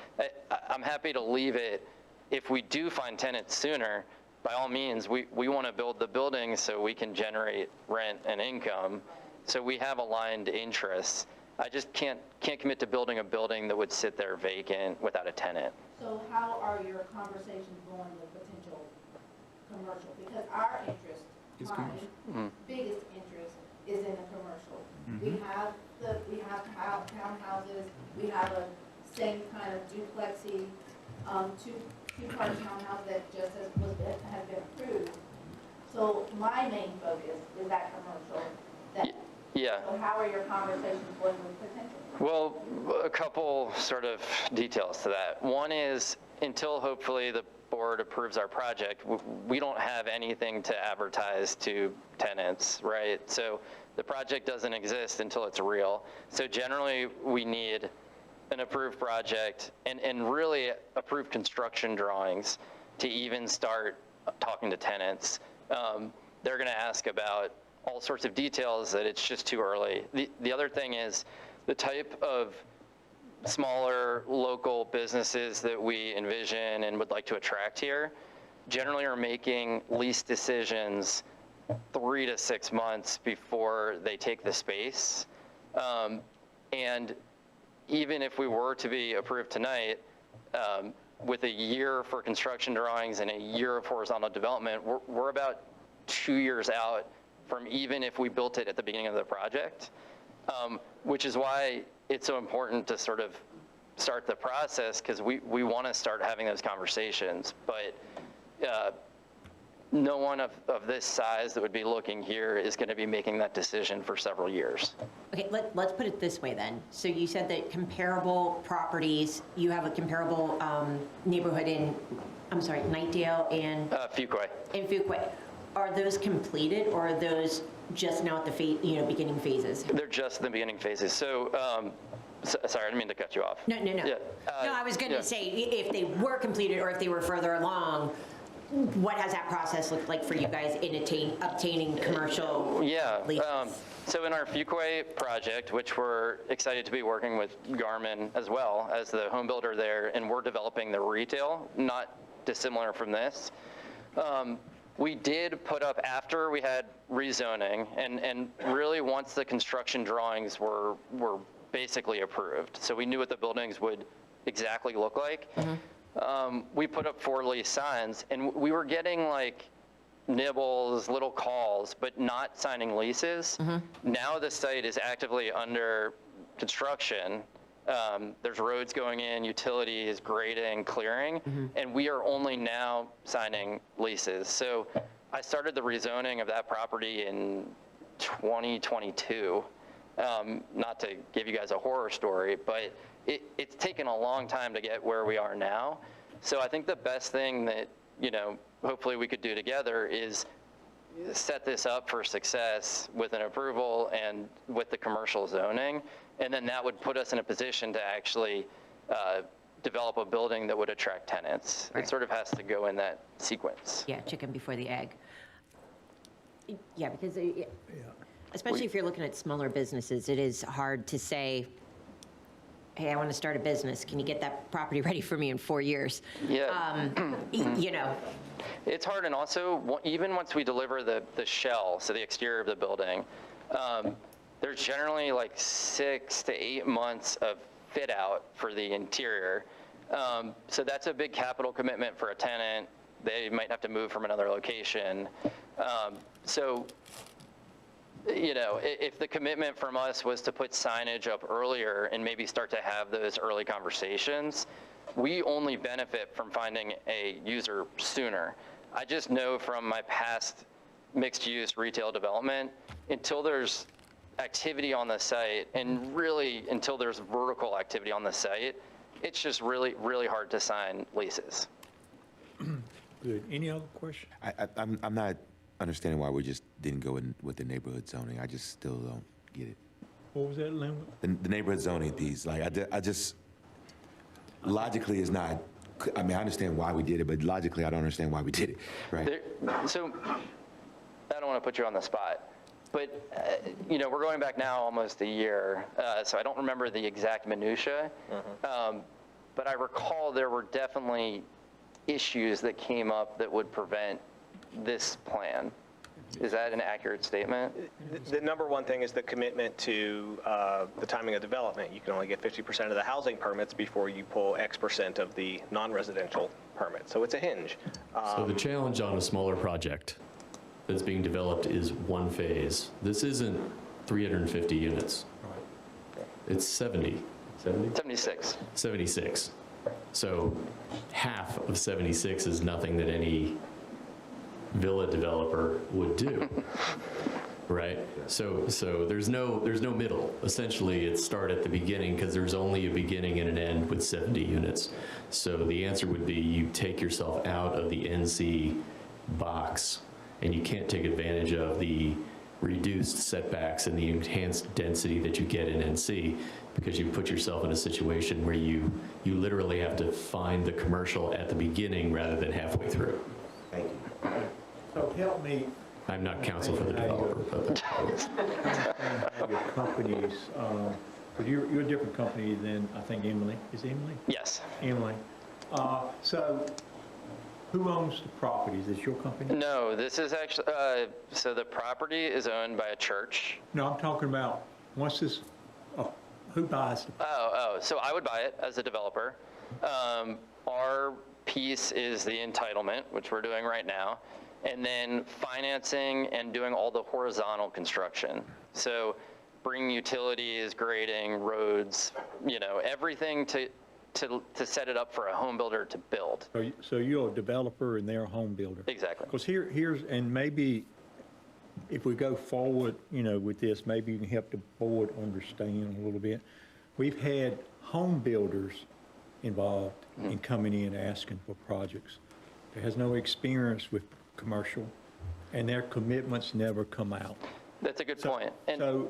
I'm happy to leave it. If we do find tenants sooner, by all means, we want to build the building so we can generate rent and income. So we have aligned interests. I just can't commit to building a building that would sit there vacant without a tenant. So how are your conversations going with potential commercial? Because our interest, my biggest interest is in the commercial. We have townhouses, we have a same kind of duplexy, two-part townhouse that just has been approved. So my main focus is that commercial. Yeah. So how are your conversations going with potential? Well, a couple sort of details to that. One is until hopefully the board approves our project, we don't have anything to advertise to tenants, right? So the project doesn't exist until it's real. So generally we need an approved project and really approved construction drawings to even start talking to tenants. They're going to ask about all sorts of details that it's just too early. The other thing is the type of smaller local businesses that we envision and would like to attract here generally are making lease decisions 3 to 6 months before they take the space. And even if we were to be approved tonight, with a year for construction drawings and a year of horizontal development, we're about 2 years out from even if we built it at the beginning of the project, which is why it's so important to sort of start the process, because we want to start having those conversations. But no one of this size that would be looking here is going to be making that decision for several years. Okay, let's put it this way then. So you said that comparable properties, you have a comparable neighborhood in, I'm sorry, Nightdale and? Fuquay. In Fuquay. Are those completed or are those just now at the beginning phases? They're just in the beginning phases. So, sorry, I didn't mean to cut you off. No. Yeah. No, I was going to say if they were completed or if they were further along, what has that process looked like for you guys in obtaining commercial leases? So in our Fuquay project, which we're excited to be working with Garmin as well as the home builder there, and we're developing the retail, not dissimilar from this. We did put up after we had rezoning, and really once the construction drawings were basically approved, so we knew what the buildings would exactly look like. We put up 4 lease signs, and we were getting like nibbles, little calls, but not signing leases. Now the site is actively under construction. There's roads going in, utilities, grading, clearing, and we are only now signing leases. So I started the rezoning of that property in 2022. Not to give you guys a horror story, but it's taken a long time to get where we are now. So I think the best thing that, hopefully we could do together is set this up for success with an approval and with the commercial zoning. And then that would put us in a position to actually develop a building that would attract tenants. Right. It sort of has to go in that sequence. Yeah, chicken before the egg. Yeah, because especially if you're looking at smaller businesses, it is hard to say, hey, I want to start a business. Can you get that property ready for me in 4 years? Yeah. It's hard, and also even once we deliver the shell, so the exterior of the building, there's generally like 6 to 8 months of fit out for the interior. So that's a big capital commitment for a tenant. They might have to move from another location. If the commitment from us was to put signage up earlier and maybe start to have those early conversations, we only benefit from finding a user sooner. I just know from my past mixed-use retail development, until there's activity on the site, and really until there's vertical activity on the site, it's just really, really hard to sign leases. Good. Any other questions? I'm not understanding why we just didn't go in with the neighborhood zoning. I just still don't get it. What was that, Lynn? The neighborhood zoning piece, like I just logically is not. I mean, I understand why we did it, but logically, I don't understand why we did it. Right. So I don't want to put you on the spot, but we're going back now almost a year, so I don't remember the exact minutia. But I recall there were definitely issues that came up that would prevent this plan. Is that an accurate statement? The number one thing is the commitment to the timing of development. You can only get 50% of the housing permits before you pull X% of the non-residential permits. So it's a hinge. So the challenge on a smaller project that's being developed is one phase. This isn't 350 units. It's 70. 76. 76. So half of 76 is nothing that any villa developer would do, right? So there's no middle. Essentially, it's start at the beginning because there's only a beginning and an end with 70 units. So the answer would be you take yourself out of the NC box, and you can't take advantage of the reduced setbacks and the enhanced density that you get in NC because you put yourself in a situation where you literally have to find the commercial at the beginning rather than halfway through. Thank you. So help me. I'm not counsel for the developer, but your companies, but you're a different company than, I think, Emily. Is it Emily? Yes. Emily. So who owns the properties? Is it your company? No, this is actually, so the property is owned by a church. No, I'm talking about, once this, who buys the property? So I would buy it as a developer. Our piece is the entitlement, which we're doing right now, and then financing and doing all the horizontal construction. So bringing utilities, grading, roads, everything to to set it up for a home builder to build. So you're a developer and they're a home builder? Exactly. Because here's, and maybe if we go forward, with this, maybe you can help the board understand a little bit. We've had home builders involved in coming in asking for projects. That has no experience with commercial, and their commitments never come out. That's a good point.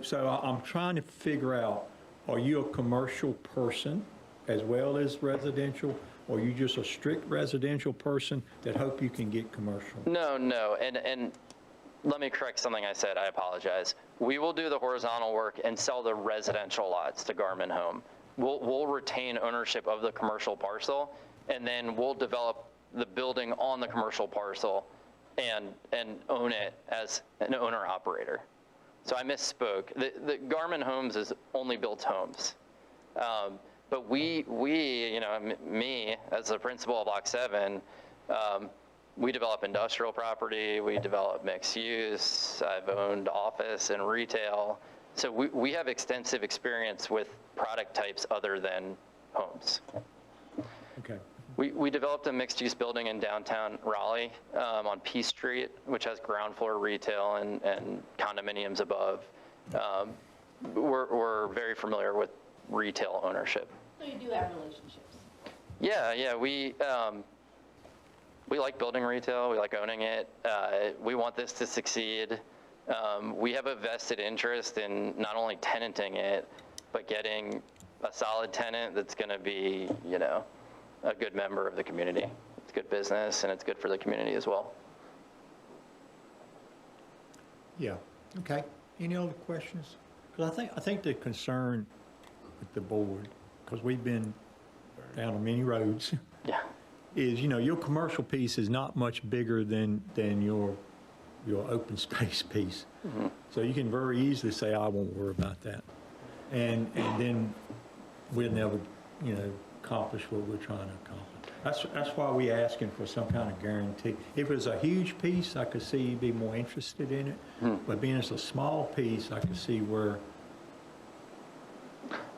So I'm trying to figure out, are you a commercial person as well as residential, or are you just a strict residential person that hope you can get commercial? No, and let me correct something I said, I apologize. We will do the horizontal work and sell the residential lots to Garmin Home. We'll retain ownership of the commercial parcel, and then we'll develop the building on the commercial parcel and own it as an owner-operator. So I misspoke. The Garmin Homes is only built homes. But we, me as the principal of Block 7, we develop industrial property, we develop mixed use, I've owned office and retail. So we have extensive experience with product types other than homes. Okay. We developed a mixed-use building in downtown Raleigh on P Street, which has ground floor retail and condominiums above. We're very familiar with retail ownership. So you do have relationships? Yeah, we like building retail, we like owning it. We want this to succeed. We have a vested interest in not only tenanting it, but getting a solid tenant that's going to be, a good member of the community. It's good business and it's good for the community as well. Yeah, okay. Any other questions? Because I think the concern with the board, because we've been down on many roads, yeah, is, your commercial piece is not much bigger than your open space piece. Mm-hmm. So you can very easily say, I won't worry about that. And then we'll never, accomplish what we're trying to accomplish. That's why we're asking for some kind of guarantee. If it was a huge piece, I could see you'd be more interested in it. But being it's a small piece, I could see where,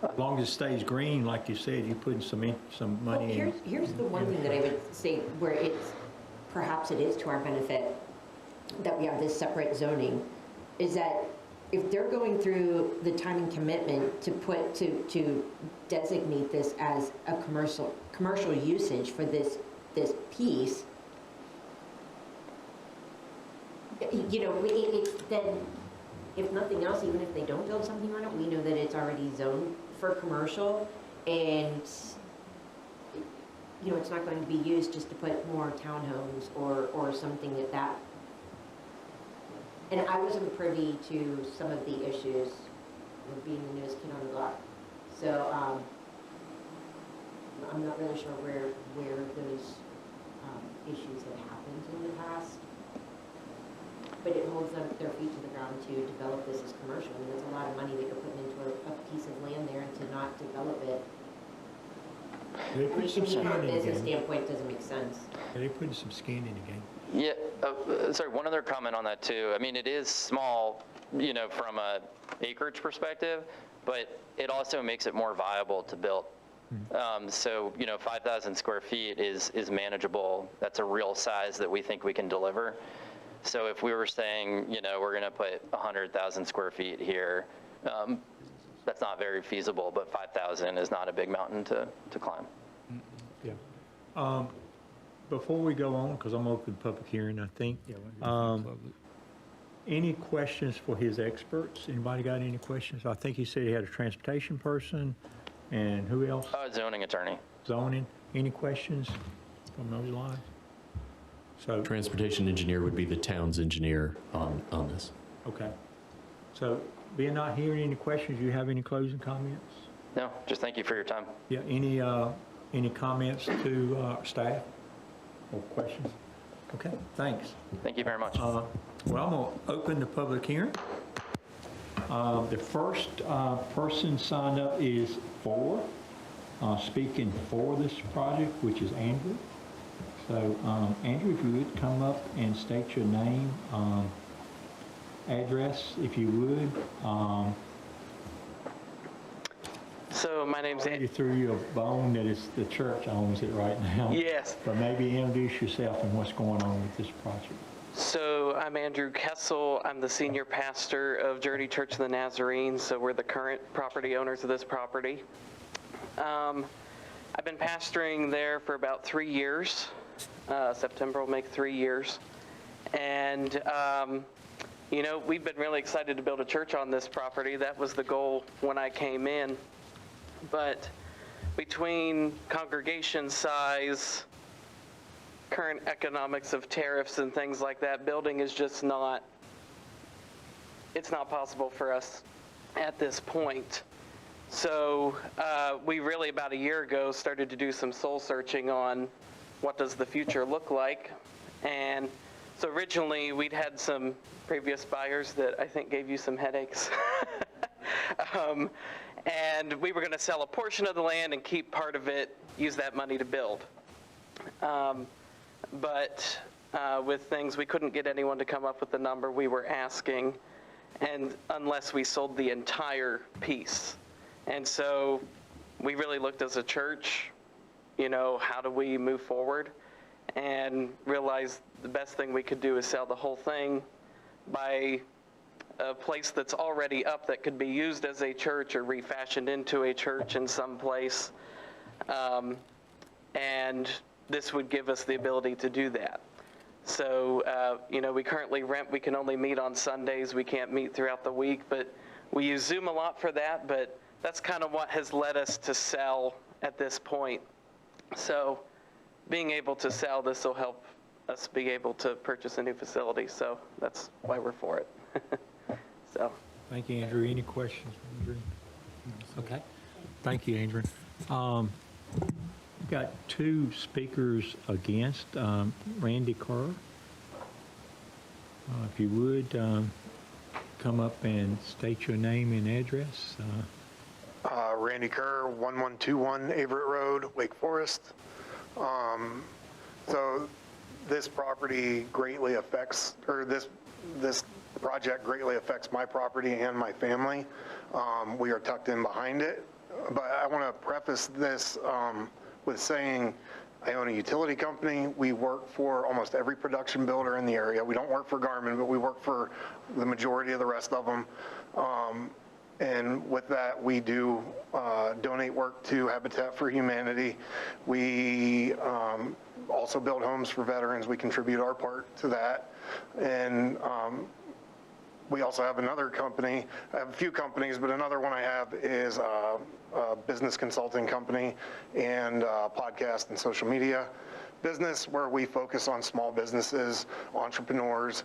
as long as it stays green, like you said, you're putting some money in. Here's the one thing that I would say where perhaps it is to our benefit that we have this separate zoning, is that if they're going through the time and commitment to designate this as a commercial usage for this piece, then if nothing else, even if they don't build something on it, we know that it's already zoned for commercial, and it's not going to be used just to put more townhomes or something like that. And I wasn't privy to some of the issues of being the newest kid on the block. So I'm not really sure where those issues have happened in the past. But it holds them their feet to the ground to develop this as commercial. I mean, that's a lot of money that you're putting into a piece of land there, and to not develop it. From a business standpoint, doesn't make sense. They put some skin in the game. Yeah, sorry, one other comment on that too. I mean, it is small, from a acreage perspective, but it also makes it more viable to build. So, 5,000 square feet is manageable. That's a real size that we think we can deliver. So if we were saying, we're going to put 100,000 square feet here, that's not very feasible, but 5,000 is not a big mountain to climb. Yeah. Before we go on, because I'm open public hearing, I think. Any questions for his experts? Anybody got any questions? I think he said he had a transportation person, and who else? Zoning attorney. Zoning. Any questions from those lines? So transportation engineer would be the town's engineer on this. Okay. So being not hearing any questions, you have any closing comments? No, just thank you for your time. Yeah. Any comments to staff or questions? Okay. Thanks. Thank you very much. Well, I'm going to open the public hearing. The first person signed up is speaking for this project, which is Andrew. So, Andrew, if you would come up and state your name, address, if you would. So my name's You threw you a bone that it's the church owns it right now. Yes. But maybe introduce yourself and what's going on with this project. So I'm Andrew Kessel. I'm the senior pastor of Journey Church of the Nazarene. So we're the current property owners of this property. I've been pastoring there for about 3 years. September will make 3 years. And, you know, we've been really excited to build a church on this property. That was the goal when I came in. But between congregation size, current economics of tariffs and things like that, building is just not, it's not possible for us at this point. So we really about a year ago started to do some soul searching on what does the future look like. And so originally we'd had some previous buyers that I think gave you some headaches. And we were going to sell a portion of the land and keep part of it, use that money to build. But with things, we couldn't get anyone to come up with the number we were asking, and unless we sold the entire piece. And so we really looked as a church, you know, how do we move forward? And realized the best thing we could do is sell the whole thing, buy a place that's already up that could be used as a church or refashioned into a church in some place. And this would give us the ability to do that. So, you know, we currently rent, we can only meet on Sundays. We can't meet throughout the week, but we use Zoom a lot for that, but that's kind of what has led us to sell at this point. So being able to sell this will help us be able to purchase a new facility. So that's why we're for it. So. Thank you, Andrew. Any questions, Andrew? Okay. Thank you, Andrew. We've got two speakers against. Randy Kerr, if you would, come up and state your name and address. Randy Kerr, 1121 Averett Road, Wake Forest. So this property greatly affects, or this project greatly affects my property and my family. We are tucked in behind it, but I want to preface this with saying I own a utility company. We work for almost every production builder in the area. We don't work for Garmin, but we work for the majority of the rest of them. And with that, we do donate work to Habitat for Humanity. We also build homes for veterans. We contribute our part to that. And we also have another company. I have a few companies, but another one I have is a business consulting company and podcast and social media business where we focus on small businesses, entrepreneurs,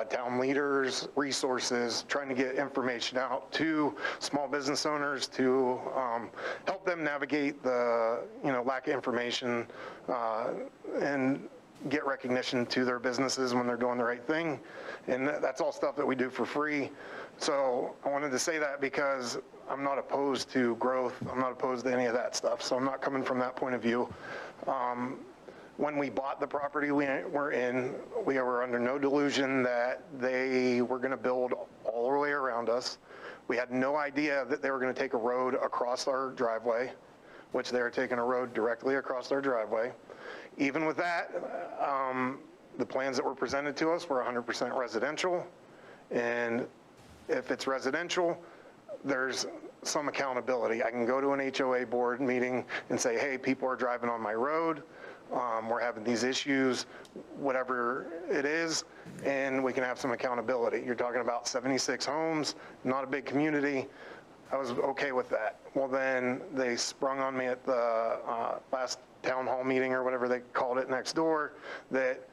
town leaders, resources, trying to get information out to small business owners to help them navigate the lack of information and get recognition to their businesses when they're doing the right thing. And that's all stuff that we do for free. So I wanted to say that because I'm not opposed to growth. I'm not opposed to any of that stuff. So I'm not coming from that point of view. When we bought the property we were under no delusion that they were going to build all the way around us. We had no idea that they were going to take a road across our driveway, which they were taking a road directly across our driveway. Even with that, the plans that were presented to us were 100% residential. And if it's residential, there's some accountability. I can go to an HOA board meeting and say, hey, people are driving on my road. We're having these issues, whatever it is, and we can have some accountability. You're talking about 76 homes, not a big community. I was okay with that. Well, then they sprung on me at the last town hall meeting or whatever they called it next door that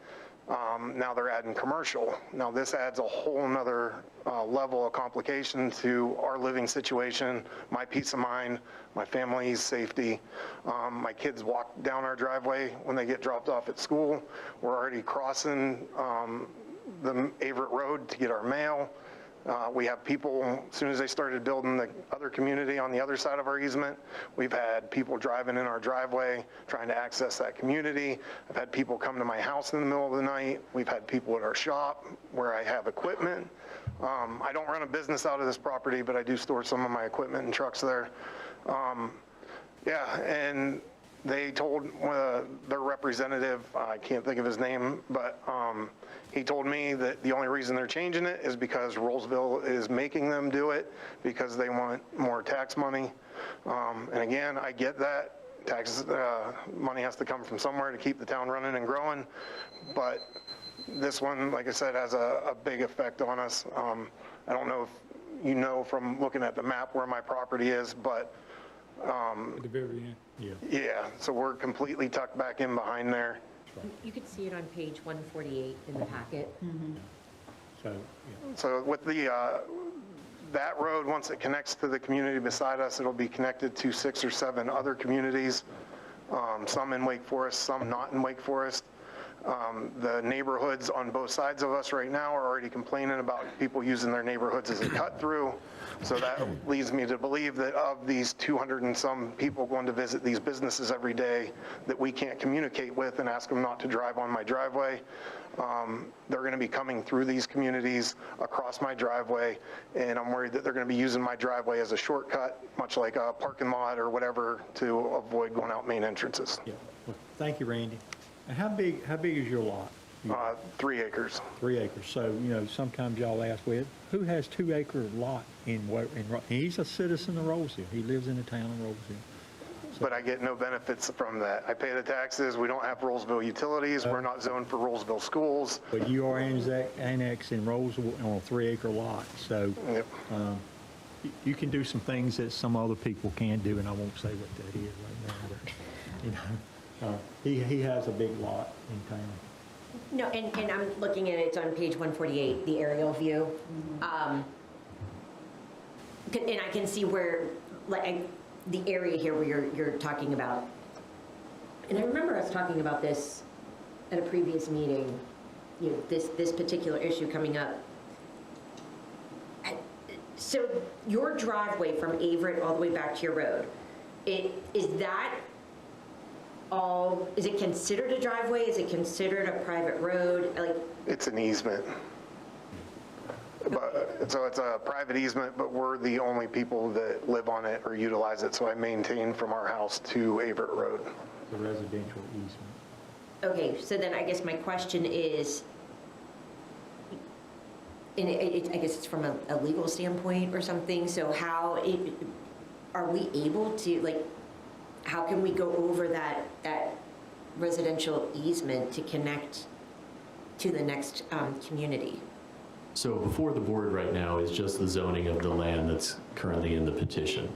now they're adding commercial. Now this adds a whole nother level of complication to our living situation, my peace of mind, my family's safety. My kids walk down our driveway when they get dropped off at school. We're already crossing the Averett Road to get our mail. We have people, as soon as they started building the other community on the other side of our easement, we've had people driving in our driveway trying to access that community. I've had people come to my house in the middle of the night. We've had people at our shop where I have equipment. I don't run a business out of this property, but I do store some of my equipment and trucks there. Yeah, and they told their representative, I can't think of his name, but he told me that the only reason they're changing it is because Rolesville is making them do it because they want more tax money. And again, I get that. Taxes, money has to come from somewhere to keep the town running and growing. But this one, like I said, has a big effect on us. I don't know if you know from looking at the map where my property is, but At the very end. yeah, so we're completely tucked back in behind there. You could see it on page 148 in the packet. So, So with that road, once it connects to the community beside us, it'll be connected to 6 or 7 other communities, some in Wake Forest, some not in Wake Forest. The neighborhoods on both sides of us right now are already complaining about people using their neighborhoods as a cut through. So that leads me to believe that of these 200 and some people going to visit these businesses every day that we can't communicate with and ask them not to drive on my driveway, they're going to be coming through these communities across my driveway, and I'm worried that they're going to be using my driveway as a shortcut, much like a parking lot or whatever, to avoid going out main entrances. yeah. Well, thank you, Randy. And how big is your lot? 3 acres. 3 acres. So, you know, sometimes y'all ask, well, who has 2 acre lot he's a citizen of Rolesville. He lives in the town of Rolesville. But I get no benefits from that. I pay the taxes. We don't have Rolesville utilities. We're not zoned for Rolesville schools. But you are annexed in Rolesville on a 3 acre lot. So Yep. You can do some things that some other people can't do, and I won't say what that is right now. But, you know, he has a big lot in town. No, and I'm looking at it, it's on page 148, the aerial view. And I can see where, like, the area here where you're talking about. And I remember us talking about this at a previous meeting, you know, this particular issue coming up. So your driveway from Averett all the way back to your road, is it considered a driveway? Is it considered a private road? Like, It's an easement. But, so it's a private easement, but we're the only people that live on it or utilize it. So I maintain from our house to Averett Road. The residential easement. okay, so then I guess my question is, and I guess it's from a legal standpoint or something, so are we able to, like, how can we go over that residential easement to connect to the next community? So before the board right now is just the zoning of the land that's currently in the petition.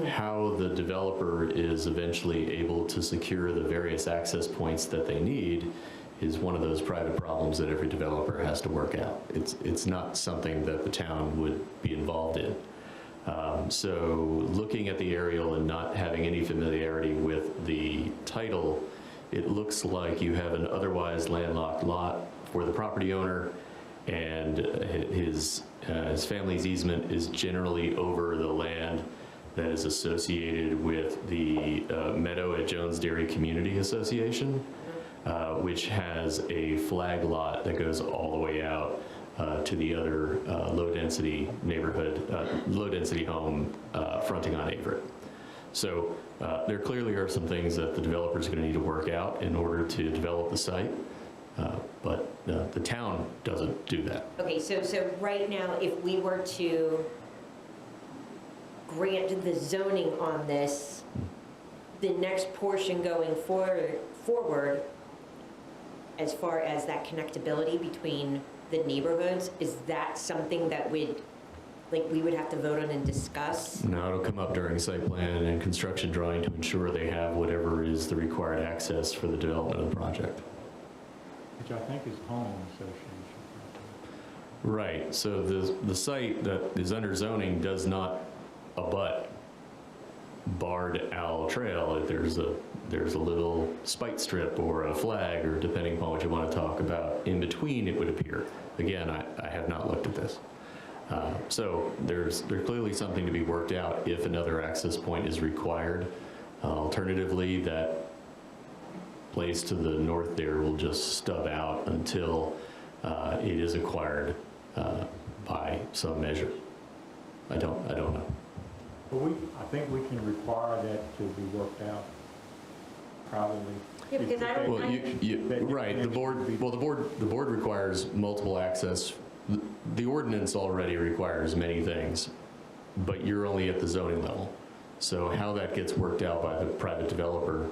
How the developer is eventually able to secure the various access points that they need is one of those private problems that every developer has to work out. It's not something that the town would be involved in. So looking at the aerial and not having any familiarity with the title, it looks like you have an otherwise landlocked lot for the property owner, and his family's easement is generally over the land that is associated with the meadow at Jones Dairy Community Association, which has a flag lot that goes all the way out to the other low-density neighborhood, low-density home fronting on Averett. So there clearly are some things that the developers are going to need to work out in order to develop the site, but the town doesn't do that. Okay, so right now, if we were to grant the zoning on this, the next portion going forward, as far as that connectability between the neighborhoods, is that something that we would have to vote on and discuss? No, it'll come up during site plan and construction drawing to ensure they have whatever is the required access for the development of the project. Which I think is homeowner association. Right, so the site that is under zoning does not abut Barred Owl Trail. There's a little spite strip or a flag, or depending upon what you want to talk about, in between, it would appear. Again, I have not looked at this. So there's clearly something to be worked out if another access point is required. Alternatively, that place to the north there will just stub out until it is acquired by some measure. I don't know. But I think we can require that to be worked out, probably. Yeah, because I don't. Well, right, the board requires multiple access. The ordinance already requires many things, but you're only at the zoning level. So how that gets worked out by the private developer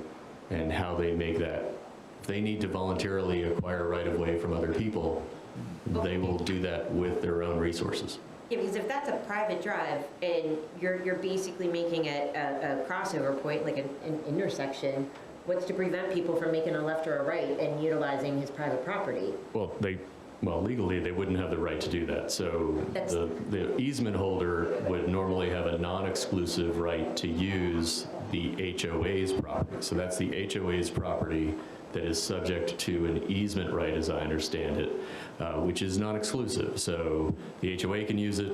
and how they make that, if they need to voluntarily acquire right-of-way from other people, they will do that with their own resources. Yeah, because if that's a private drive and you're basically making a crossover point, like an intersection, what's to prevent people from making a left or a right and utilizing his private property? Well, legally, they wouldn't have the right to do that. So the easement holder would normally have a non-exclusive right to use the HOA's property. So that's the HOA's property that is subject to an easement right, as I understand it, which is non-exclusive. So the HOA can use it,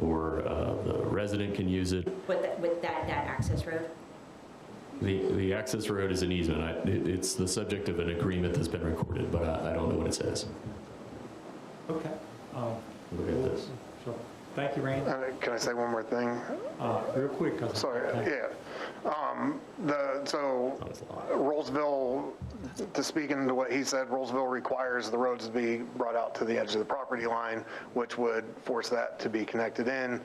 or the resident can use it. With that access road? The access road is an easement. It's the subject of an agreement that's been recorded, but I don't know what it says. Okay. Look at this. So, thank you, Randy. Can I say one more thing? Real quick. Sorry, yeah. So Rolesville, to speak into what he said, Rolesville requires the roads to be brought out to the edge of the property line, which would force that to be connected in.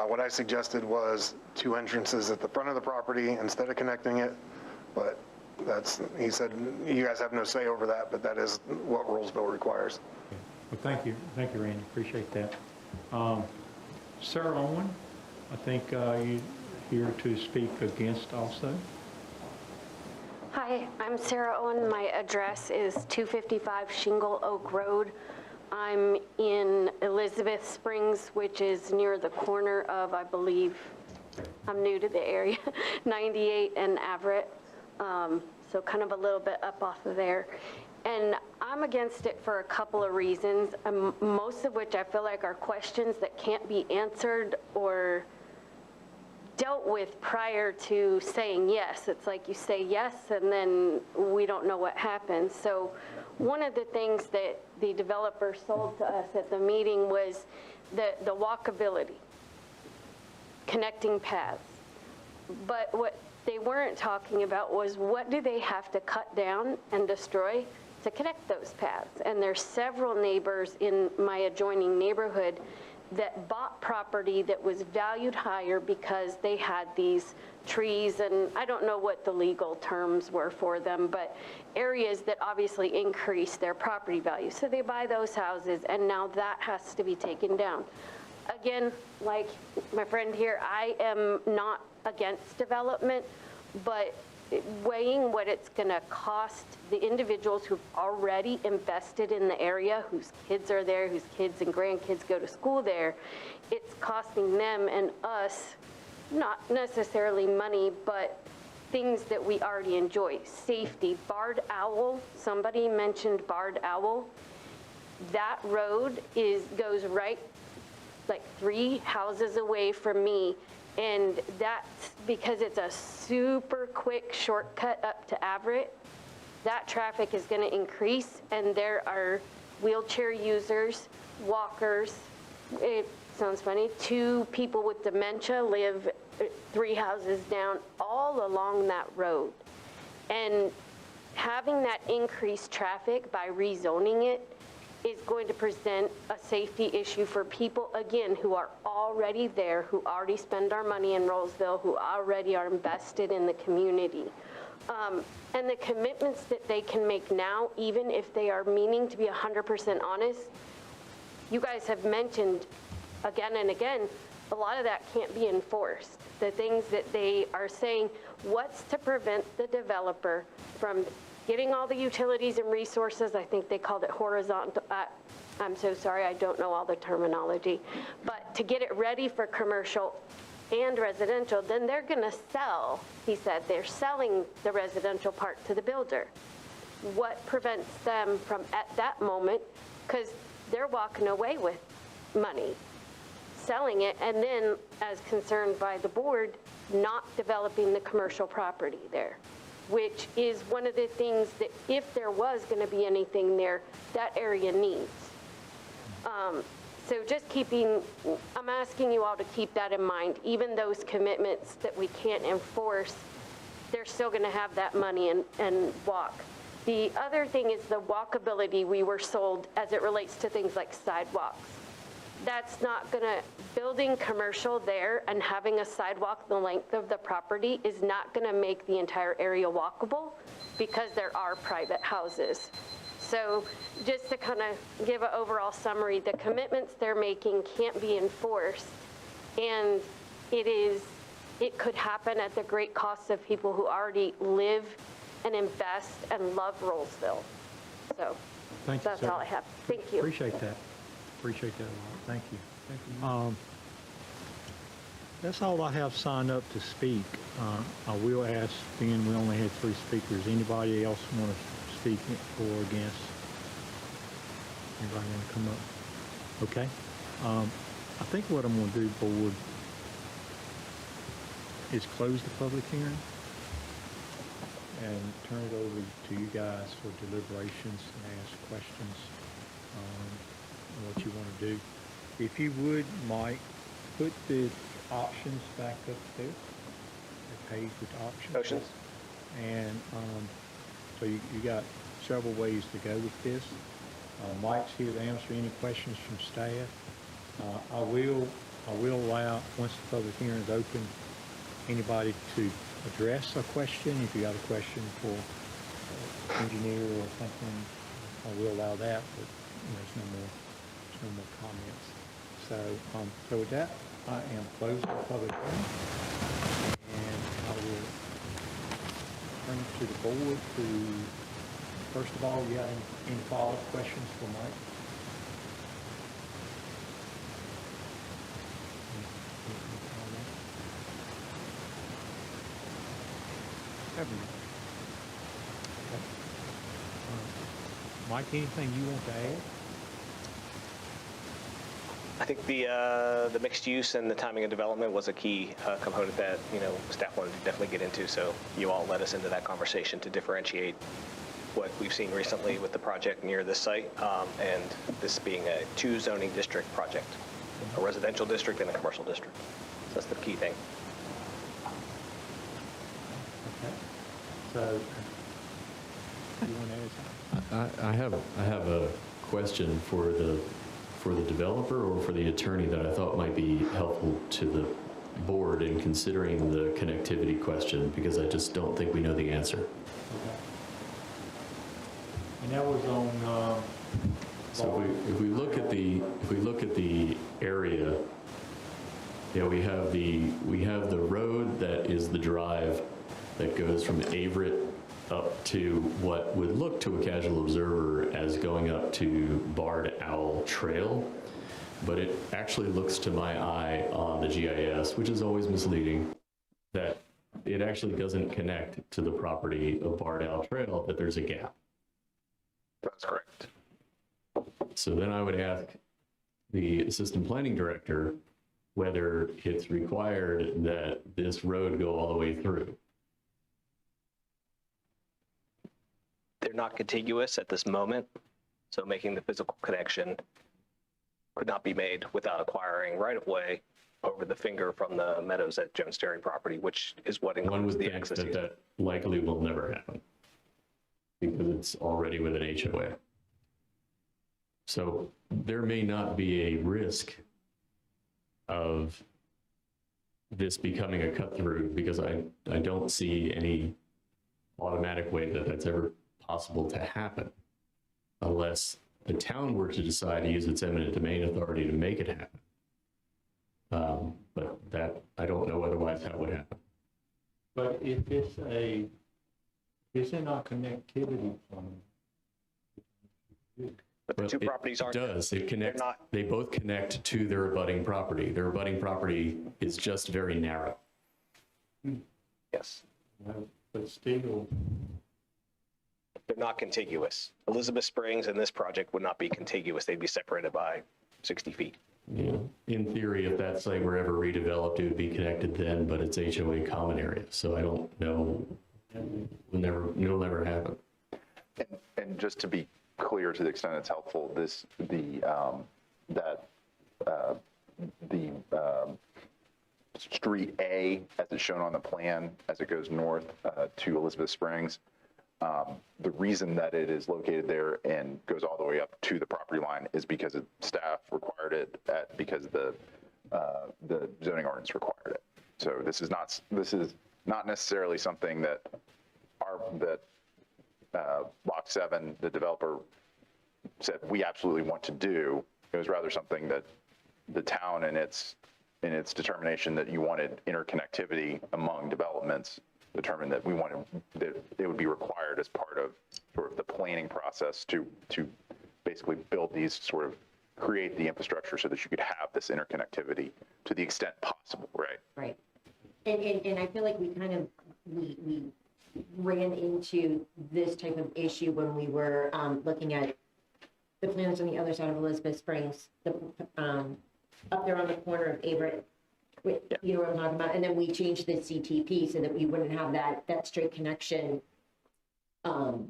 What I suggested was 2 entrances at the front of the property instead of connecting it, but he said, you guys have no say over that, but that is what Rolesville requires. Well, thank you, Randy, appreciate that. Sarah Owen, I think you're here to speak against also. Hi, I'm Sarah Owen. My address is 255 Shingle Oak Road. I'm in Elizabeth Springs, which is near the corner of, I believe, I'm new to the area, 98 and Everett, so kind of a little bit up off of there. And I'm against it for a couple of reasons, most of which I feel like are questions that can't be answered or dealt with prior to saying yes. It's like you say yes and then we don't know what happens. So one of the things that the developer sold to us at the meeting was the walkability, connecting paths. But what they weren't talking about was what do they have to cut down and destroy to connect those paths. And there's several neighbors in my adjoining neighborhood that bought property that was valued higher because they had these trees, and I don't know what the legal terms were for them, but areas that obviously increase their property value. So they buy those houses, and now that has to be taken down. Again, like my friend here, I am not against development, but weighing what it's going to cost the individuals who've already invested in the area, whose kids are there, whose kids and grandkids go to school there, it's costing them and us not necessarily money, but things that we already enjoy. Safety, Barred Owl, somebody mentioned Barred Owl. That road goes right like 3 houses away from me. And that's because it's a super quick shortcut up to Everett. That traffic is going to increase, and there are wheelchair users, walkers. It sounds funny. 2 people with dementia live 3 houses down, all along that road. And having that increased traffic by rezoning it is going to present a safety issue for people, again, who are already there, who already spend our money in Rolesville, who already are invested in the community. And the commitments that they can make now, even if they are meaning to be 100% honest, you guys have mentioned again and again, a lot of that can't be enforced. The things that they are saying, what's to prevent the developer from getting all the utilities and resources? I think they called it horizontal. I'm so sorry, I don't know all the terminology. But to get it ready for commercial and residential, then they're going to sell, he said, they're selling the residential part to the builder. What prevents them from, at that moment, because they're walking away with money, selling it, and then, as concerned by the board, not developing the commercial property there, which is one of the things that if there was going to be anything there, that area needs. So just I'm asking you all to keep that in mind. Even those commitments that we can't enforce, they're still going to have that money and walk. The other thing is the walkability we were sold as it relates to things like sidewalks. That's not going to, building commercial there and having a sidewalk the length of the property is not going to make the entire area walkable because there are private houses. So just to kind of give an overall summary, the commitments they're making can't be enforced, and it could happen at the great cost of people who already live and invest and love Rolesville. So Thank you, that's sir. all I have. Thank you. Appreciate that. Appreciate that a lot. Thank you. That's all I have signed up to speak. I will ask, being we only had 3 speakers, anybody else want to speak for or against? Anybody want to come up? Okay. I think what I'm going to do, board, is close the public hearing and turn it over to you guys for deliberations and ask questions on what you want to do. If you would, Mike, put the options back up there, the page with options. And so you got several ways to go with this. Mike's here to answer any questions from staff. I will allow, once the public hearing is open, anybody to address a question. If you got a question for engineer or something, I will allow that, but there's no more comments. So with that, I am closing the public hearing, and I will turn it to the board to, first of all, you have any follow-up questions for Mike? Mike, anything you want to add? I think the mixed use and the timing of development was a key component that, staff wanted to definitely get into. So you all led us into that conversation to differentiate what we've seen recently with the project near this site, and this being a 2 zoning district project, a residential district and a commercial district. So that's the key thing. Okay. So you want to add something? I have a question for the developer or for the attorney that I thought might be helpful to the board in considering the connectivity question, because I just don't think we know the answer. Okay. And that was on. So if we look at the area, we have the road that is the drive that goes from Averett up to what would look to a casual observer as going up to Barred Owl Trail, but it actually looks to my eye on the GIS, which is always misleading, that it actually doesn't connect to the property of Barred Owl Trail, that there's a gap. That's correct. So then I would ask the assistant planning director whether it's required that this road go all the way through. They're not contiguous at this moment, so making the physical connection could not be made without acquiring right-of-way over the finger from the meadows at Jones Dairy property, which is what One includes would the think access that easement. that likely will never happen because it's already with an HOA. So there may not be a risk of this becoming a cut through, because I don't see any automatic way that that's ever possible to happen unless the town were to decide to use its eminent domain authority to make it happen. But that, I don't know otherwise how it would happen. But if it's in our connectivity plan. But the two properties aren't. It does. It connects. They both connect to their abutting property. Their abutting property is just very narrow. Yes. But still. They're not contiguous. Elizabeth Springs and this project would not be contiguous. They'd be separated by 60 feet. Yeah. In theory, if that site were ever redeveloped, it would be connected then, but it's HOA common area. So I don't know. It'll never happen. And just to be clear, to the extent it's helpful, that the Street A, as it's shown on the plan, as it goes north to Elizabeth Springs. The reason that it is located there and goes all the way up to the property line is because staff required it because the zoning ordinance required it. So this is not necessarily something that Block 7, the developer, said we absolutely want to do. It was rather something that the town in its determination that you wanted interconnectivity among developments determined that that it would be required as part of sort of the planning process to basically build these sort of create the infrastructure so that you could have this interconnectivity to the extent possible, right? Right. And I feel like we kind of, we ran into this type of issue when we were looking at the plans on the other side of Elizabeth Springs, up there on the corner of Averett, you know what I'm talking about? And then we changed the CTP so that we wouldn't have that straight connection. So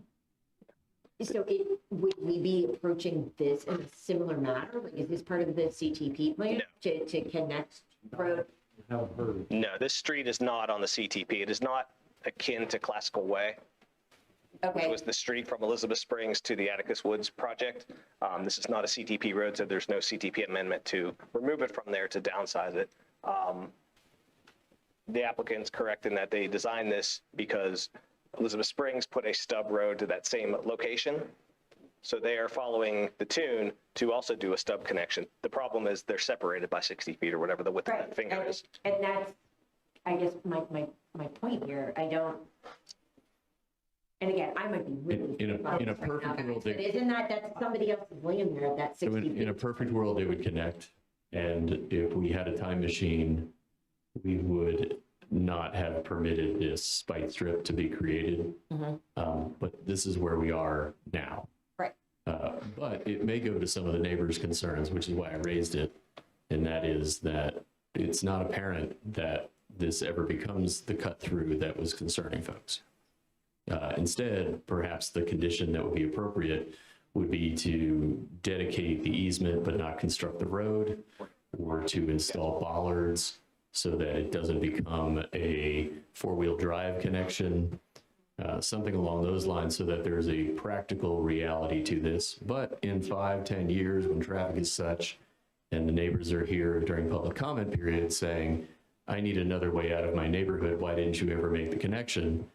would we be approaching this in a similar manner? Like, is this part of the CTP plan to connect the road? No, this street is not on the CTP. It is not akin to Classical Way, which was the street from Elizabeth Springs to the Atticus Woods project. This is not a CTP road, so there's no CTP amendment to remove it from there to downsize it. The applicant's correct in that they designed this because Elizabeth Springs put a stub road to that same location. So they are following the tune to also do a stub connection. The problem is they're separated by 60 feet or whatever the width of that finger is. And that's, I guess, my point here. I don't, and again, I might be really in a perfect world, but isn't that's somebody else's land there, that's 60 feet? In a perfect world, they would connect. And if we had a time machine, we would not have permitted this spike strip to be created. But this is where we are now. Right. But it may go to some of the neighbors' concerns, which is why I raised it. And that is that it's not apparent that this ever becomes the cut through that was concerning folks. Instead, perhaps the condition that would be appropriate would be to dedicate the easement but not construct the road, or to install bollards so that it doesn't become a four-wheel drive connection, something along those lines, so that there's a practical reality to this. But in 5-10 years, when traffic is such, and the neighbors are here during public comment period saying, I need another way out of my neighborhood, why didn't you ever make the connection?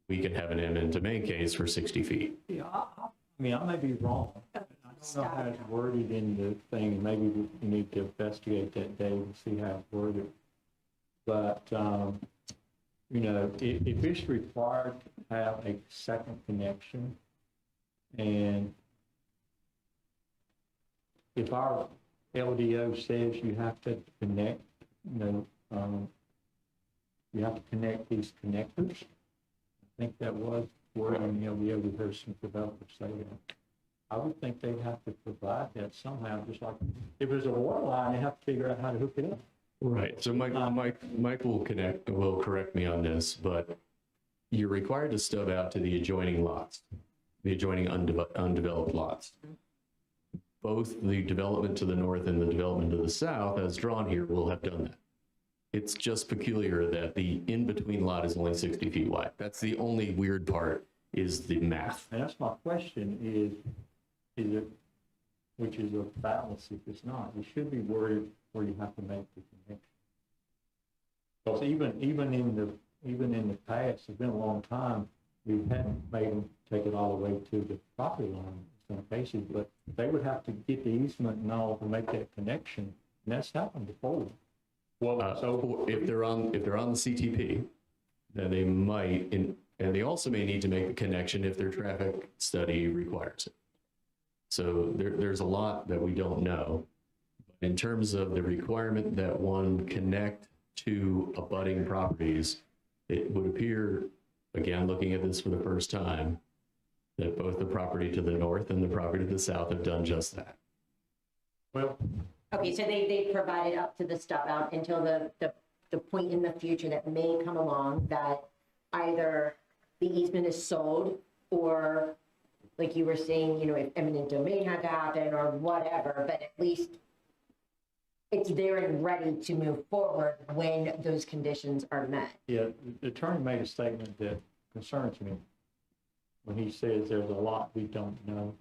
We can have an eminent domain case for 60 feet. Yeah, I mean, I may be wrong. I don't know how it's worded in the thing. Maybe we need to investigate that, Dave, and see how it's worded. But, you know, if it's required to have a second connection, and if our LDO says you have to connect, you know, you have to connect these connectors, I think that was word on the LDO. We heard some developers say that. I would think they'd have to provide that somehow, just like if there's a water line, they have to figure out how to hook it up. Right. So Mike will correct me on this, but you're required to stub out to the adjoining lots, the adjoining undeveloped lots. Both the development to the north and the development to the south, as drawn here, will have done that. It's just peculiar that the in-between lot is only 60 feet wide. That's the only weird part, is the math. And that's my question is it, which is a fallacy if it's not. It should be worded where you have to make the connection. Because even in the past, it's been a long time, we hadn't made them take it all the way to the property line in some cases, but they would have to get the easement and all to make that connection, and that's happened before. Well, so if they're on the CTP, then they might, and they also may need to make the connection if their traffic study requires it. So there's a lot that we don't know. In terms of the requirement that one connect to abutting properties, it would appear, again, looking at this for the first time, that both the property to the north and the property to the south have done just that. Well, okay, so they provided up to the stub out until the point in the future that may come along that either the easement is sold, or like you were saying, you know, if eminent domain had to happen or whatever, but at least it's there and ready to move forward when those conditions are met. Yeah, the attorney made a statement that concerns me when he says there's a lot we don't know.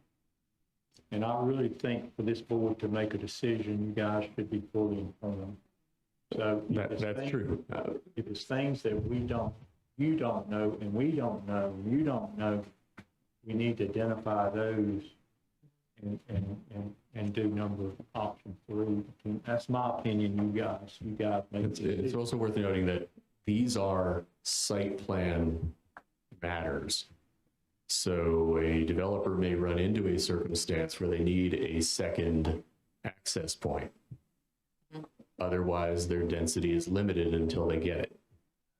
And I really think for this board to make a decision, you guys should be fully informed. So That's true. If it's things that you don't know, and we don't know, and you don't know, we need to identify those and do number option 3. That's my opinion, you guys make It's also worth noting that these are site plan matters. So a developer may run into a circumstance where they need a second access point. Otherwise, their density is limited until they get it.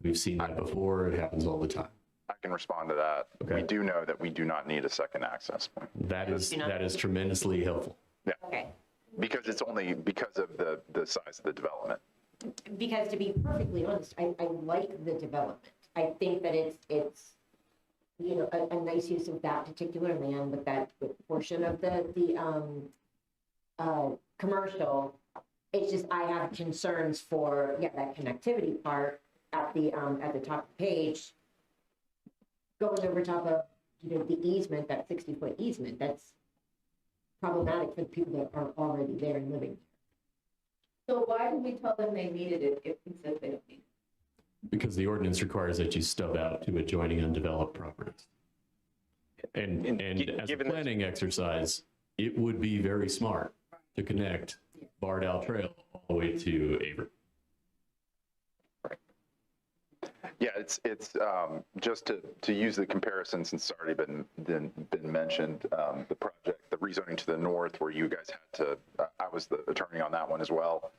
We've seen that before. It happens all the time. I can respond to that. Okay. We do know that we do not need a second access point. That is tremendously helpful. Yeah. Okay. Because it's only because of the size of the development. Because to be perfectly honest, I like the development. I think that it's you know, a nice use of that particular land with that portion of the commercial. It's just, I have concerns for, that connectivity part at the top of the page. Going over top of, the easement, that 60-foot easement, that's problematic for the people that are already there and living. So why did we tell them they needed it if we said they don't need it? Because the ordinance requires that you stub out to adjoining undeveloped properties. And as a planning exercise, it would be very smart to connect Bardell Trail all the way to Avery. Yeah, it's just to use the comparison, since it's already been mentioned, the project, the rezoning to the north, where you guys had to, I was the attorney on that one as well,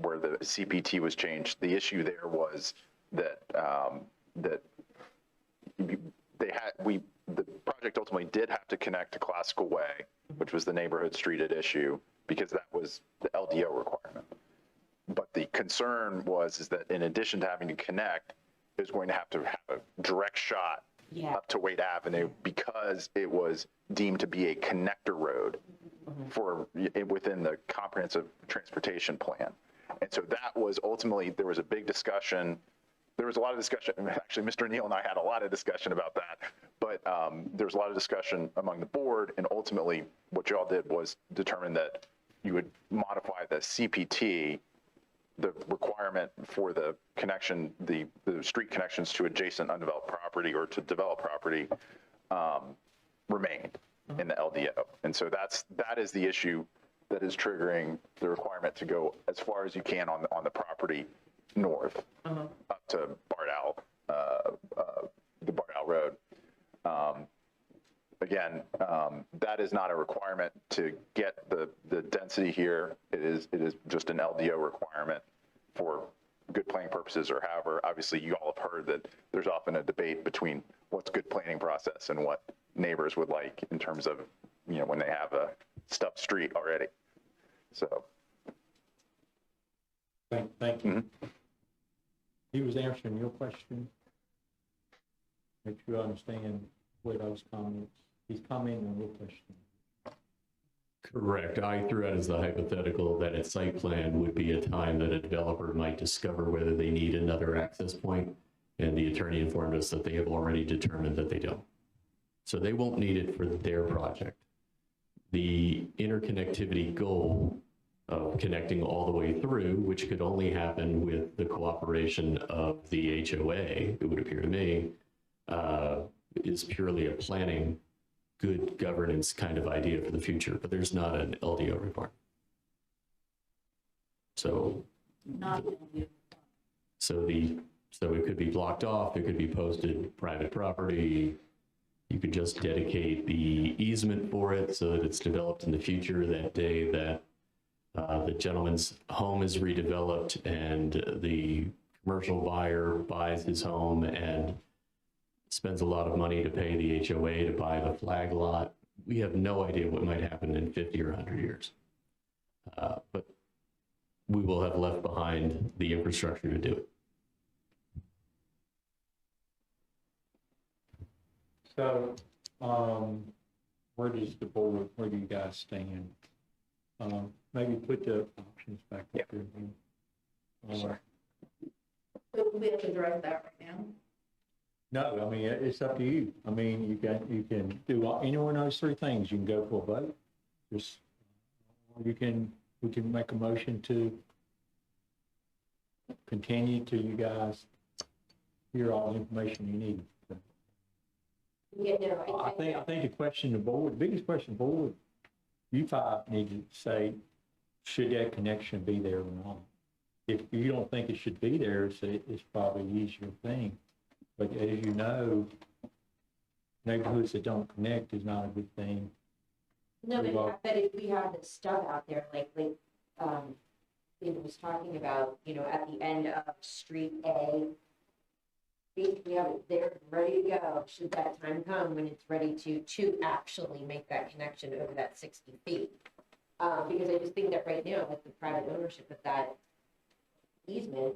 where the CPT was changed. The issue there was that the project ultimately did have to connect to Classical Way, which was the neighborhood street at issue, because that was the LDO requirement. But the concern is that in addition to having to connect, it was going to have a direct shot up to Wade Avenue, because it was deemed to be a connector road within the comprehensive transportation plan. And so that was ultimately, there was a big discussion. There was a lot of discussion. Actually, Mr. Neal and I had a lot of discussion about that. But there was a lot of discussion among the board. And ultimately, what y'all did was determine that you would modify the CPT, the requirement for the connection, the street connections to adjacent undeveloped property or to developed property remained in the LDO. And so that is the issue that is triggering the requirement to go as far as you can on the property north up to Bardell, the Bardell Road. Again, that is not a requirement to get the density here. It is just an LDO requirement for good planning purposes, or however. Obviously, you all have heard that there's often a debate between what's good planning process and what neighbors would like in terms of, when they have a stuffed street already. So. Thank you. He was answering your question. Make sure you understand where those comments, he's commenting on your question. Correct. I threw out as the hypothetical that a site plan would be a time that a developer might discover whether they need another access point, and the attorney informed us that they have already determined that they don't. So they won't need it for their project. The interconnectivity goal of connecting all the way through, which could only happen with the cooperation of the HOA, it would appear to me, is purely a planning, good governance kind of idea for the future, but there's not an LDO requirement. So, so it could be blocked off, it could be posted private property. You could just dedicate the easement for it so that it's developed in the future that day that the gentleman's home is redeveloped and the commercial buyer buys his home and spends a lot of money to pay the HOA to buy the flag lot. We have no idea what might happen in 50 or 100 years. But we will have left behind the infrastructure to do it. So, where do you guys stand? maybe put the options back up here. Sure. But we have to address that right now. No, I mean, it's up to you. I mean, you can do any one of those three things. You can go for a vote. Just, or we can make a motion to continue till you guys hear all the information you need. Yeah, no, I think the question the board, the biggest question the board, you five need to say, should that connection be there or not? If you don't think it should be there, it's probably an easier thing. But as you know, neighborhoods that don't connect is not a good thing. No, but if we have this stuff out there, like it was talking about, you know, at the end of Street A, we have it there, ready to go, should that time come when it's ready to actually make that connection over that 60 feet. Because I just think that right now, with the private ownership of that easement,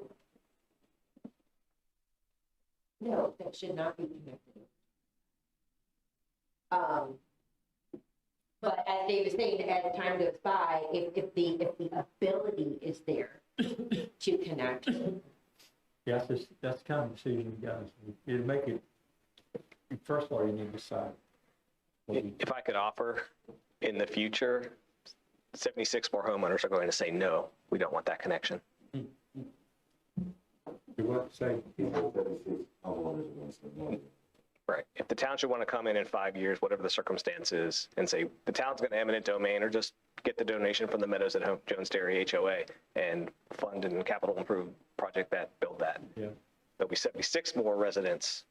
no, that should not be connected. But as Dave was saying, as time goes by, if the ability is there to connect. Yes, that's the kind of decision you guys, it'd make it, first of all, you need to decide. If I could offer, in the future, 76 more homeowners are going to say, no, we don't want that connection. Do what, say? Right. If the town should want to come in 5 years, whatever the circumstances, and say the town's going to eminent domain or just get the donation from the Meadows at Home Jones Dairy HOA and fund and capital improve project that, build that. Yeah. There'll be 76 more residents,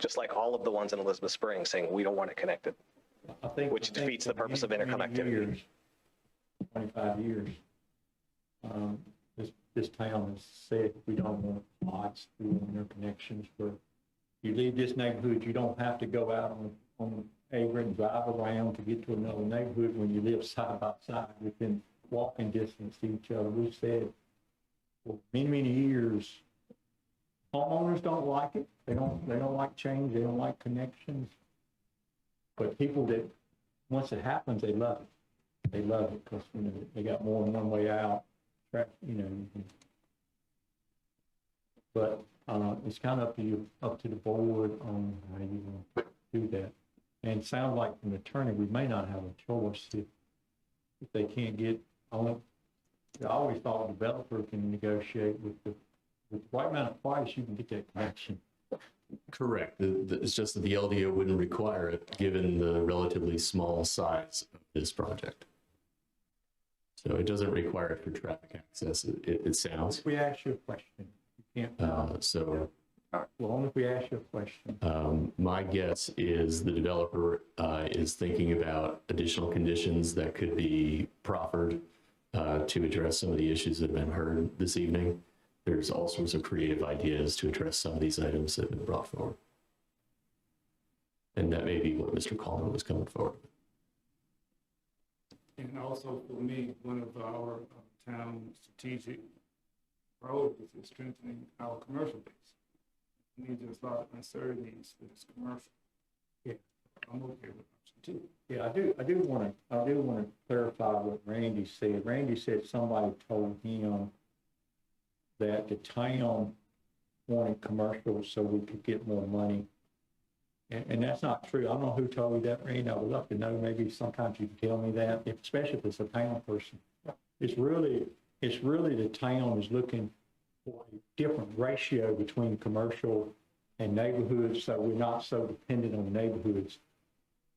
just like all of the ones in Elizabeth Springs, saying we don't want it connected, which defeats the purpose of interconnectivity. 25 years, this town has said we don't want lots, we want interconnections. Where you leave this neighborhood, you don't have to go out on Avery and drive around to get to another neighborhood when you live side by side within walking distance to each other. We've said for many, many years, homeowners don't like it. They don't like change. They don't like connections. But people that, once it happens, they love it. They love it because, you know, they got more than one way out. You know, but it's kind of up to you, up to the board on how you want to do that. And it sounds like an attorney, we may not have a choice if they can't get on. I always thought a developer can negotiate with the right amount of price, you can get that connection. Correct. It's just that the LDO wouldn't require it, given the relatively small size of this project. So it doesn't require it for traffic access, it sounds. If we ask you a question, you can't. Well, only if we ask you a question. My guess is the developer is thinking about additional conditions that could be proffered to address some of the issues that have been heard this evening. There's all sorts of creative ideas to address some of these items that have been brought forward. And that may be what Mr. Coleman was coming forward with. And also for me, one of our town strategic priorities is strengthening our commercial base. We need just a lot of uncertainties for this commercial. Yeah, I'm okay with option 2. Yeah, I do want to clarify what Randy said. Randy said somebody told him that the town wanted commercial so we could get more money. And that's not true. I don't know who told you that, Randy. I would love to know. Maybe sometimes you can tell me that, especially if it's a town person. It's really the town is looking for a different ratio between commercial and neighborhoods, so we're not so dependent on neighborhoods.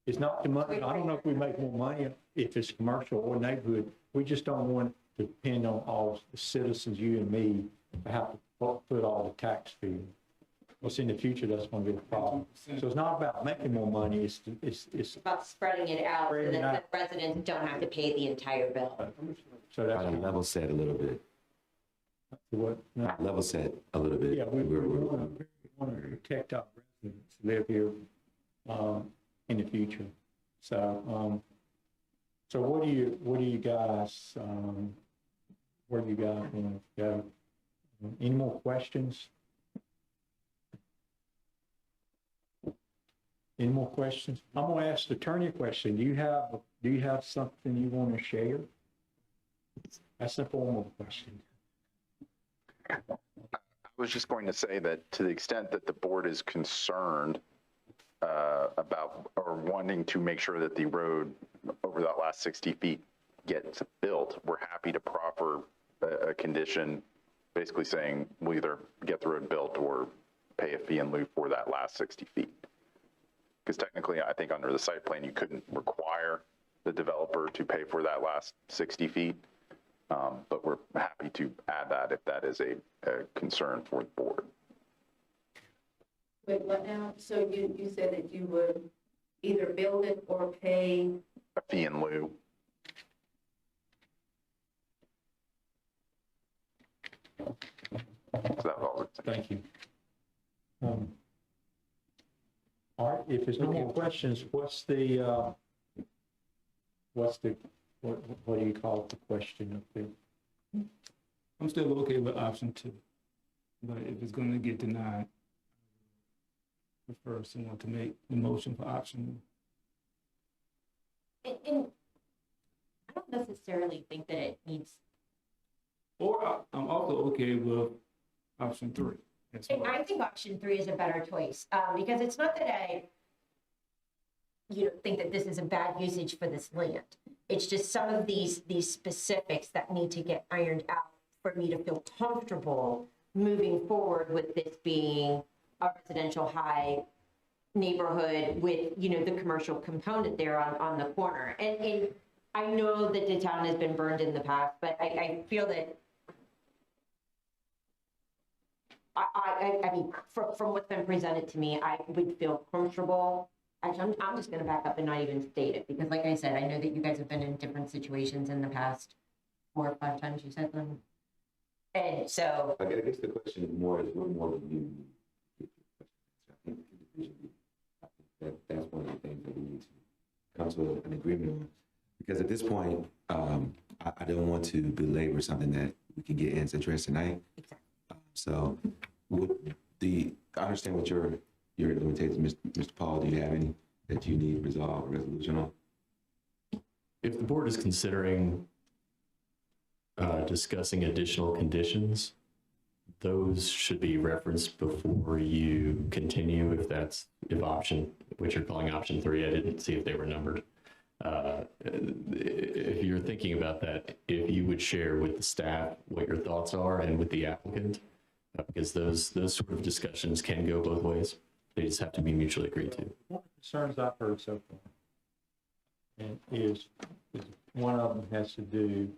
It's not the money. I don't know if we make more money if it's commercial or neighborhood. We just don't want to depend on all the citizens, you and me, to have to put all the tax fees. What's in the future, that's going to be a problem. So it's not about making more money. It's about spreading it out so that the residents don't have to pay the entire bill. So that's level set a little bit. What? No. Level set a little bit. Yeah, we want to protect our residents who live here in the future. So, so what do you guys where do you guys want to go? Any more questions? Any more questions? I'm going to ask the attorney a question. Do you have something you want to share? That's the formal question. I was just going to say that to the extent that the board is concerned about or wanting to make sure that the road over that last 60 feet gets built, we're happy to proffer a condition basically saying we'll either get the road built or pay a fee in lieu for that last 60 feet. Because technically, I think under the site plan, you couldn't require the developer to pay for that last 60 feet. But we're happy to add that if that is a concern for the board. Wait, what now? So you said that you would either build it or pay? A fee in lieu. So that was all. Thank you. All right, if there's no more questions, what do you call the question up there? I'm still okay with option 2, but if it's going to get denied, I prefer someone to make the motion for option 1. And I don't necessarily think that it needs. Or I'm also okay with option 3. And I think option 3 is a better choice, because it's not that I, think that this is a bad usage for this land. It's just some of these specifics that need to get ironed out for me to feel comfortable moving forward with this being a residential high neighborhood with, the commercial component there on the corner. And I know that the town has been burned in the past, but I feel that I mean, from what's been presented to me, I would feel comfortable. Actually, I'm just going to back up and not even state it, because like I said, I know that you guys have been in different situations in the past 4 or 5 times you said them. And so I guess the question is more what more do you need? I think that's one of the things that we need to come to an agreement on. Because at this point, I don't want to belabor something that we can get answers addressed tonight. Exactly. So I understand what your limitations, Mr. Paul, do you have any that you need resolved or resolution on? If the board is considering discussing additional conditions, those should be referenced before you continue, if option, which you're calling option 3, I didn't see if they were numbered. If you're thinking about that, if you would share with the staff what your thoughts are and with the applicant, because those sort of discussions can go both ways. They just have to be mutually agreed to. One of the concerns I've heard so far and is one of them has to do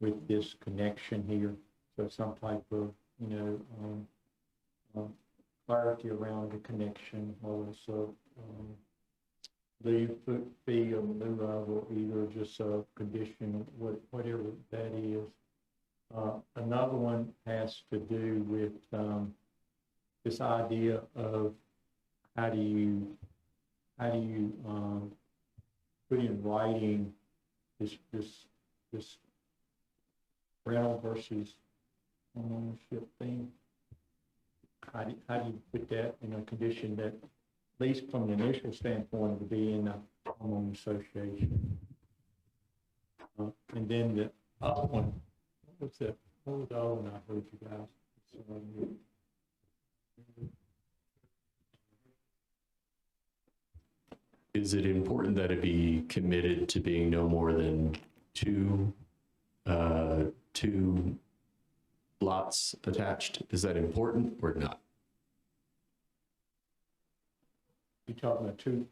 with this connection here. So some type of, clarity around the connection, or so leave fee or move or either just a condition, whatever that is. Another one has to do with this idea of how do you put in writing this rental versus homeownership thing. How do you put that in a condition that, at least from an initial standpoint, would be in a homeowner association? And then the other one, what was the other one I heard you guys? Is it important that it be committed to being no more than two lots attached? Is that important or not? You're talking about two.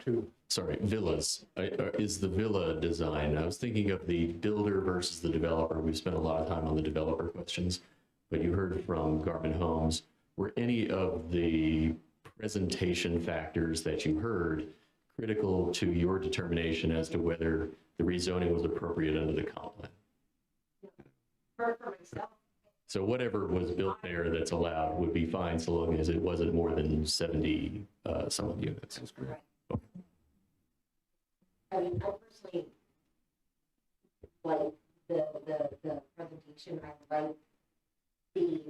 Sorry, villas. Is the villa design? I was thinking of the builder versus the developer. We've spent a lot of time on the developer questions, but you heard from Garmin Homes. Were any of the presentation factors that you heard critical to your determination as to whether the rezoning was appropriate under the comp plan? for myself, So whatever was built there that's allowed would be fine so long as it wasn't more than 70 some of units. That's correct. Okay. I mean, I personally like the presentation. I like the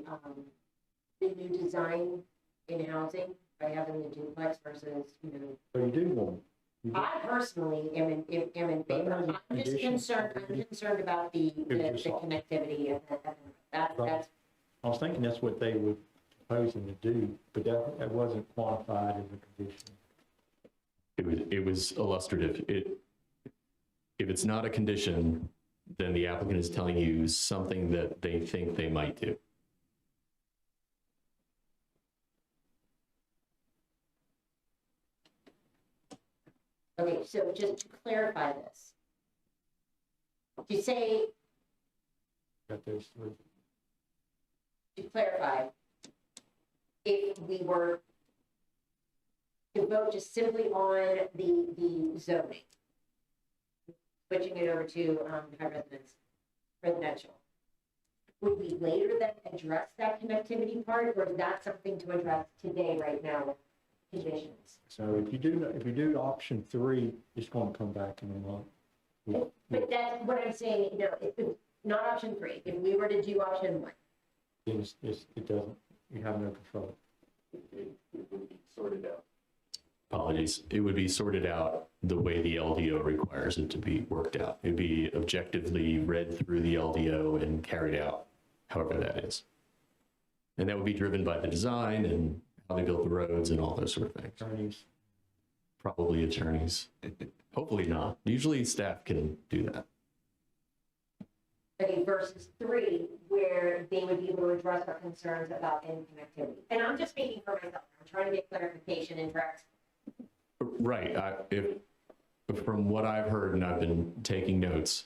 new design in housing by having the duplex versus, So you do want I personally am in favor. I'm just concerned about the connectivity of that's. I was thinking that's what they were proposing to do, but that wasn't qualified as a condition. It was illustrative. If it's not a condition, then the applicant is telling you something that they think they might do. Okay, so just to clarify this, to say, Got those three. to clarify, if we were to vote just simply on the zoning, switching it over to high residential, would we later then address that connectivity part, or is that something to address today, right now, with conditions? So if you do option 3, it's going to come back in a month. But that's what I'm saying, no, it's not option 3. If we were to do option 1. It doesn't, you have no control. It would be sorted out. Apologies. It would be sorted out the way the LDO requires it to be worked out. It'd be objectively read through the LDO and carried out, however that is. And that would be driven by the design and how they built the roads and all those sort of things. Attorneys. Probably attorneys. Hopefully not. Usually staff can do that. Okay, versus 3, where they would be able to address our concerns about connectivity. And I'm just speaking for myself. I'm trying to get clarification and direct. Right. From what I've heard, and I've been taking notes,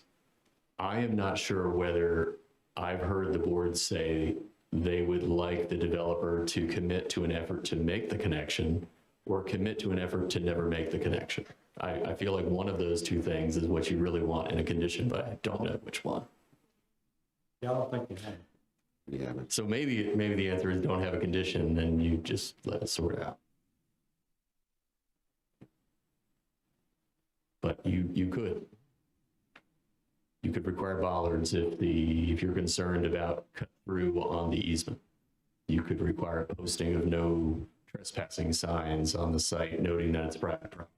I am not sure whether I've heard the board say they would like the developer to commit to an effort to make the connection or commit to an effort to never make the connection. I feel like one of those two things is what you really want in a condition, but I don't know which one. Yeah, I don't think they have. Yeah. So maybe the answer is don't have a condition, then you just let it sort out. But you could require bollards if you're concerned about cut through on the easement. You could require a posting of no trespassing signs on the site noting that it's private property.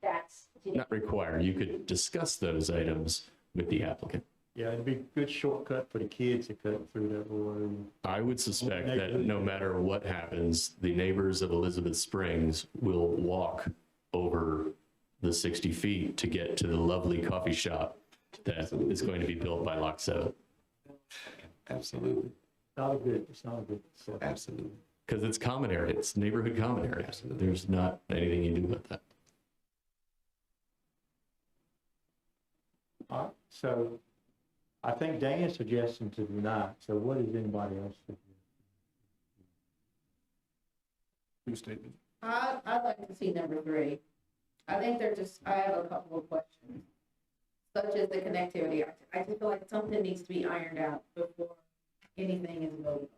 That's Not require. You could discuss those items with the applicant. Yeah, it'd be a good shortcut for the kids to cut through that road. I would suspect that no matter what happens, the neighbors of Elizabeth Springs will walk over the 60 feet to get to the lovely coffee shop that is going to be built by Lock 7. Absolutely. It's not a good. Absolutely. Because it's common area. It's neighborhood common area. Absolutely. There's not anything you do about that. All right, so I think Dan's suggesting to deny. So what is anybody else suggesting? Your statement. I'd like to see number 3. I think I have a couple of questions, such as the connectivity. I just feel like something needs to be ironed out before anything is voted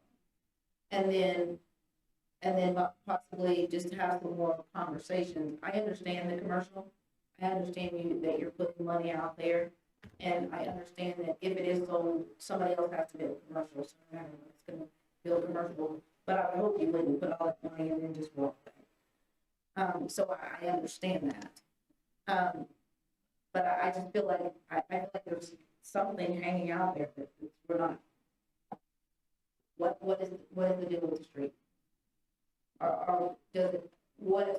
on. And then possibly just have some more conversations. I understand the commercial. I understand that you're putting money out there. And I understand that if it is sold, somebody else has to build commercial. So I don't know if it's going to build commercial. But I hope you wouldn't put all that money and then just walk away. So I understand that. But I just feel like, I feel like there's something hanging out there that we're not. What is the deal with the street? Or does it, what is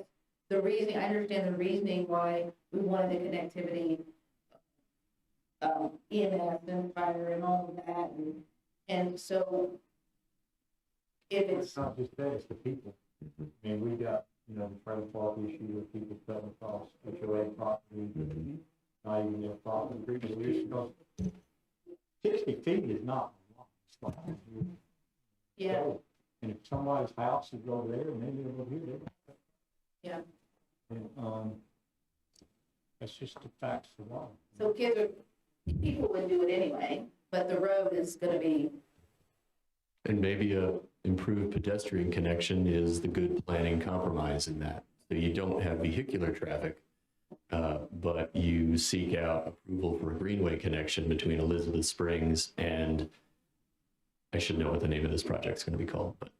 the reasoning? I understand the reasoning why we wanted the connectivity, EMS and fire and all of that. And so if It's not just that, it's the people. I mean, we got, the trailer park issue with people cutting across HOA property, not even their property. 60 feet is not a lot. It's like, yeah. And if somebody's house is over there, and maybe over here, Yeah. And that's just the facts of life. So people would do it anyway, but the road is going to be. And maybe a improved pedestrian connection is the good planning compromise in that. So you don't have vehicular traffic, but you seek out approval for a greenway connection between Elizabeth Springs and, I should know what the name of this project is going to be called, but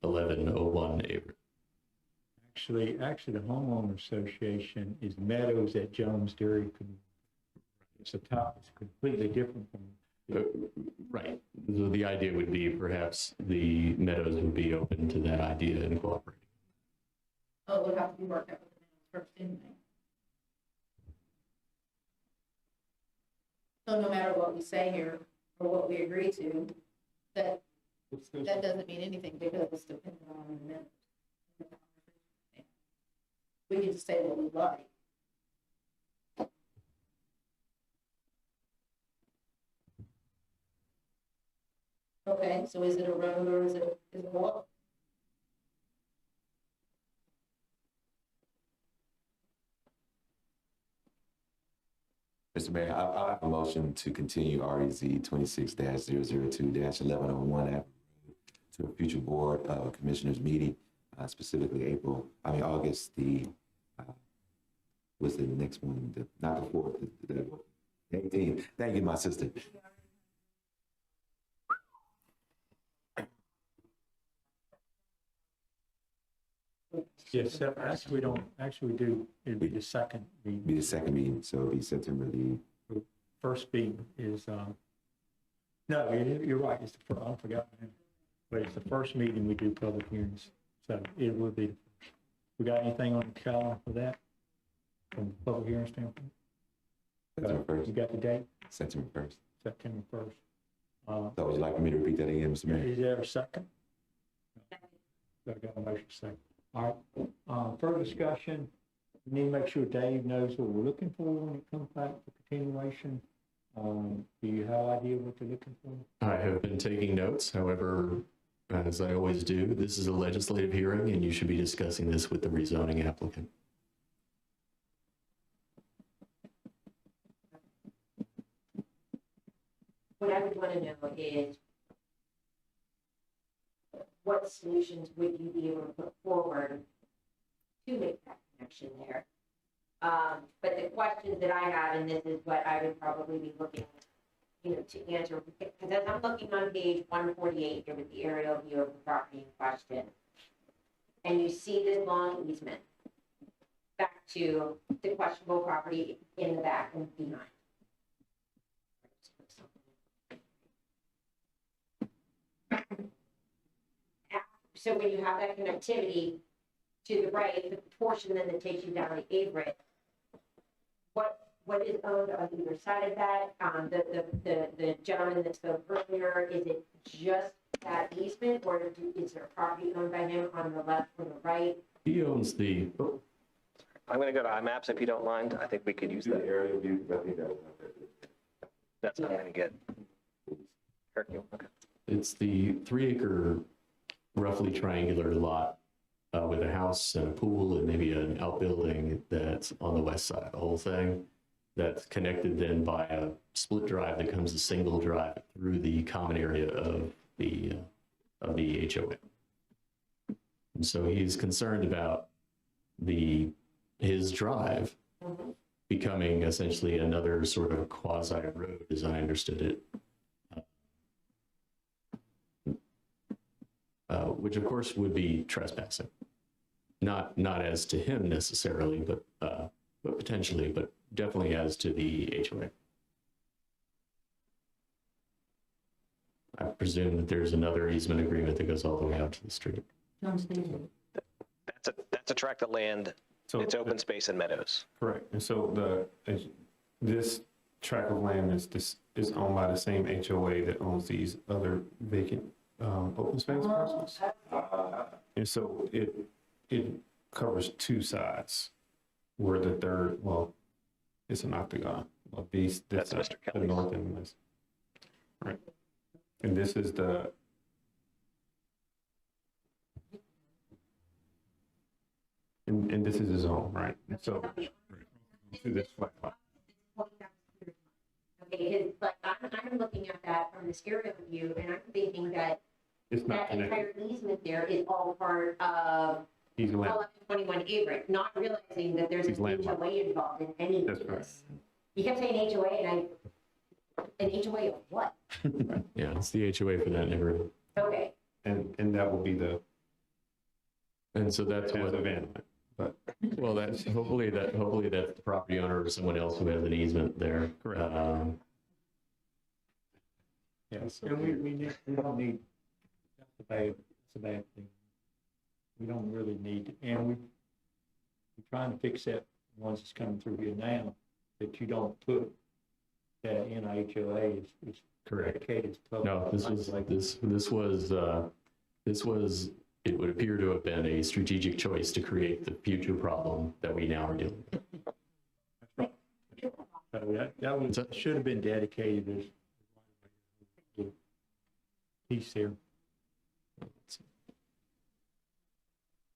1101 Avery. Actually, the homeowner association is Meadows at Jones Dairy. It's it's completely different from. Right. So the idea would be perhaps the Meadows would be open to that idea and cooperating. Oh, it would have to be worked out with the minutes first anyway. So no matter what we say here, or what we agree to, that doesn't mean anything because it's dependent on the minutes. We can just say what we like. Okay, so is it a road or is it a walk? Mr. Mayor, I have a motion to continue REZ 26-002-1101 to a future board commissioners meeting, specifically August what's the next one? Not the 4th, the 18th. Thank you, my sister. Yes, actually, we do, it'd be the second meeting. Be the second meeting, so it'll be September the. First meeting is, no, you're right, it's the, I forgot, but it's the first meeting we do public hearings, so it will be. We got anything on the calendar for that, from the public hearing standpoint? September 1st. You got the date? September 1st. September 1st. So would you like for me to repeat that again, Mr. Mayor? Is there a second? So I got a motion second. All right, further discussion. We need to make sure Dave knows what we're looking for when it comes back for continuation. Do you have an idea what you're looking for? I have been taking notes. However, as I always do, this is a legislative hearing and you should be discussing this with the rezoning applicant. What I would want to know is what solutions would you be able to put forward to make that connection there? But the questions that I have, and this is what I would probably be looking, to answer, because as I'm looking on page 148 here with the aerial view of the property in question, and you see this long easement back to the questionable property in the back and behind. So when you have that connectivity to the right, the portion then that takes you down the Averett, what is owned on either side of that? The gentleman that spoke earlier, is it just that easement, or is there a property owned by him on the left or the right? He owns the. Oh. I'm going to go to iMaps if you don't mind. I think we could use that. Aerial view, I think that's what I'm going to get. Okay. It's the 3-acre, roughly triangular lot with a house and a pool and maybe an outbuilding that's on the west side. The whole thing that's connected then by a split drive that comes a single drive through the common area of the HOA. And so he's concerned about his drive becoming essentially another sort of quasi road, as I understood it. Which of course would be trespassing, not as to him necessarily, but potentially, but definitely as to the HOA. I presume that there's another easement agreement that goes all the way out to the street. That's a tract of land. So it's open space and meadows. Correct. And so this tract of land is owned by the same HOA that owns these other vacant open space parcels. And so it covers two sides, where the third, well, it's an octagon, a beast that's Mr. the Kelly's. north and west. Right. And this is and this is the zone, right? And so to this flat lot. Okay, like I'm looking at that from this aerial view, and I'm thinking that It's not that connected. entire easement there is all part of He's land. 1121 Averett, not realizing that there's He's an landlocked. HOA involved in any of That's right. this. You kept saying HOA, and an HOA of what? Yeah, it's the HOA for that neighborhood. Okay, And that will be And so that's As what, a van, but well, hopefully that's the property owner or someone else who has an easement there. Correct. Yes, and we don't need, that's a bad thing. We don't really need, and we're trying to fix that, once it's coming through here now, that you don't put that in a HOA is Correct. dedicated to public. No, this was, it would appear to have been a strategic choice to create the future problem that we now are dealing with. So that should have been dedicated as a piece there.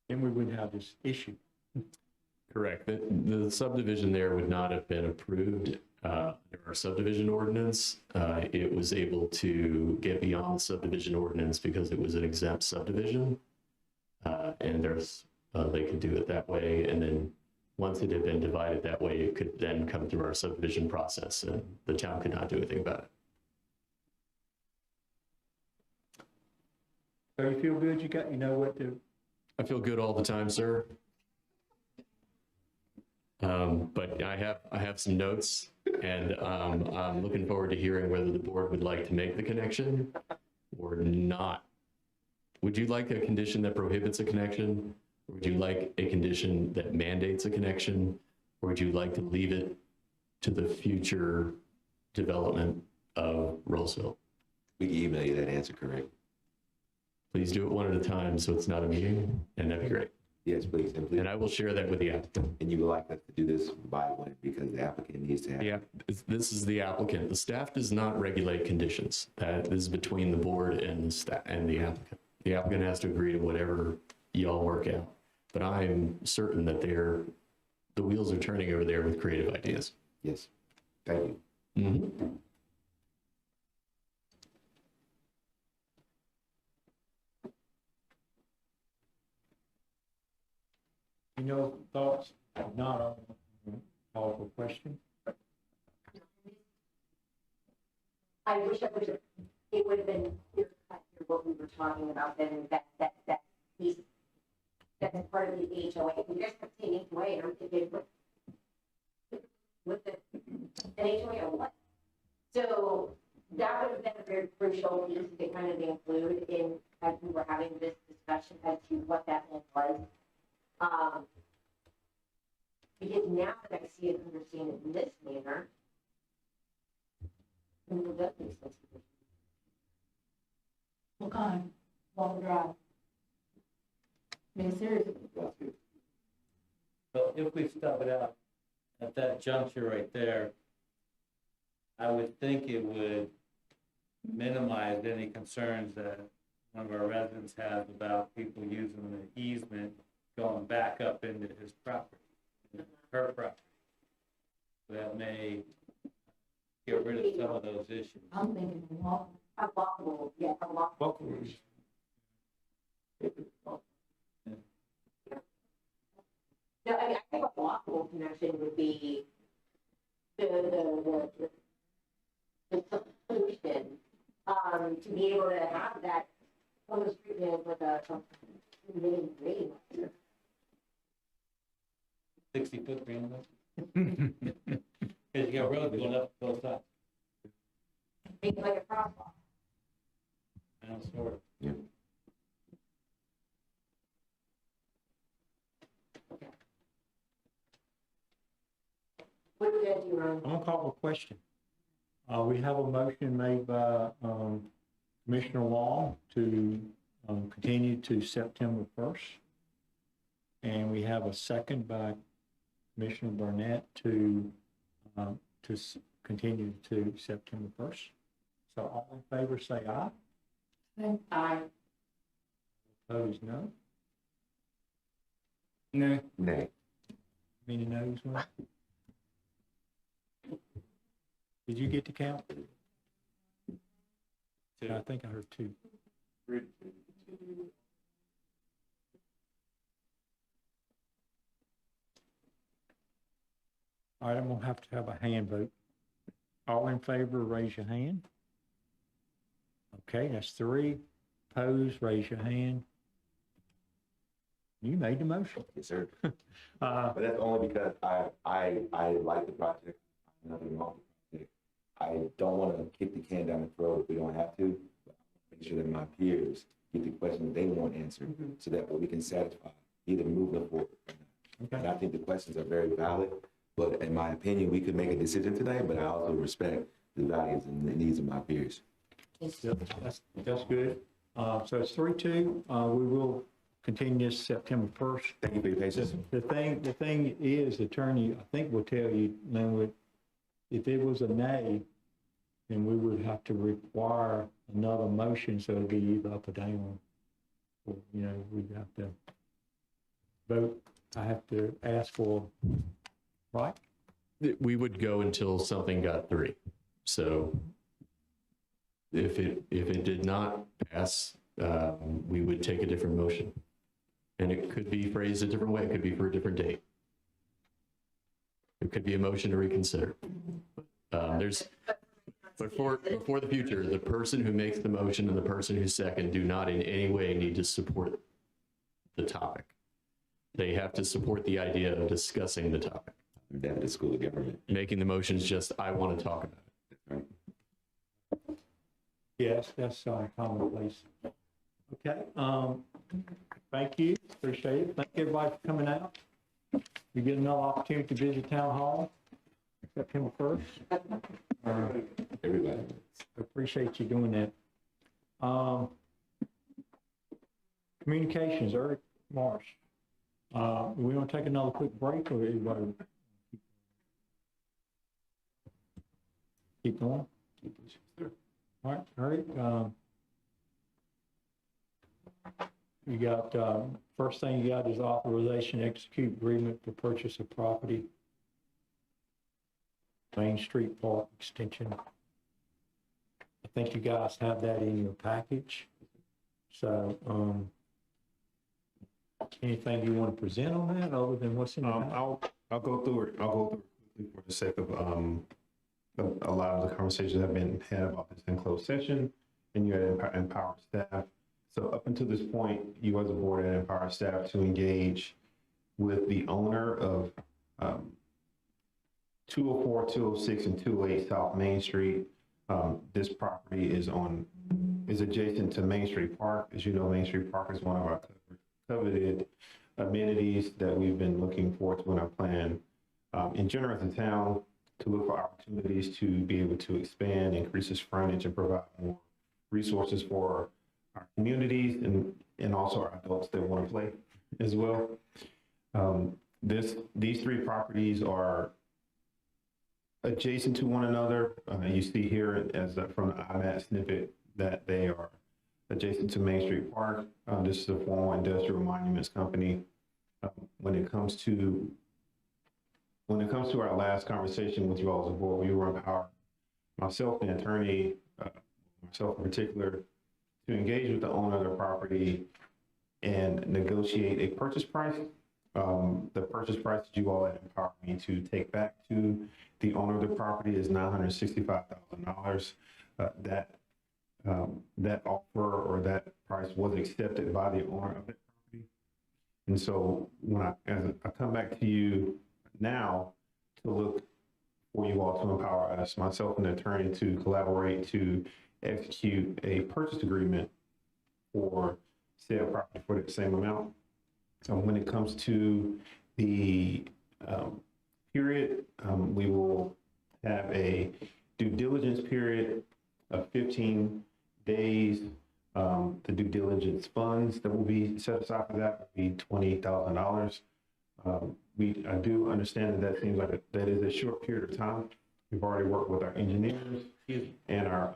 Then we wouldn't have this issue. Correct. The subdivision there would not have been approved under our subdivision ordinance. It was able to get beyond the subdivision ordinance because it was an exempt subdivision. And they could do it that way. And then once it had been divided that way, it could then come through our subdivision process and the town could not do anything about it. So you feel good? You know what to. I feel good all the time, sir. But I have some notes, and I'm looking forward to hearing whether the board would like to make the connection or not. Would you like a condition that prohibits a connection? Or would you like a condition that mandates a connection? Or would you like to leave it to the future development of Rolesville? We can email you that answer, correct? Please do it one at a time so it's not a meeting, and that'd be great. Yes, please. And please. And I will share that with the applicant. And you would like us to do this by when? Because the applicant needs to have. Yeah, this is the applicant. The staff does not regulate conditions. This is between the board and the staff and the applicant. The applicant has to agree to whatever y'all work out. But I'm certain that the wheels are turning over there with creative ideas. Yes. Thank you. Mm-hmm. You know, thoughts, not on powerful question. I wish it would have been clear cut here what we were talking about, then that piece, that's part of the HOA. You guys kept saying HOA, and I'm thinking, with an HOA or what? So that would have been a very crucial piece to kind of include in, as we were having this discussion as to what that meant was. Because now that I see it and understand it in this manner, it does make sense. What kind? Long drive. I mean, seriously. Well, if we stop it out at that juncture right there, I would think it would minimize any concerns that one of our residents has about people using the easement going back up into his property, her property. That may get rid of some of those issues. I'm thinking walkable, yeah, Walkable. No, I mean, I think a walkable connection would be the solution, to be able to have that on the street with a rating. 60-foot green light. Because you got roads going up both sides. Make it like a crosswalk. Sort of. Yeah. What did you do, Ron? I'm gonna call a question. We have a motion made by Commissioner Long to continue to September 1st. And we have a second by Commissioner Burnett to continue to September 1st. So all in favor say aye. Aye. Opposed, no. Nay. Nay. Many noes, one. Did you get the count? I think I heard two. All right, I'm gonna have to have a hand vote. All in favor, raise your hand. Okay, that's three. Opposed, raise your hand. You made the motion. Yes, sir. But that's only because I like the project. Nothing wrong with the project. I don't want to kick the can down the road if we don't have to. But make sure that my peers get the questions they want answered, so that we can satisfy either move them forward. Okay. And I think the questions are very valid. But in my opinion, we could make a decision today. But I also respect the values and the needs of my peers. Yep, that's good. So it's 3-2. We will continue this September 1st. Thank you for your patience. The thing is, attorney, I think will tell you, Linwood, if it was a nay, then we would have to require another motion, so it'd be either up or down. Or, you know, we'd have to vote. I have to ask for, right? We would go until something got 3. So if it did not pass, we would take a different motion. And it could be phrased a different way. It could be for a different date. It could be a motion to reconsider. But for the future, the person who makes the motion and the person who's second do not in any way need to support the topic. They have to support the idea of discussing the topic. That is school of government. Making the motion is just, I want to talk about it. Right. Yes, that's commonplace. Okay, thank you, appreciate it. Thank everybody for coming out. You get another opportunity to visit Town Hall, September 1st. Everybody. Appreciate you doing that. Communications, Eric Marsh. We want to take another quick break, or everybody? Keep going? All right, Eric. You got, first thing you got is authorization to execute agreement for purchase of property. Main Street Park Extension. I think you guys have that in your package. So, anything you want to present on that other than what's in the package? I'll go through it. I'll go through it quickly for the sake of a lot of the conversations have been had about this in closed session, and you had empowered staff. So up until this point, you as a board had empowered staff to engage with the owner of 204, 206, and 208 South Main Street. This property is adjacent to Main Street Park. As you know, Main Street Park is one of our coveted amenities that we've been looking forward to in our plan. In general, as a town, to look for opportunities to be able to expand, increase its frontage, and provide more resources for our communities and also our adults that want to play as well. These 3 properties are adjacent to one another. You see here as from the IMAT snippet that they are adjacent to Main Street Park. This is a former industrial monuments company. When it comes to our last conversation with you all as a board, we were empowered, myself, the attorney, myself in particular, to engage with the owner of the property and negotiate a purchase price. The purchase price that you all had empowered me to take back to the owner of the property is $965,000. That offer or that price was accepted by the owner of the property. And so as I come back to you now to look for you all to empower us, myself and the attorney, to collaborate to execute a purchase agreement for sale property for the same amount. So when it comes to the period, we will have a due diligence period of 15 days. The due diligence funds that will be set aside for that will be $20,000. I do understand that seems like that is a short period of time. We've already worked with our engineers and our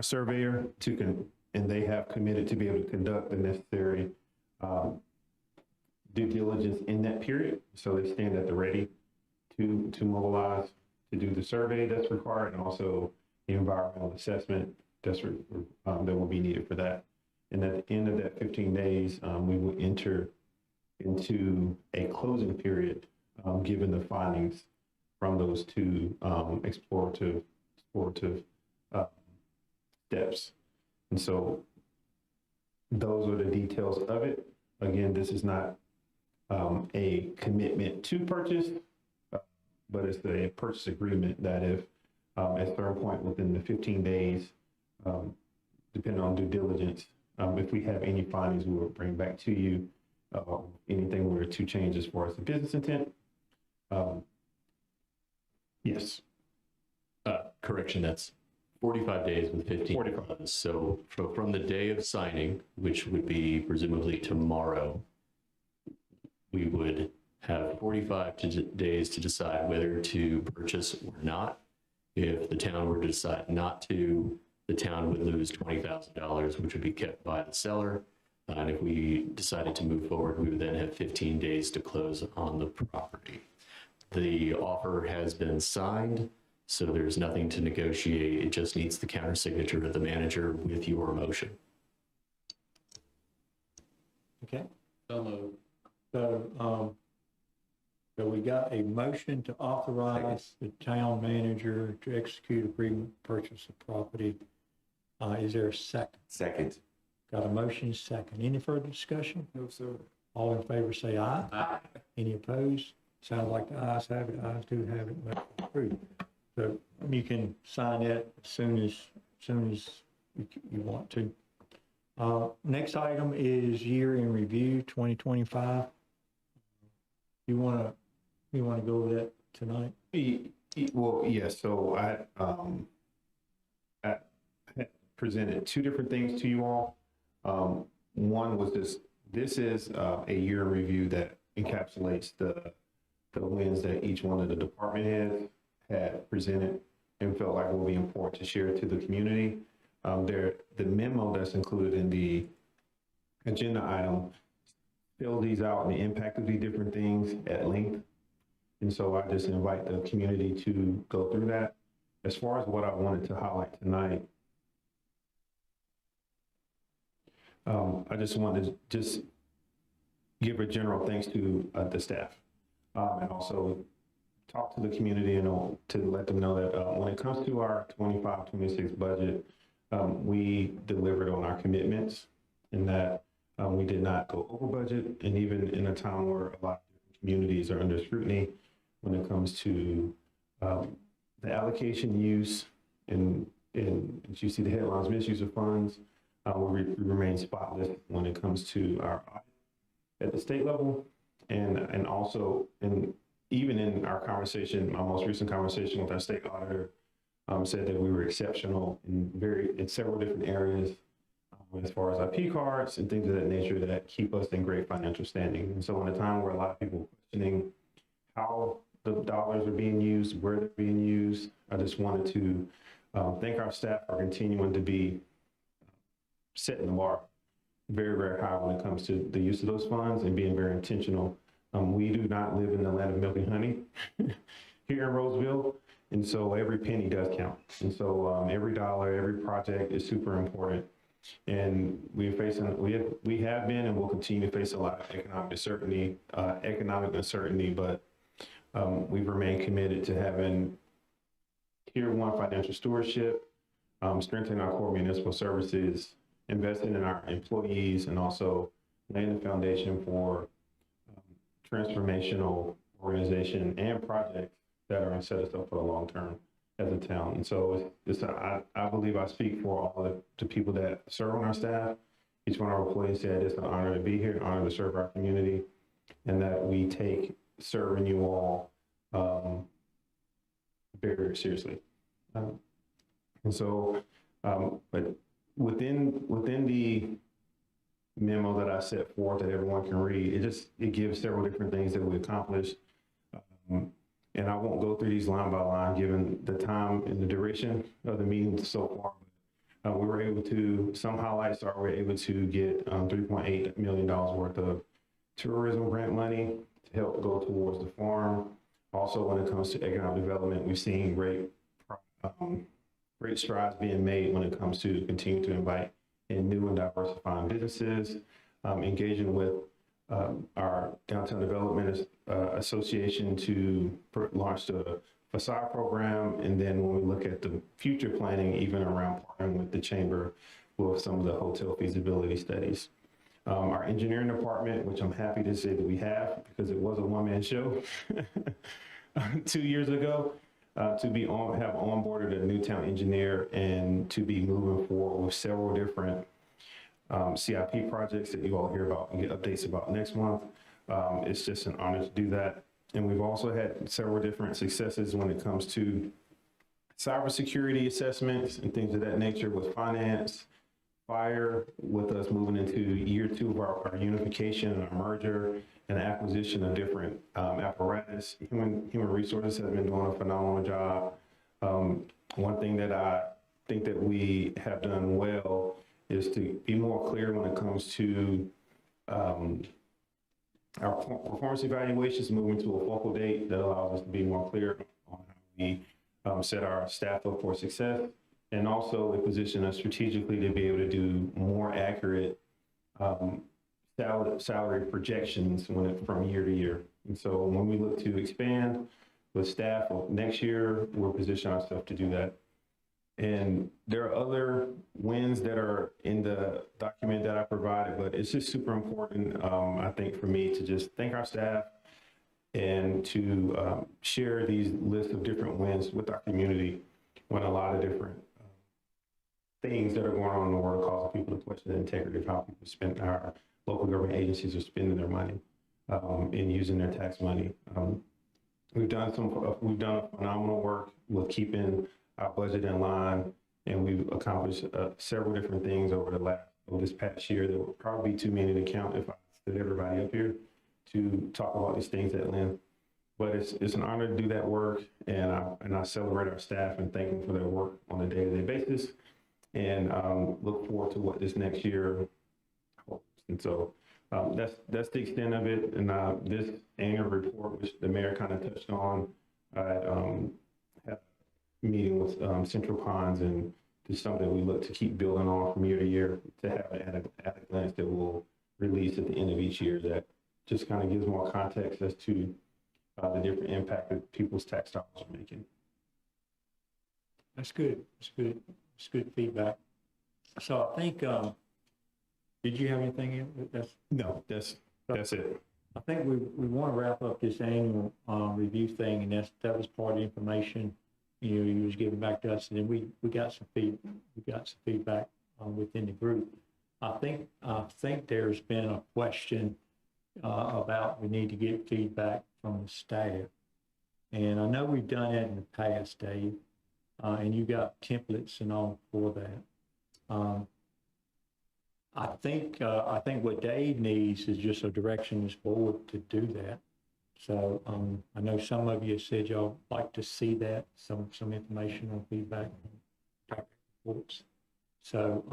surveyor and they have committed to be able to conduct the necessary due diligence in that period. So they stand at the ready to mobilize to do the survey that's required and also the environmental assessment that will be needed for that. And at the end of that 15 days, we will enter into a closing period, given the findings from those 2 explorative steps. And so those are the details of it. Again, this is not a commitment to purchase, but it's a purchase agreement that if at a certain point within the 15 days, depending on due diligence, if we have any findings, we will bring back to you anything we were to change as far as the business intent. Yes. Correction, that's 45 days with 15 days. So from the day of signing, which would be presumably tomorrow, we would have 45 days to decide whether to purchase or not. If the town were to decide not to, the town would lose $20,000, which would be kept by the seller. And if we decided to move forward, we would then have 15 days to close on the property. The offer has been signed, so there's nothing to negotiate. It just needs the counter signature of the manager with your motion. Okay. So moved. So we got a motion to authorize the town manager to execute agreement to purchase the property. Is there a second? Second. Got a motion, second. Any further discussion? No, sir. All in favor say aye. Aye. Any opposed? Sounds like the ayes have it. Ayes do have it. Motion approved. So you can sign that as soon as you want to. Next item is year in review 2025. You want to go over that tonight? Well, yes. So I presented two different things to you all. One was this is a year in review that encapsulates the wins that each one of the department heads had presented and felt like it would be important to share to the community. The memo that's included in the agenda item fills these out and the impact of these different things at length. And so I just invite the community to go through that. As far as what I wanted to highlight tonight, I just wanted to give a general thanks to the staff and also talk to the community and to let them know that when it comes to our 25-26 budget, we delivered on our commitments and that we did not go over budget. And even in a time where a lot of communities are under scrutiny when it comes to the allocation use and you see the headlines, misuse of funds, we remain spotless when it comes to our audit at the state level and also even in our conversation, my most recent conversation with our state auditor, said that we were exceptional in several different areas as far as IP cards and things of that nature that keep us in great financial standing. And so in a time where a lot of people are questioning how the dollars are being used, where they're being used, I just wanted to thank our staff for continuing to be setting the bar very, very high when it comes to the use of those funds and being very intentional. We do not live in the land of milk and honey here in Rolesville. And so every penny does count. And so every dollar, every project is super important. And we have been and will continue to face a lot of economic uncertainty, but we've remained committed to having tier one financial stewardship, strengthening our core municipal services, investing in our employees, and also laying the foundation for transformational organization and projects that are going to set us up for the long term as a town. And so I believe I speak for all the people that serve on our staff. Each one of our employees said it's an honor to be here, an honor to serve our community, and that we take serving you all very, very seriously. And so, but within the memo that I set forth that everyone can read, it gives several different things that we accomplished. And I won't go through these line by line, given the time and the duration of the meeting so far. We were able to, some highlights are we were able to get $3.8 million worth of tourism grant money to help go towards the farm. Also, when it comes to economic development, we've seen great strides being made when it comes to continue to invite in new and diversifying businesses, engaging with our Downtown Development Association to launch the facade program. And then when we look at the future planning, even around partnering with the chamber, with some of the hotel feasibility studies. Our engineering department, which I'm happy to say that we have, because it was a one-man show 2 years ago, have onboarded a new town engineer and to be moving forward with several different CIP projects that you all hear about and get updates about next month. It's just an honor to do that. And we've also had several different successes when it comes to cybersecurity assessments and things of that nature with finance, fire, with us moving into year 2 of our unification and our merger and acquisition of different apparatus. Human resources has been doing a phenomenal job. One thing that I think that we have done well is to be more clear when it comes to our performance evaluations, moving to a focal date that allows us to be more clear on how we set our staff up for success, and also it positions us strategically to be able to do more accurate salary projections from year to year. And so when we look to expand with staff next year, we're positioning ourselves to do that. And there are other wins that are in the document that I provided, but it's just super important, I think, for me to just thank our staff and to share these lists of different wins with our community when a lot of different things that are going on in the world cause people to question the integrity of how people spend, our local government agencies are spending their money and using their tax money. We've done phenomenal work with keeping our budget in line, and we've accomplished several different things over this past year that would probably be too many to count if I stood everybody up here to talk about these things at length. But it's an honor to do that work, and I celebrate our staff and thank them for their work on a day-to-day basis, and look forward to what this next year holds. And so that's the extent of it. And this annual report, which the mayor kind of touched on, I had a meeting with Central Ponds, and just something we look to keep building on from year to year to have an at a glance that we'll release at the end of each year that just kind of gives more context as to the different impact that people's tax dollars are making. That's good. That's good. It's good feedback. So I think, did you have anything? No, that's it. I think we want to wrap up this annual review thing, and that was part of the information you was giving back to us, and then we got some feedback within the group. I think there's been a question about we need to get feedback from the staff, and I know we've done that in the past, Dave, and you got templates and all for that. I think what Dave needs is just a direction to this board to do that. So I know some of you said y'all like to see that, some information on feedback and topic reports. So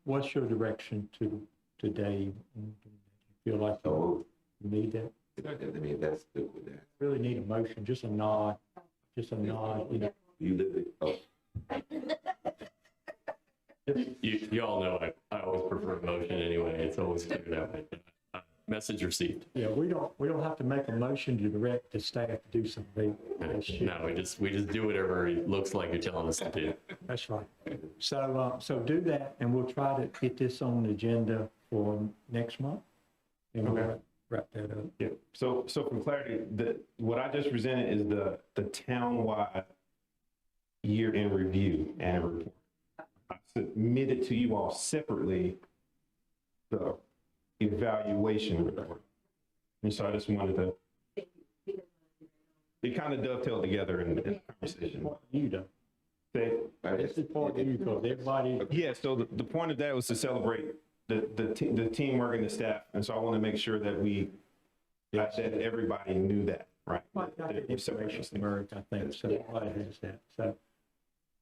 what's your direction to Dave? Do you feel like you need that? I mean, that's good with that. Really need a motion, just a nod. You know. You live it. Oh. You all know I always prefer a motion anyway. It's always clear that way. Message received. Yeah, we don't have to make a motion to direct the staff to do something. No, we just do whatever it looks like you're telling us to do. That's right. So do that, and we'll try to get this on the agenda for next month, and we'll wrap that up. Yeah. So for clarity, what I just presented is the town-wide year-end review and report. I submitted to you all separately the evaluation report. And so I just wanted to, it kind of dovetailed together in the conversation. You do. This is part of you, because everybody. Yeah, so the point of that was to celebrate the teamwork and the staff. And so I want to make sure that that everybody knew that, right? Information merge, I think, so everybody has that. So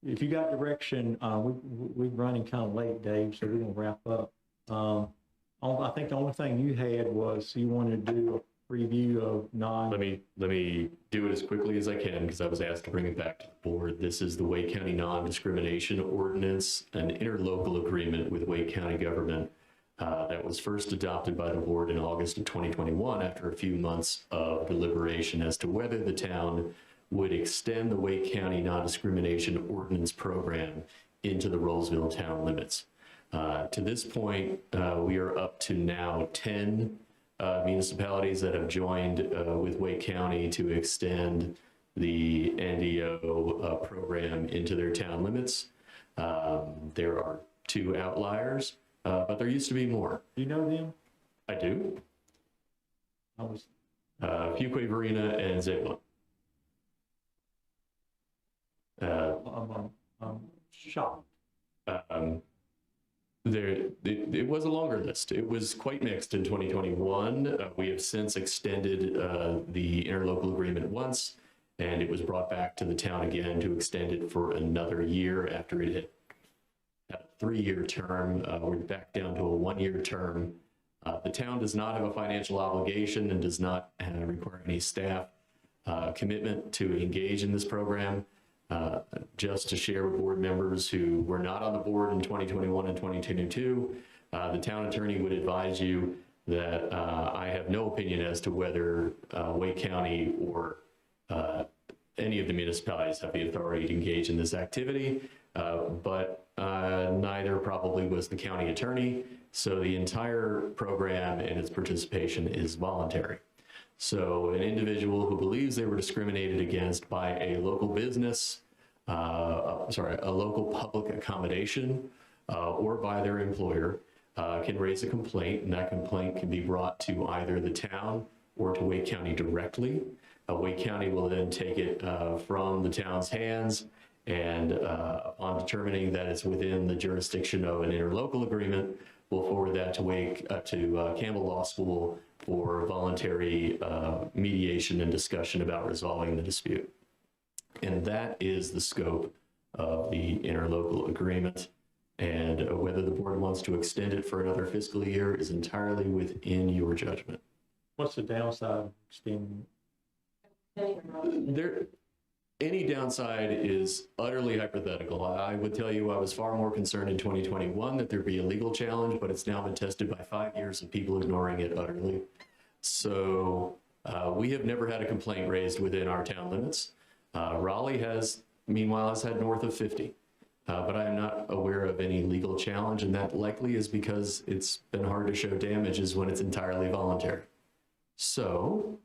if you got direction, we're running kind of late, Dave, so we're gonna wrap up. I think the only thing you had was you wanted to do a review of Let me do it as quickly as I can, because I was asked to bring it back to the board. This is the Wake County Non-Discrimination Ordinance, an interlocal agreement with Wake County government that was first adopted by the board in August of 2021 after a few months of deliberation as to whether the town would extend the Wake County non-discrimination ordinance program into the Rolesville town limits. To this point, we are up to now 10 municipalities that have joined with Wake County to extend the NDO program into their town limits. There are 2 outliers, but there used to be more. Do you know them? I do. I was Fuquay Varina and Zebulon. I'm shocked. It was a longer list. It was quite mixed in 2021. We have since extended the interlocal agreement once, and it was brought back to the town again to extend it for another year after it had a 3-year term. We're back down to a 1-year term. The town does not have a financial obligation and does not require any staff commitment to engage in this program. Just to share with board members who were not on the board in 2021 and 2022, the town attorney would advise you that I have no opinion as to whether Wake County or any of the municipalities have the authority to engage in this activity, but neither probably was the county attorney. So the entire program and its participation is voluntary. So an individual who believes they were discriminated against by a local business, a local public accommodation, or by their employer, can raise a complaint, and that complaint can be brought to either the town or to Wake County directly. Wake County will then take it from the town's hands, and upon determining that it's within the jurisdiction of an interlocal agreement, we'll forward that to Campbell Law School for voluntary mediation and discussion about resolving the dispute. And that is the scope of the interlocal agreement. And whether the board wants to extend it for another fiscal year is entirely within your judgment. What's the downside of extending? Any downside is utterly hypothetical. I would tell you I was far more concerned in 2021 that there'd be a legal challenge, but it's now been tested by 5 years of people ignoring it utterly. So we have never had a complaint raised within our town limits. Raleigh meanwhile, has had north of 50. But I am not aware of any legal challenge, and that likely is because it's been hard to show damages when it's entirely voluntary. So,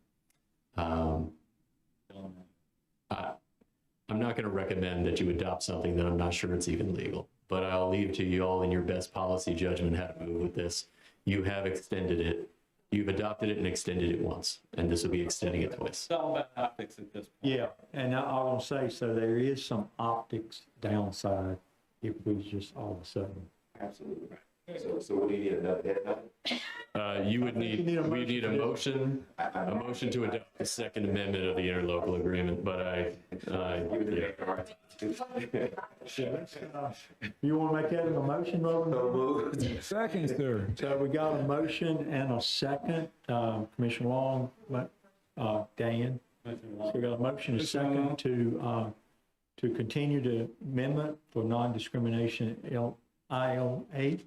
I'm not going to recommend that you adopt something that I'm not sure it's even legal, but I'll leave to you all in your best policy judgment how to move with this. You have extended it. You've adopted it and extended it once, and this will be extending it twice. It's all about optics at this point. Yeah, and I was gonna say, so there is some optics downside if we just all of a sudden. Absolutely. So what do you need, another deadline? We need a motion to adopt the Second Amendment of the interlocal agreement, but You want to make that a motion, Roland? Second, sir. So we got a motion and a second, Commissioner Long, Dan. So we got a motion and a second to continue the amendment for non-discrimination ILA.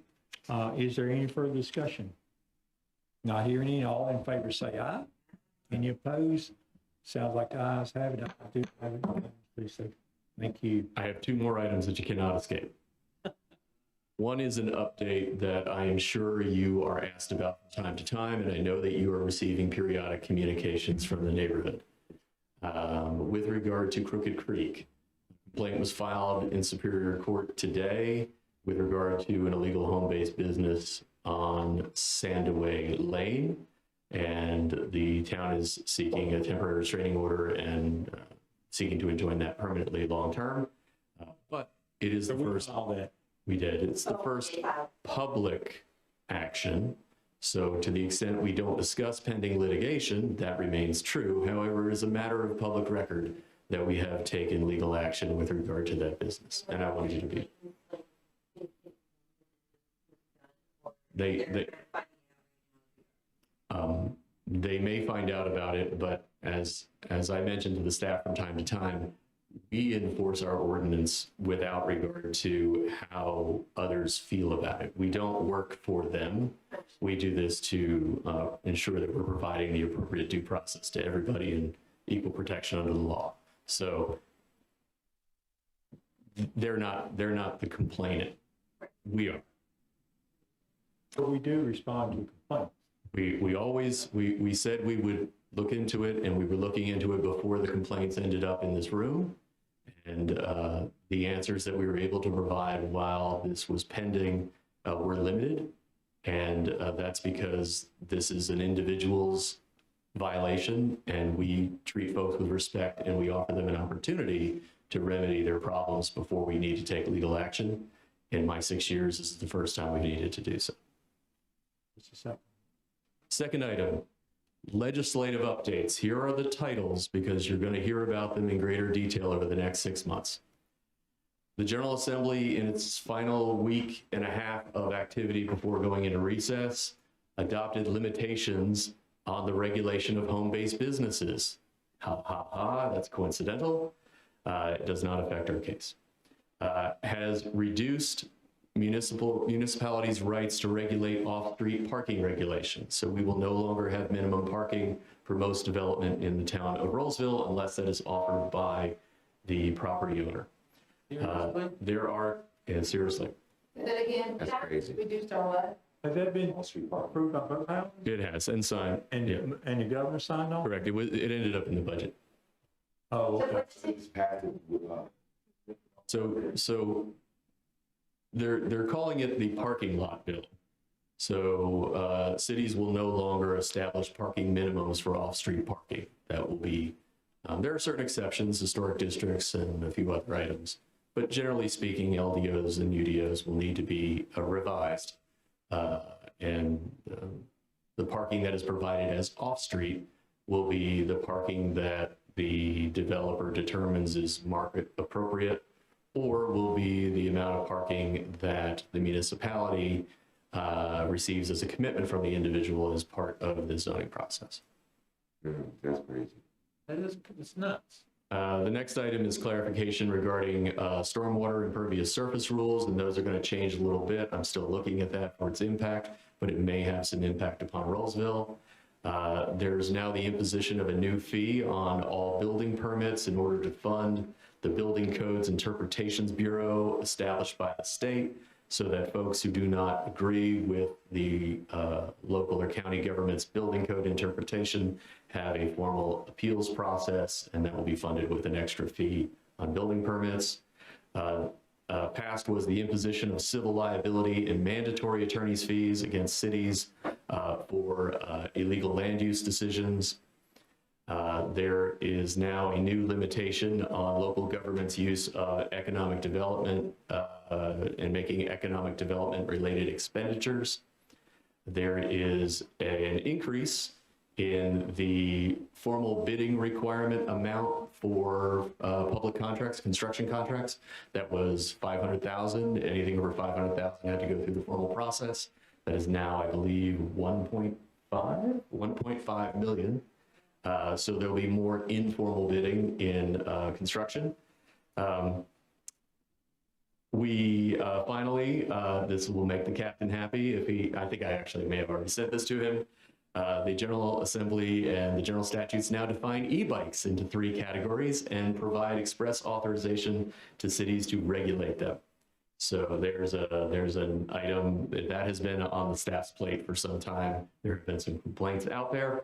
Is there any further discussion? Not hearing any. All in favor say aye. Any opposed? Sounds like the ayes have it. I do have it. Please say. Thank you. I have 2 more items that you cannot escape. One is an update that I am sure you are asked about from time to time, and I know that you are receiving periodic communications from the neighborhood. With regard to Crooked Creek, a complaint was filed in Superior Court today with regard to an illegal home-based business on Sandaway Lane, and the town is seeking a temporary restraining order and seeking to enjoin that permanently long-term. But it is the first. We did. It's the first public action. So to the extent we don't discuss pending litigation, that remains true. However, it is a matter of public record that we have taken legal action with regard to that business, and I wanted you to be. They may find out about it, but as I mentioned to the staff from time to time, we enforce our ordinance without regard to how others feel about it. We don't work for them. We do this to ensure that we're providing the appropriate due process to everybody and equal protection under the law. So they're not the complainant. We are. But we do respond to complaints. We said we would look into it, and we were looking into it before the complaints ended up in this room. And the answers that we were able to provide while this was pending were limited. And that's because this is an individual's violation, and we treat folks with respect, and we offer them an opportunity to remedy their problems before we need to take legal action. In my 6 years, this is the first time we needed to do so. Second item, legislative updates. Here are the titles, because you're going to hear about them in greater detail over the next 6 months. The General Assembly, in its final week and a half of activity before going into recess, adopted limitations on the regulation of home-based businesses. Ha ha ha, that's coincidental. It does not affect our case. Has reduced municipalities' rights to regulate off-street parking regulations. So we will no longer have minimum parking for most development in the town of Rolesville unless that is offered by the property owner. There are, and seriously. Say that again. That's crazy. Reduced our what? Has that been approved by both houses? It has, and signed. And, yeah. And the governor signed off? Correct. It ended up in the budget. Oh, okay. So they're calling it the parking lot bill. So cities will no longer establish parking minimums for off-street parking. That will be, there are certain exceptions, historic districts and a few other items. But generally speaking, LDOs and UDOs will need to be revised. And the parking that is provided as off-street will be the parking that the developer determines is market appropriate, or will be the amount of parking that the municipality receives as a commitment from the individual as part of the zoning process. That's crazy. It's nuts. The next item is clarification regarding stormwater impervious surface rules, and those are going to change a little bit. I'm still looking at that for its impact, but it may have some impact upon Rolesville. There's now the imposition of a new fee on all building permits in order to fund the Building Codes Interpretations Bureau established by the state, so that folks who do not agree with the local or county government's building code interpretation have a formal appeals process, and that will be funded with an extra fee on building permits. Passed was the imposition of civil liability and mandatory attorney's fees against cities for illegal land use decisions. There is now a new limitation on local government's use of economic development and making economic development related expenditures. There is an increase in the formal bidding requirement amount for public contracts, construction contracts. That was $500,000. Anything over $500,000 had to go through the formal process. That is now, I believe, 1.5 million. So there'll be more informal bidding in construction. We finally, this will make the captain happy if he, I think I actually may have already said this to him. The General Assembly and the General Statutes now define e-bikes into 3 categories and provide express authorization to cities to regulate them. So there's an item that has been on the staff's plate for some time. There have been some complaints out there.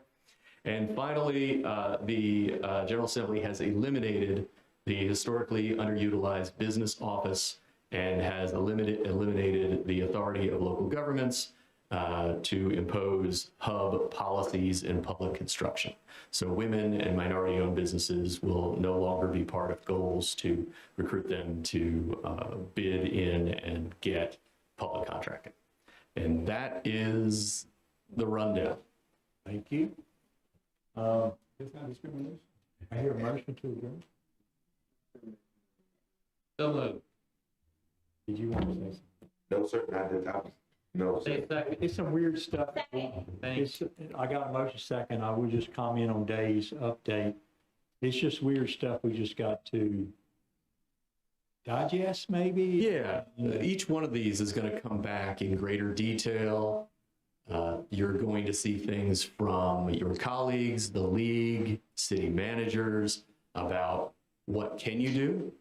And finally, the General Assembly has eliminated the historically underutilized business office and has eliminated the authority of local governments to impose hub policies in public construction. So women and minority-owned businesses will no longer be part of goals to recruit them to bid in and get public contracting. And that is the rundown. Thank you. It's not discrimination. I hear a motion to adjourn. So moved. Did you want to say something? No, sir, not this topic. No, sir. It's some weird stuff. I got a motion second. I would just comment on Dave's update. It's just weird stuff we just got to digest, maybe? Yeah, each one of these is going to come back in greater detail. You're going to see things from your colleagues, the league, city managers about What can you do?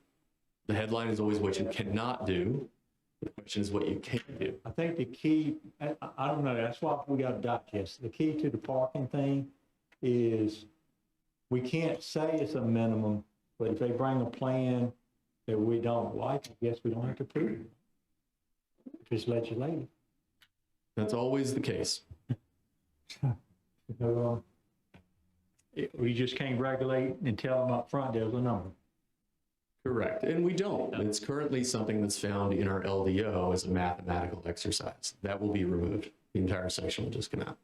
The headline is always what you cannot do. The question is what you can do. I think the key, I don't know, that's why we got to digest. The key to the parking thing is we can't say it's a minimum, but if they bring a plan that we don't like, I guess we don't have to approve it. If it's legislative. That's always the case. We just can't regulate and tell them up front there's a number. Correct, and we don't. It's currently something that's found in our LDO as a mathematical exercise. That will be removed. The entire section will just come out.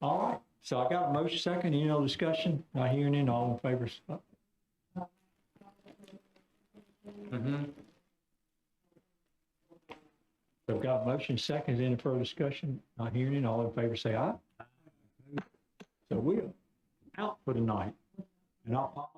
All right, so I got a motion second, any other discussion? Not hearing any, all in favor? So I've got a motion second, any further discussion? Not hearing any, all in favor say aye. So we're out for the night. And I'll